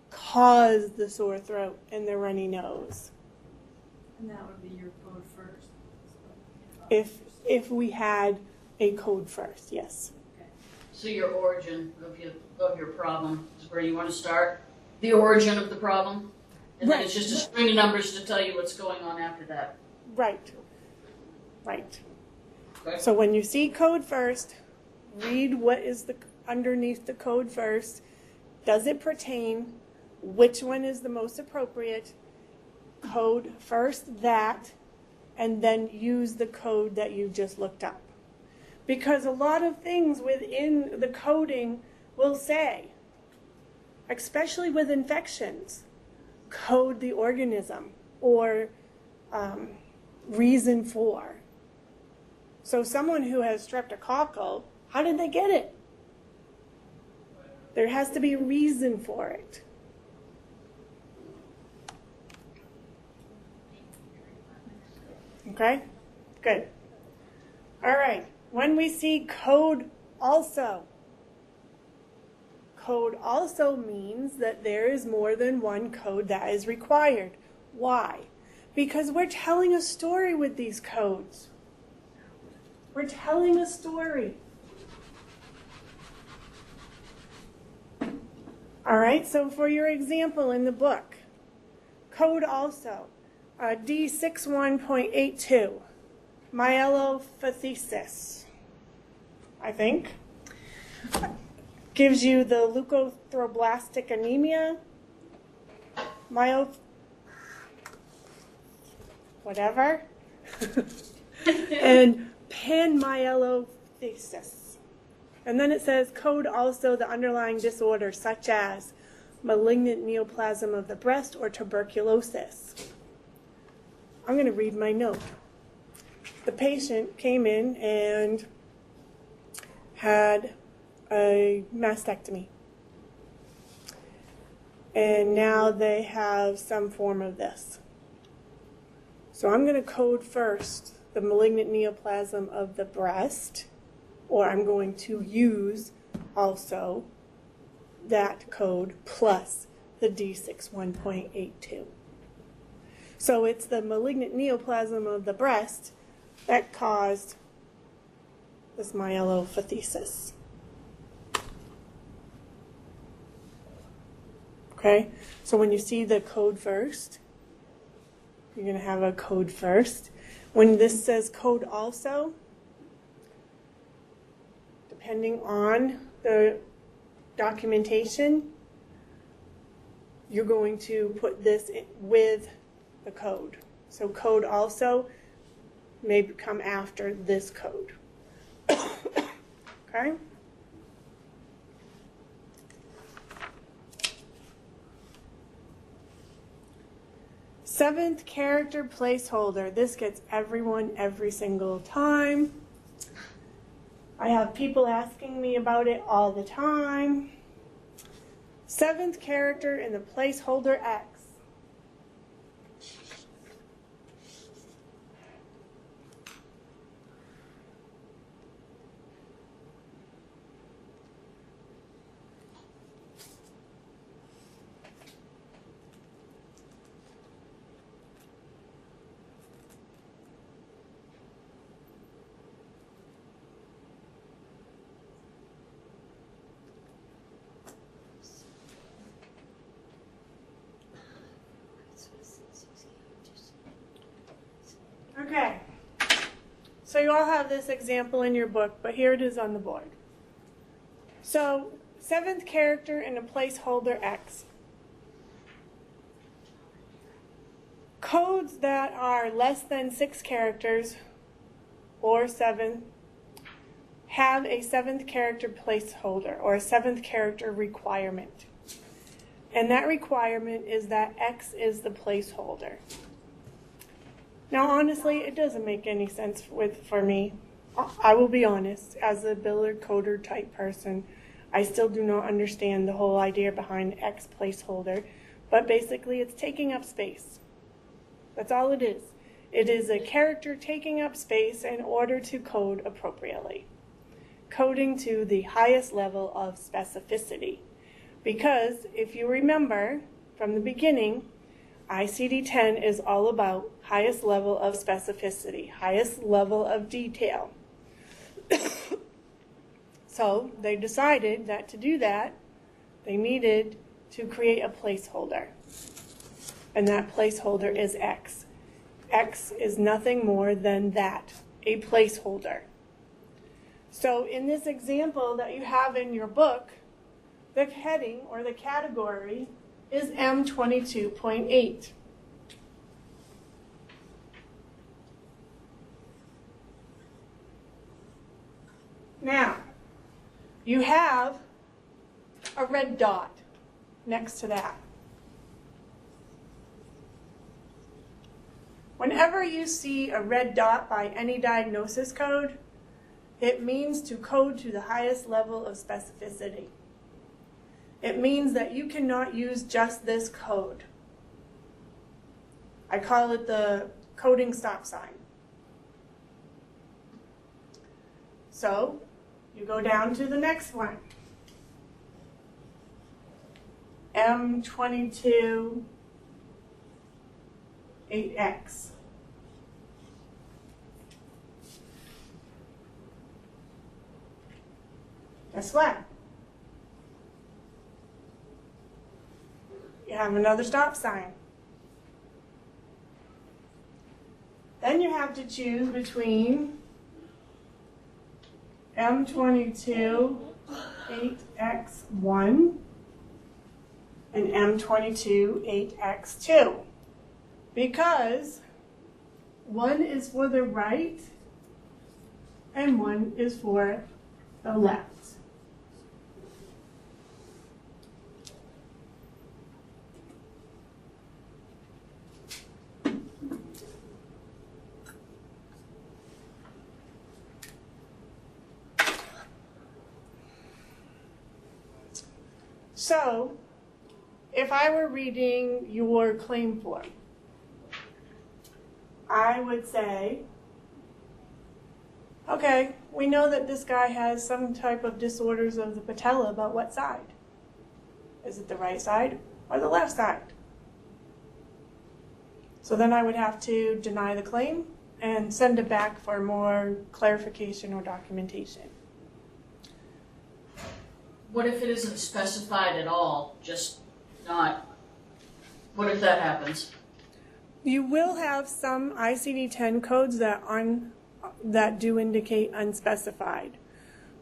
caused the sore throat and the runny nose? And that would be your code first. If we had a code first, yes. So your origin of your problem is where you want to start. The origin of the problem. And then it's just a string of numbers to tell you what's going on after that. Right. Right. Okay. So when you see code first, read what is underneath the code first. Does it pertain? Which one is the most appropriate? Code first that, and then use the code that you just looked up. Because a lot of things within the coding will say, especially with infections, code the organism or reason for. So someone who has streptococcal, how did they get it? There has to be a reason for it. Okay? Good. All right. When we see code also means that there is more than one code that is required. Why? Because we're telling a story with these codes. We're telling a story. All right, so for your example in the book, code also, D61.82, myelophathesis, I think, gives you the leukothromblastic anemia, whatever, and panmyelothesis. And then it says, code also the underlying disorders such as malignant neoplasm of the breast or tuberculosis. I'm going to read my note. The patient came in and had a mastectomy. And now they have some form of this. So I'm going to code first the malignant neoplasm of the breast, or I'm going to use also that code plus the D61.82. So it's the malignant neoplasm of the breast that caused this myelophathesis. Okay, so when you see the code first, you're going to have a code first. When this says code also, depending on the documentation, you're going to put this with the code. So code also may come after this code. Okay? Seventh character placeholder. This gets everyone every single time. I have people asking me about it all the time. Seventh character in the placeholder X. Okay, so you all have this example in your book, but here it is on the board. So, seventh character in a placeholder X. Codes that are less than 6 characters, or 7, have a seventh character placeholder, or a seventh character requirement. And that requirement is that X is the placeholder. Now, honestly, it doesn't make any sense for me. I will be honest, as a builder, coder type person, I still do not understand the whole idea behind X placeholder, but basically it's taking up space. That's all it is. It is a character taking up space in order to code appropriately. Coding to the highest level of specificity. Because if you remember from the beginning, ICD-10 is all about highest level of specificity, highest level of detail. So they decided that to do that, they needed to create a placeholder. And that placeholder is X. X is nothing more than that, a placeholder. So in this example that you have in your book, the heading or the category is M22.8. Now, you have a red dot next to that. Whenever you see a red dot by any diagnosis code, it means to code to the highest level of specificity. It means that you cannot use just this code. I call it the coding stop sign. So, you go down to the next one. M22 8X. Guess what? You have another stop sign. Then you have to choose between M22 8X1 and M22 8X2. Because one is for the right and one is for the left. So, if I were reading your claim form, I would say, okay, we know that this guy has some type of disorders of the patella, but what side? Is it the right side or the left side? So then I would have to deny the claim and send it back for more clarification or documentation. What if it isn't specified at all, just not? What if that happens? You will have some ICD-10 codes that do indicate unspecified.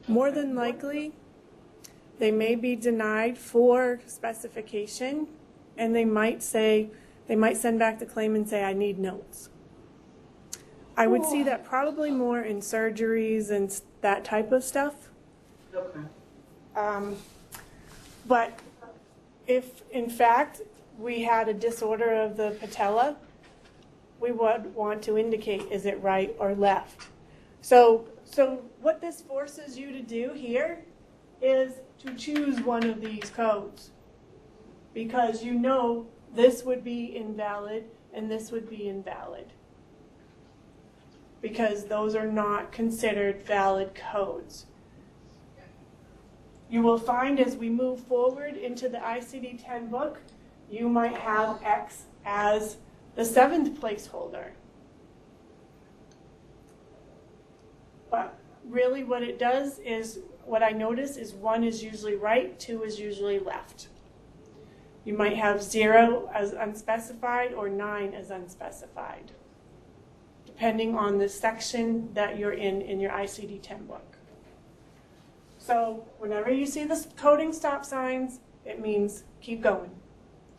More than likely, they may be denied for specification, and they might send back the claim and say, I need notes. I would see that probably more in surgeries and that type of stuff. Okay. But if, in fact, we had a disorder of the patella, we would want to indicate, is it right or left? So what this forces you to do here is to choose one of these codes, because you know this would be invalid and this would be invalid, because those are not considered valid codes. You will find as we move forward into the ICD-10 book, you might have X as the 7th placeholder. But really what it does is, what I notice is 1 is usually right, 2 is usually left. You might have 0 as unspecified or 9 as unspecified, depending on the section that you're in your ICD-10 book. So whenever you see the coding stop signs, it means keep going,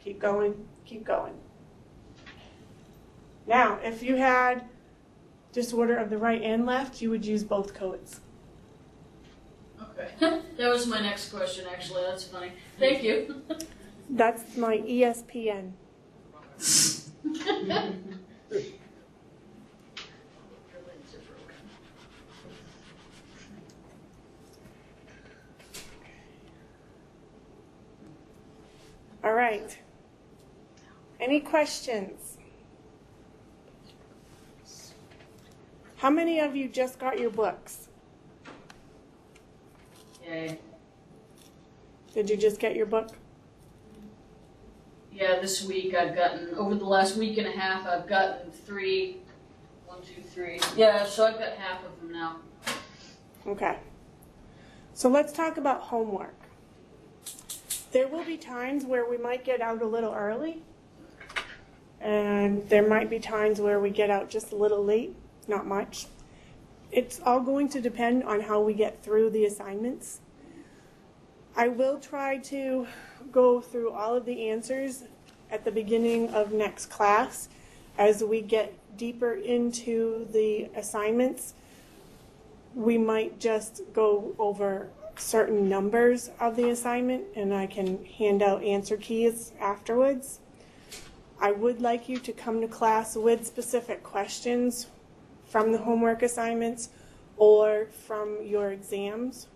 keep going, keep going. Now, if you had disorder of the right and left, you would use both codes. Okay. That was my next question, actually. That's funny. Thank you. That's my ESPN. All right. Any questions? How many of you just got your books? Yay. Did you just get your book? Yeah, this week I've gotten, over the last week and a half, I've gotten 3. 1, 2, 3. Yeah, so I've got half of them now. Okay. So let's talk about homework. There will be times where we might get out a little early, and there might be times where we get out just a little late, not much. It's all going to depend on how we get through the assignments. I will try to go through all of the answers at the beginning of next class. As we get deeper into the assignments, we might just go over certain numbers of the assignment, and I can hand out answer keys afterwards. I would like you to come to class with specific questions from the homework assignments or from your exams.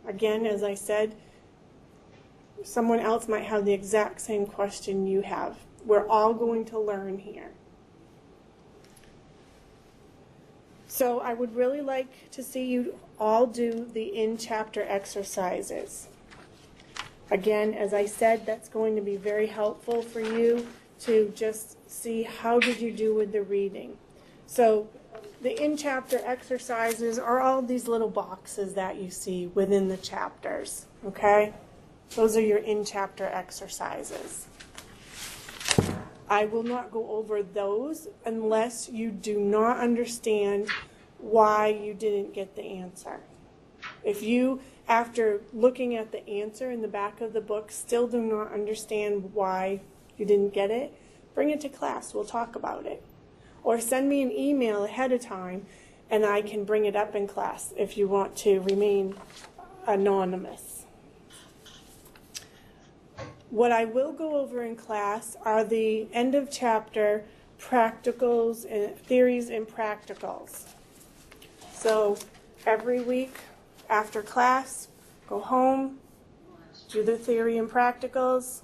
Again, as I said, someone else might have the exact same question you have. We're all going to learn here. So I would really like to see you all do the in-chapter exercises. Again, as I said, that's going to be very helpful for you to just see how did you do with the reading. So the in-chapter exercises are all these little boxes that you see within the chapters, okay? Those are your in-chapter exercises. I will not go over those unless you do not understand why you didn't get the answer. If you, after looking at the answer in the back of the book, still do not understand why you didn't get it, bring it to class. We'll talk about it. Or send me an email ahead of time, and I can bring it up in class if you want to remain anonymous. What I will go over in class are the end of chapter practicals and theories and practicals. So every week after class, go home, do the theory and practicals.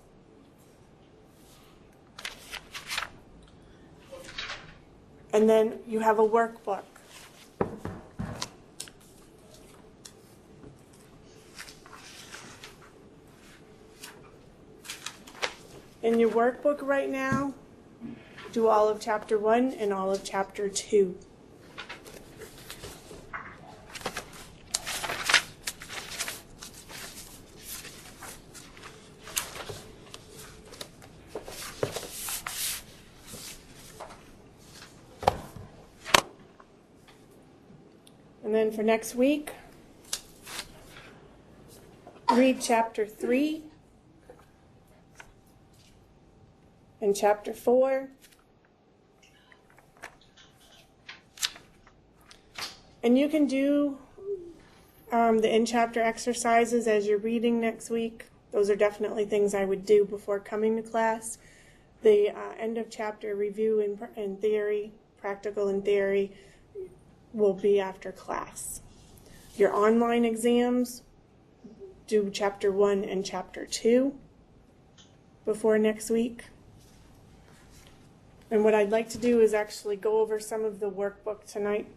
And then you have a workbook. In your workbook right now, do all of chapter 1 and all of chapter 2. And then for next week, read chapter 3 and chapter 4. And you can do the in-chapter exercises as you're reading next week. Those are definitely things I would do before coming to class. The end of chapter review in theory, practical and theory, will be after class. Your online exams, do chapter 1 and chapter 2 before next week. And what I'd like to do is actually go over some of the workbook tonight.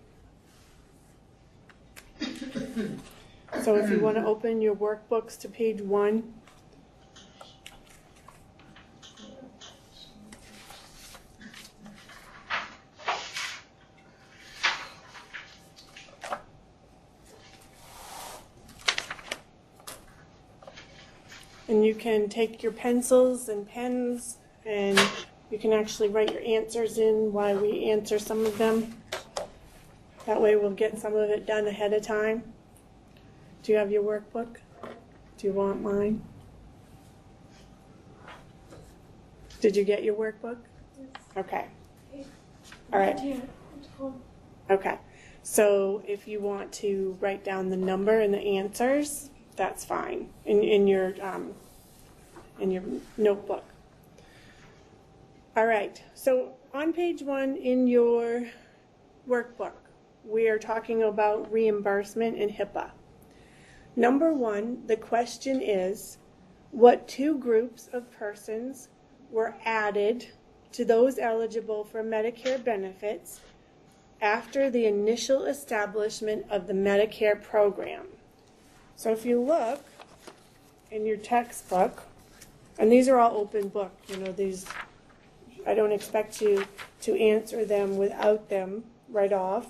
So if you want to open your workbooks to page 1. And you can take your pencils and pens and you can actually write your answers in while we answer some of them. That way we'll get some of it done ahead of time. Do you have your workbook? Do you want mine? Did you get your workbook? Okay. All right. Okay. So if you want to write down the number and the answers, that's fine in your notebook. All right. So on page 1 in your workbook, we are talking about reimbursement and HIPAA. Number 1, the question is, what 2 groups of persons were added to those eligible for Medicare benefits after the initial establishment of the Medicare program? So if you look in your textbook, and these are all open book, these, I don't expect you to answer them without them right off.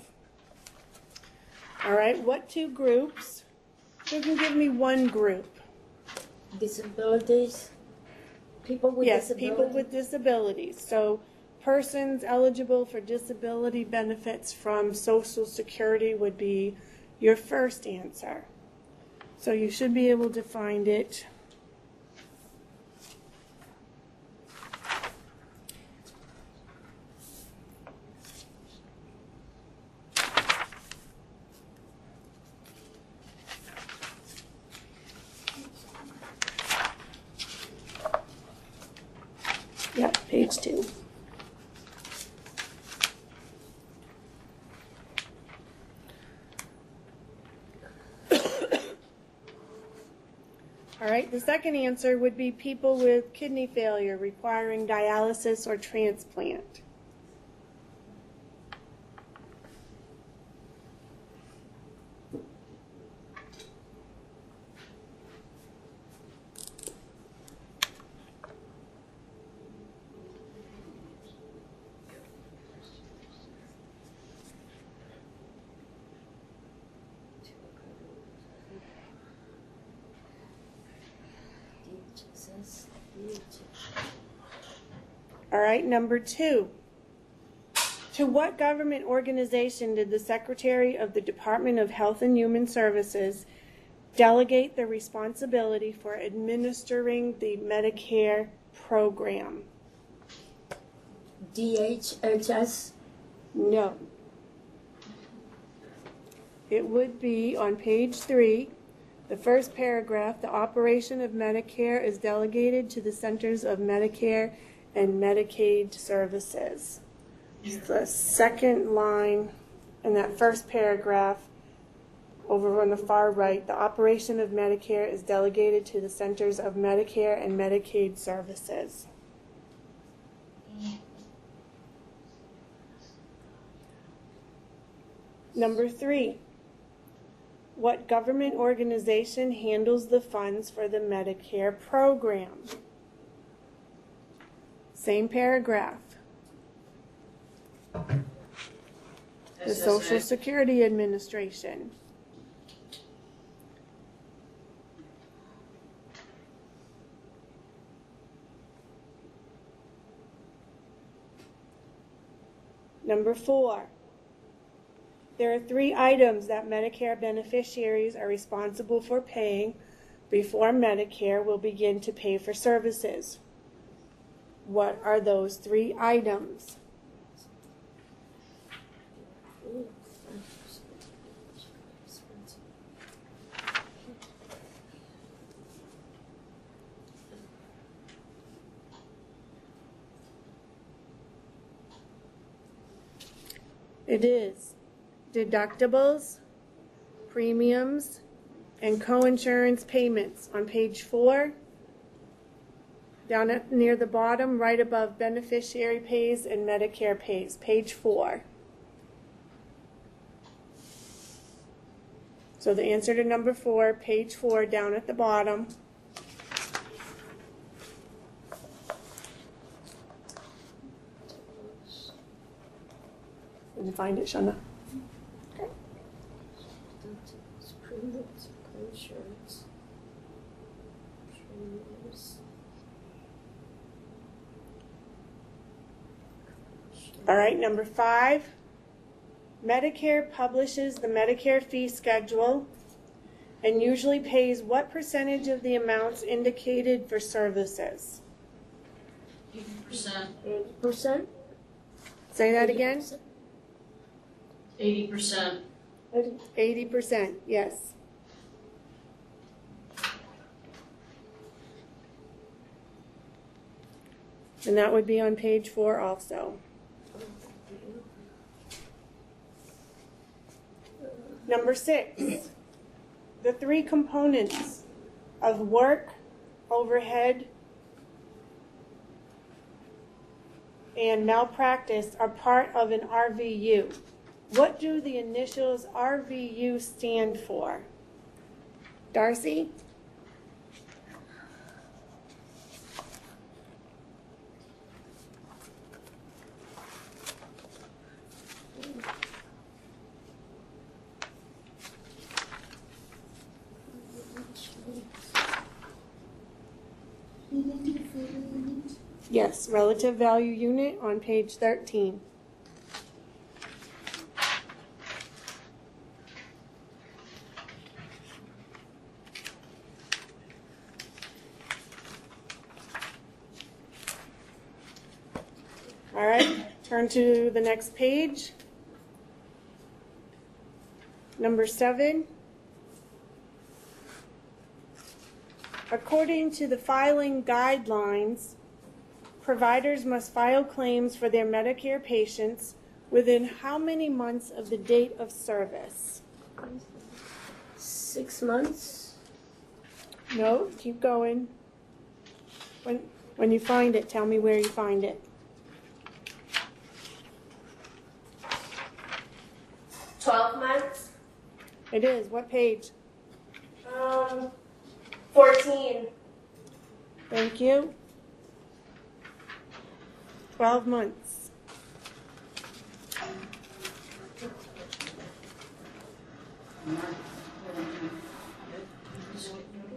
All right, what 2 groups? You can give me one group. Disabilities. People with disabilities. Yes, people with disabilities. So persons eligible for disability benefits from Social Security would be your first answer. So you should be able to find it. Yep, page 2. All right, the second answer would be people with kidney failure requiring dialysis or transplant. All right, number 2. To what government organization did the Secretary of the Department of Health and Human Services delegate the responsibility for administering the Medicare program? DHHS? No. It would be on page 3, the first paragraph. The operation of Medicare is delegated to the Centers of Medicare and Medicaid Services. It's the second line in that first paragraph over on the far right. The operation of Medicare is delegated to the Centers of Medicare and Medicaid Services. Number 3. What government organization handles the funds for the Medicare program? Same paragraph. The Social Security Administration. Number 4. There are 3 items that Medicare beneficiaries are responsible for paying before Medicare will begin to pay for services. What are those 3 items? It is deductibles, premiums, and coinsurance payments on page 4, down near the bottom, right above beneficiary pays and Medicare pays, page 4. So the answer to number 4, page 4, down at the bottom. Did you find it, Shana? Okay. Premiums, insurance, premiums. All right, number 5. Medicare publishes the Medicare fee schedule and usually pays what percentage of the amounts indicated for services? 80%. 80%? Say that again? 80%. 80%, yes. And that would be on page 4 also. Number 6, the 3 components of work, overhead, and malpractice are part of an RVU. What do the initials RVU stand for? Darcy? Yes, relative value unit on page 13. All right, turn to the next page. Number 7. According to the filing guidelines, providers must file claims for their Medicare patients within how many months of the date of service? 6 months? No, keep going. When you find it, tell me where you find it. 12 months? It is. What page? 14. Thank you. 12 months.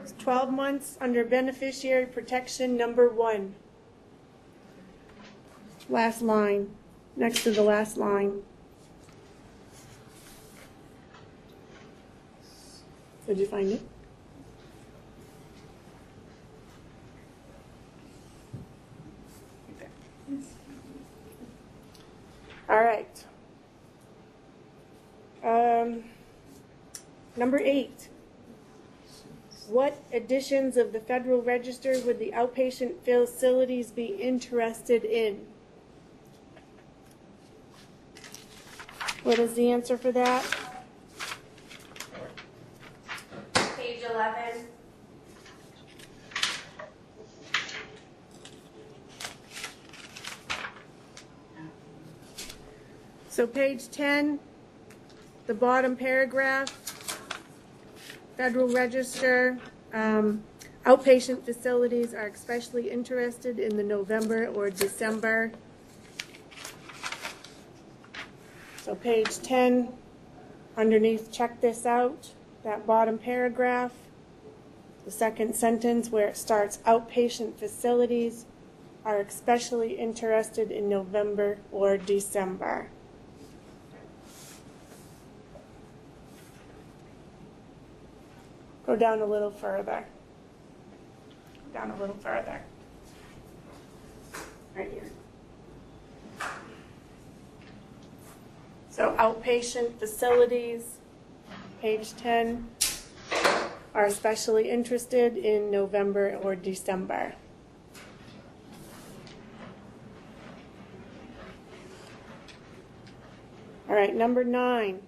It's 12 months under beneficiary protection number 1. Last line. Next to the last line. Did you find it? All right. Number 8. What editions of the Federal Register would the outpatient facilities be interested in? What is the answer for that? Page 11. So page 10, the bottom paragraph, Federal Register, outpatient facilities are especially interested in the November or December. So page 10, underneath, check this out, that bottom paragraph, the second sentence where it starts, outpatient facilities are especially interested in November or December. Go down a little further. Down a little further. Right here. So outpatient facilities, page 10, are especially interested in November or December. All right, number 9.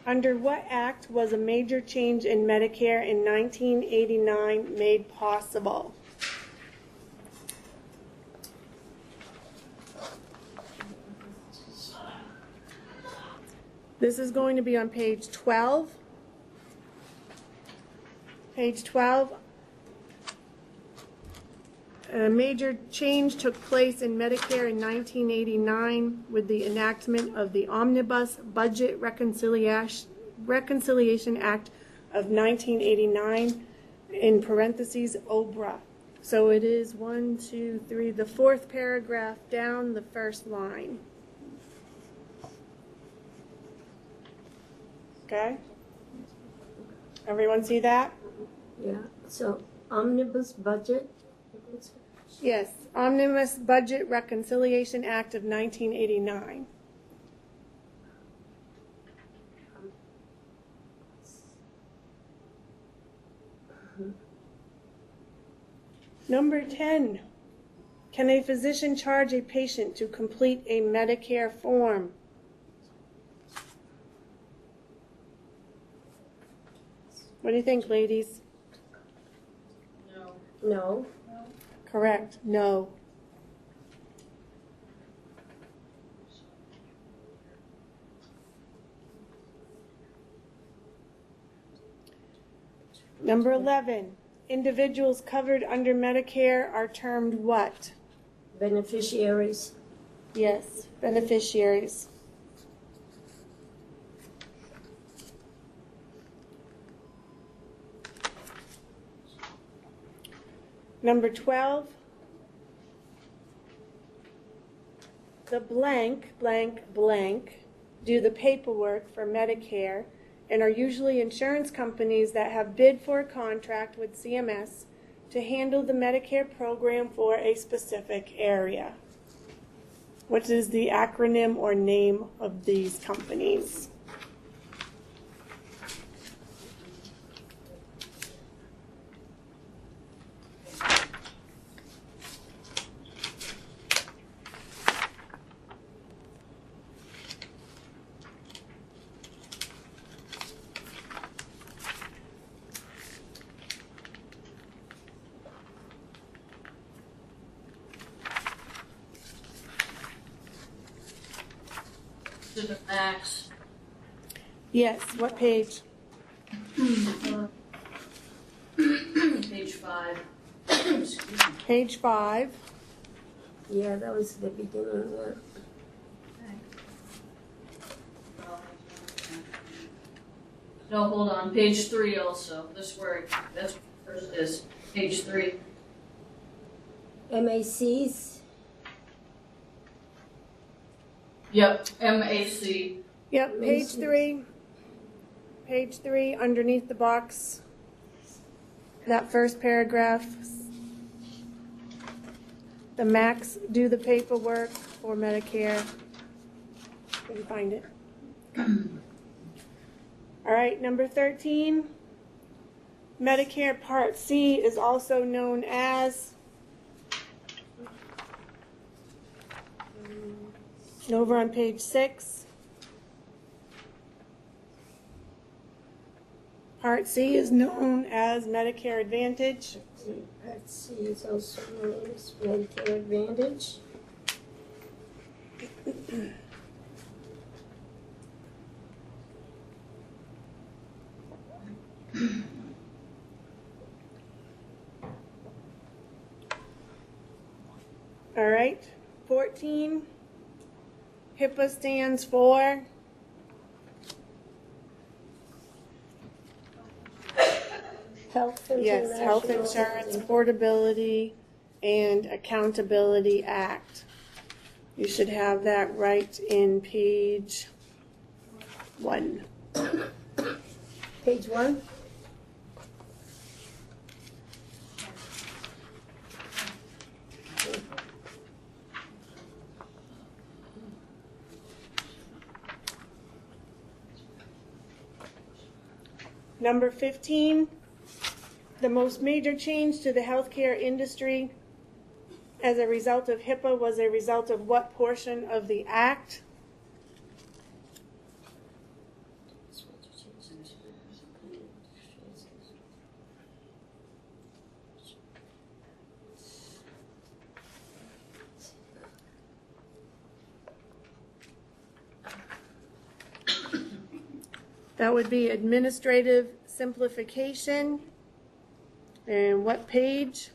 Under what act was a major change in Medicare in 1989 made possible? This is going to be on page 12. Page 12. A major change took place in Medicare in 1989 with the enactment of the Omnibus Budget Reconciliation Act of 1989, in parentheses, OBRA. So it is 1, 2, 3, the fourth paragraph down the first line. Okay? Everyone see that? Yeah, so omnibus budget. Yes, Omnibus Budget Reconciliation Act of 1989. Number 10. Can a physician charge a patient to complete a Medicare form? What do you think, ladies? No. Correct. No. Number 11. Individuals covered under Medicare are termed what? Beneficiaries. Yes, beneficiaries. Number 12, the blank, blank, blank do the paperwork for Medicare and are usually insurance companies that have bid for a contract with CMS to handle the Medicare program for a specific area. What is the acronym or name of these companies? To the max. Yes, what page? Page 5. Excuse me. Page 5. Yeah, that was the beginning. Yeah. No, hold on. Page 3 also. That's where that's where it is. Page 3. MACs. Yep. MAC. Yep, page Macy's. 3. Page 3, underneath the box. That first paragraph. The max do the paperwork for Medicare. Can you find it? All right, number 13. Medicare Part C is also known as, over on page 6. Part C is known as Medicare Advantage. Part C is also known as Medicare Advantage. All right, 14. HIPAA stands for Health yes, Health Insurance Affordability and Accountability Act. You should have that right in page 1. Page 1. Number 15, the most major change to the healthcare industry as a result of HIPAA was a result of what portion of the Act? That would be administrative simplification. And what page?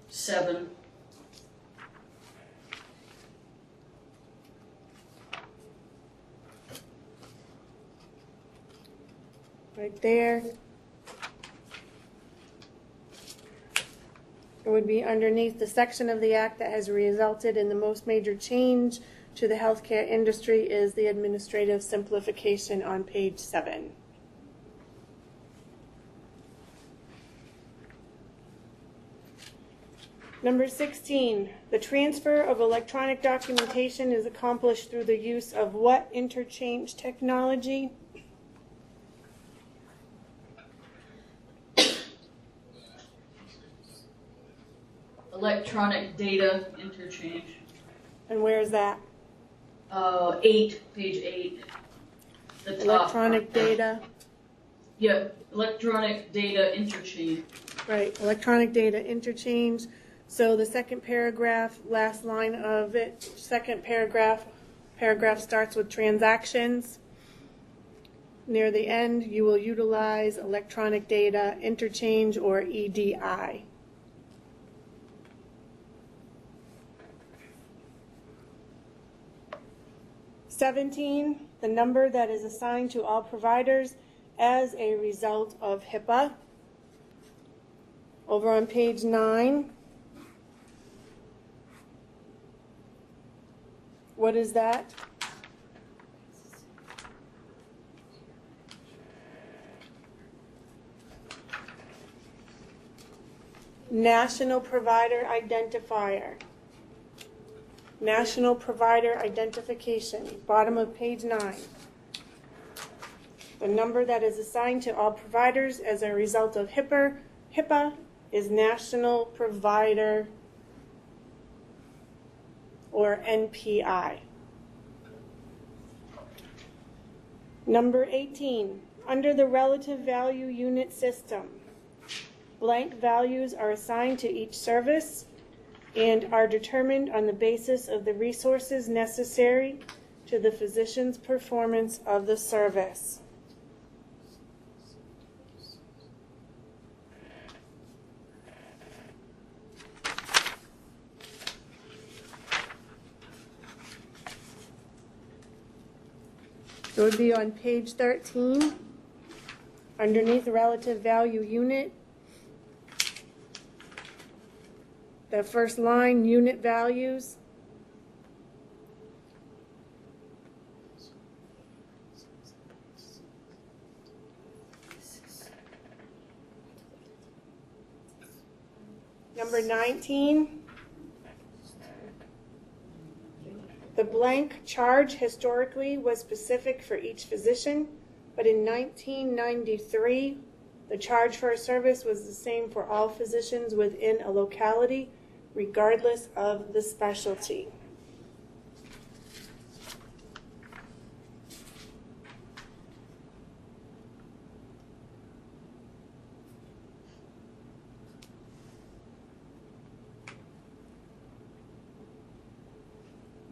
7. Right there. It would be underneath the section of the Act that has resulted in the most major change to the healthcare industry is the administrative simplification on page 7. Number 16, the transfer of electronic documentation is accomplished through the use of what interchange technology? Electronic data interchange. And where is that? 8, page 8. The top. Electronic data. Yeah, electronic data interchange. Right, electronic data interchange. So the second paragraph, last line of it, second paragraph starts with transactions. Near the end, you will utilize electronic data interchange or EDI. $17, the number that is assigned to all providers as a result of HIPAA. Over on page 9. What is that? National Provider Identifier. National Provider Identification, bottom of page 9. The number that is assigned to all providers as a result of HIPAA is National Provider or NPI. Number 18, under the relative value unit system, blank values are assigned to each service and are determined on the basis of the resources necessary to the physician's performance of the service. It would be on page 13, underneath the relative value unit. The first line, unit values. Number 19. The blank charge historically was specific for each physician, but in 1993, the charge for a service was the same for all physicians within a locality, regardless of the specialty.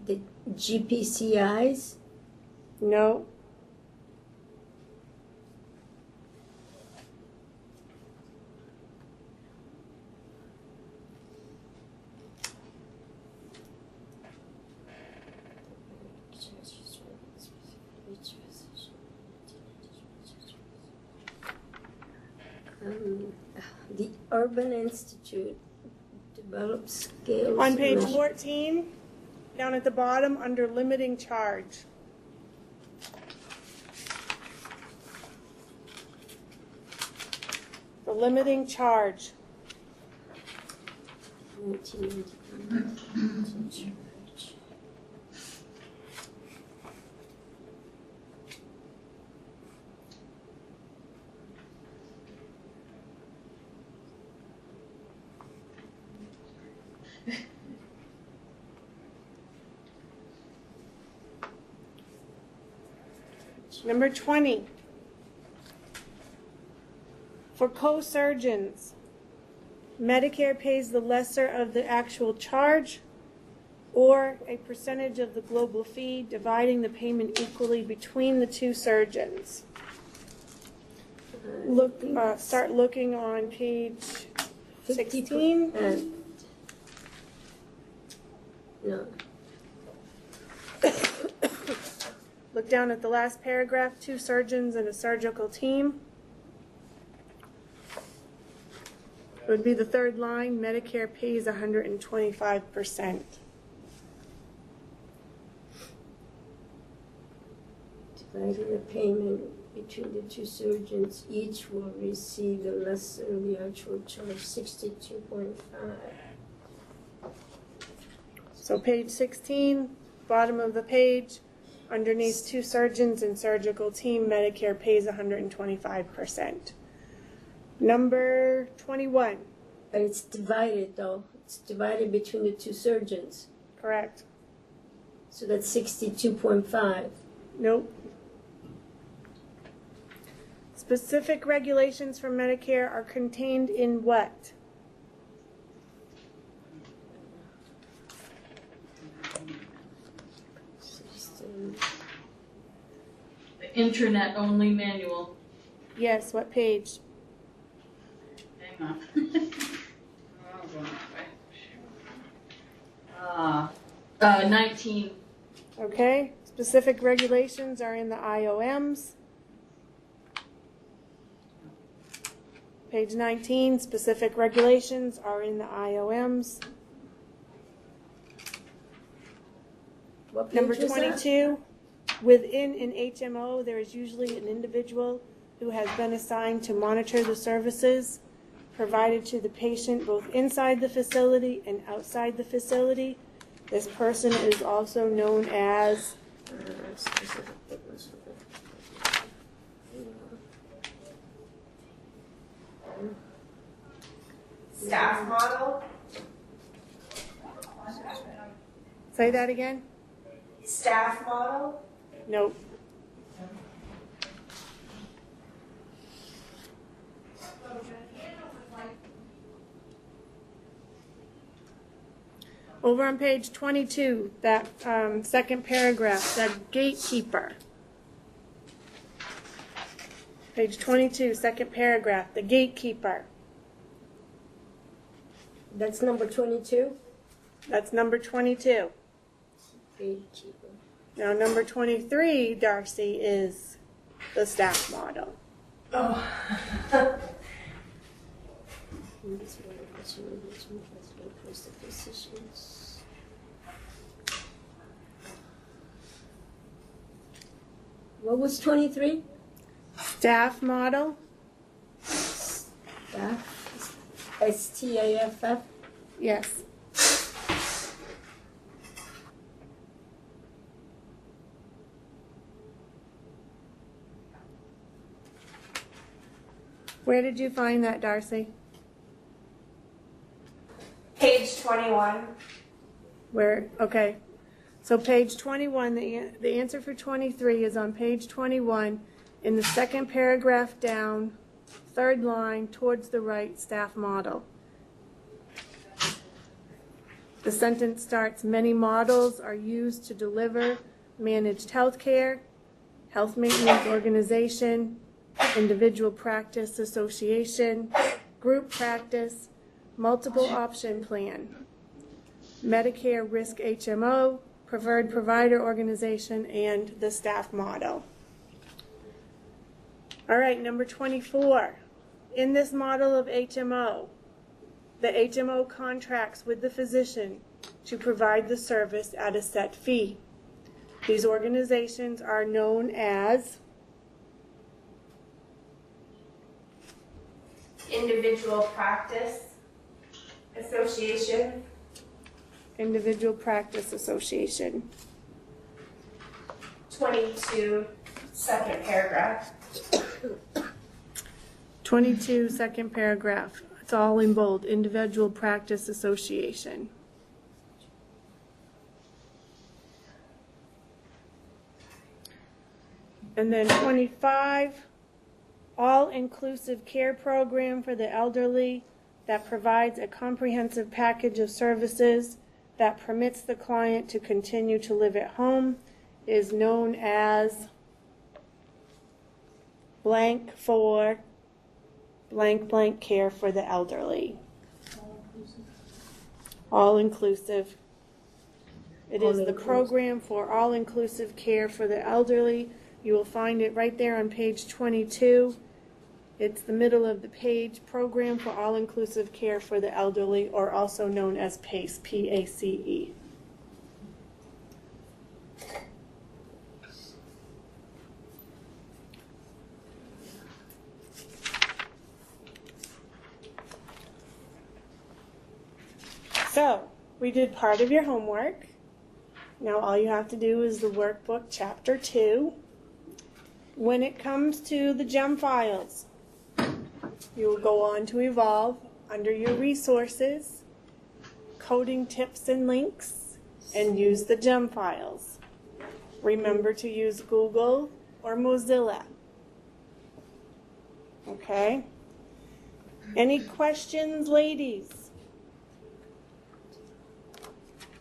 The GPCIs? No. The Urban Institute develops scales. On page 14, down at the bottom under limiting charge. The limiting charge. Number 20. For co-surgeons, Medicare pays the lesser of the actual charge or a percentage of the global fee, dividing the payment equally between the two surgeons. Start looking on page 16. No. Look down at the last paragraph, 2 surgeons and a surgical team. It would be the third line, Medicare pays 125%. Dividing the payment between the two surgeons, each will receive the lesser of the actual charge, 62.5. So page 16, bottom of the page, underneath 2 surgeons and surgical team, Medicare pays 125%. Number 21. But it's divided though. It's divided between the two surgeons. Correct. So that's 62.5. Nope. Specific regulations for Medicare are contained in what? The internet-only manual. Yes, what page? Hang on. Oh, going that way. 19. Okay. Specific regulations are in the IOMs. Page 19, specific regulations are in the IOMs. What page Number was that? 22, within an HMO, there is usually an individual who has been assigned to monitor the services provided to the patient both inside the facility and outside the facility. This person is also known as Staff model. Say that again? Staff model. Nope. Over on page 22, that second paragraph, that gatekeeper. Page 22, second paragraph, the gatekeeper. That's number 22? That's number 22. Gatekeeper. Now, number 23, Darcy, is the staff model. Oh. What was 23? Staff model. Staff. STAFF. Yes. Where did you find that, Darcy? Page 21. Where? Okay. So page 21, the answer for 23 is on page 21 in the second paragraph down, third line towards the right, staff model. The sentence starts, many models are used to deliver managed health care, health maintenance organization, individual practice association, group practice, multiple option plan, Medicare risk HMO, preferred provider organization, and the staff model. All right, number 24. In this model of HMO, the HMO contracts with the physician to provide the service at a set fee. These organizations are known as Individual practice association. Individual Practice Association. 22, second paragraph. 22, second paragraph. It's all in bold. Individual Practice Association. And then 25, all-inclusive care program for the elderly that provides a comprehensive package of services that permits the client to continue to live at home is known as blank for blank blank care for the elderly. All-inclusive. It is the program for all-inclusive care for the elderly. You will find it right there on page 22. It's the middle of the page, Program for All-Inclusive Care for the Elderly, or also known as PACE, P-A-C-E. So, we did part of your homework. Now all you have to do is the workbook, Chapter 2. When it comes to the gem files, you will go on to Evolve under your resources, coding tips and links, and use the gem files. Remember to use Google or Mozilla. Okay? Any questions, ladies?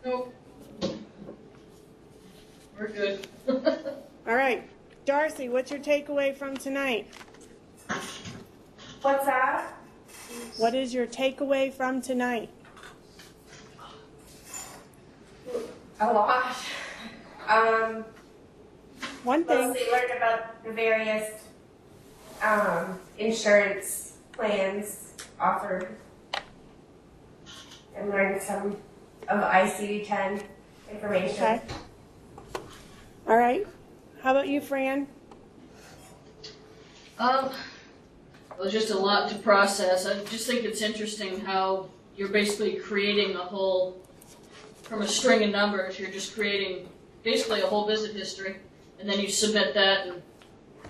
Nope. We're good. All right. Darcy, what's your takeaway from tonight? What's that? What is your takeaway from tonight? A lot. One thing. Mostly learned about the various insurance plans offered and learned some of ICD-10 information. Okay. All right. How about you, Fran? It was just a lot to process. I just think it's interesting how you're basically creating a whole, from a string of numbers, you're just creating basically a whole visit history, and then you submit that and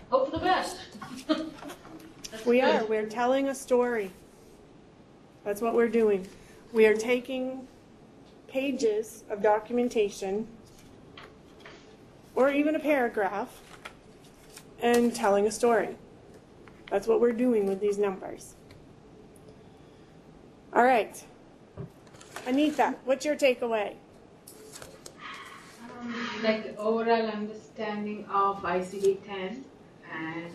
hope for the best. We're telling a story. That's what we're doing. We are taking pages of documentation, or even a paragraph, and telling a story. That's what we're doing with these numbers. All right. Anita, what's your takeaway? Like the overall understanding of ICD-10 and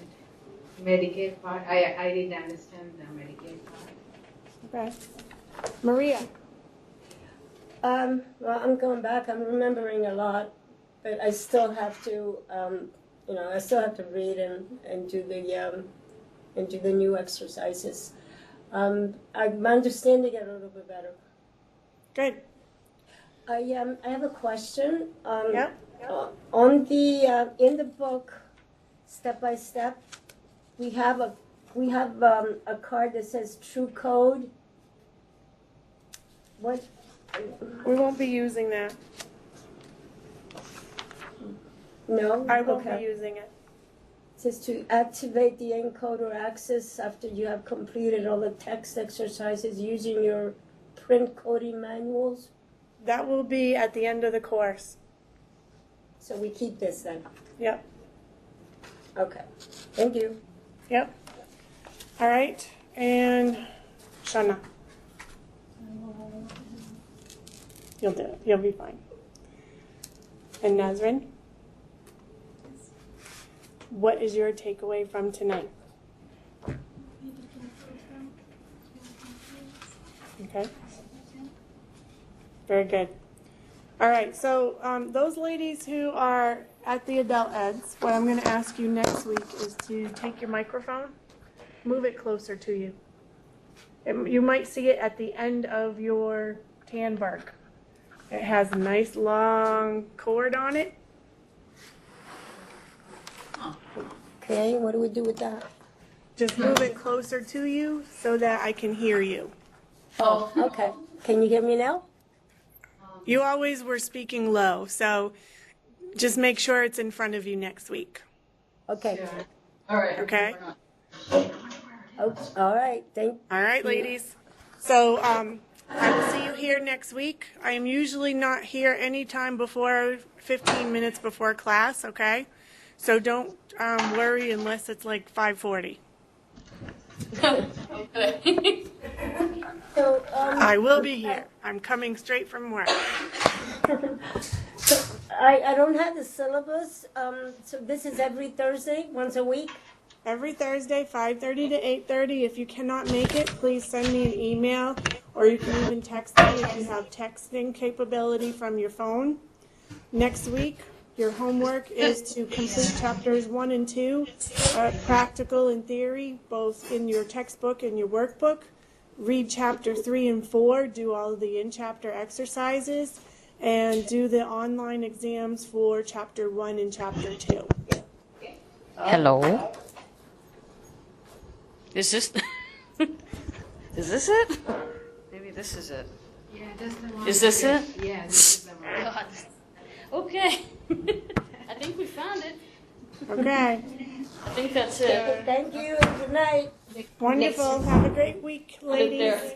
Medicaid part. I didn't understand the Medicaid part. Okay. Maria. Well, I'm going back. I'm remembering a lot, but I still have to, I still have to read and do the new exercises. I'm understanding it a little bit better. Good. I have a question. Yep. On the in the book, step by step, we have a card that says True Code. What? We won't be using that. No? I won't Okay. be using it. It says to activate the encoder access after you have completed all the text exercises using your print coding manuals. That will be at the end of the course. So we keep this then. Yep. Okay. Thank you. Yep. All right. And Shana. You'll do it. You'll be fine. And Nazrin? What is your takeaway from tonight? Okay. Very good. All right, so those ladies who are at the adult eds, what I'm going to ask you next week is to take your microphone, move it closer to you. You might see it at the end of your Tanberg. It has a nice long cord on it. Okay, what do we do with that? Just move it closer to you so that I can hear you. Oh, okay. Can you hear me now? You always were speaking low, so just make sure it's in front of you next week. Okay. Yeah. All right. Okay. Oh, all right. All right, ladies. So I will see you here next week. I am usually not here anytime before 15 minutes before class, okay? So don't worry unless it's like 5:40. Okay. So, I will be here. I'm coming straight from work. so I don't have the syllabus. So this is every Thursday, once a week. Every Thursday, 5:30 to 8:30. If you cannot make it, please send me an email, or you can even text me if you have texting capability from your phone. Next week, your homework is to complete chapters 1 and 2, practical and theory, both in your textbook and your workbook. Read chapter 3 and 4, do all of the in-chapter exercises, and do the online exams for chapter 1 and chapter 2. Hello. Is this is this it? Maybe this is it. Yeah, that's the one. Is this it? Yeah, this is the one. God. Okay. I think we found it. Okay. I think that's it. Thank you and good night. Wonderful. Have a great week, Put it ladies. there.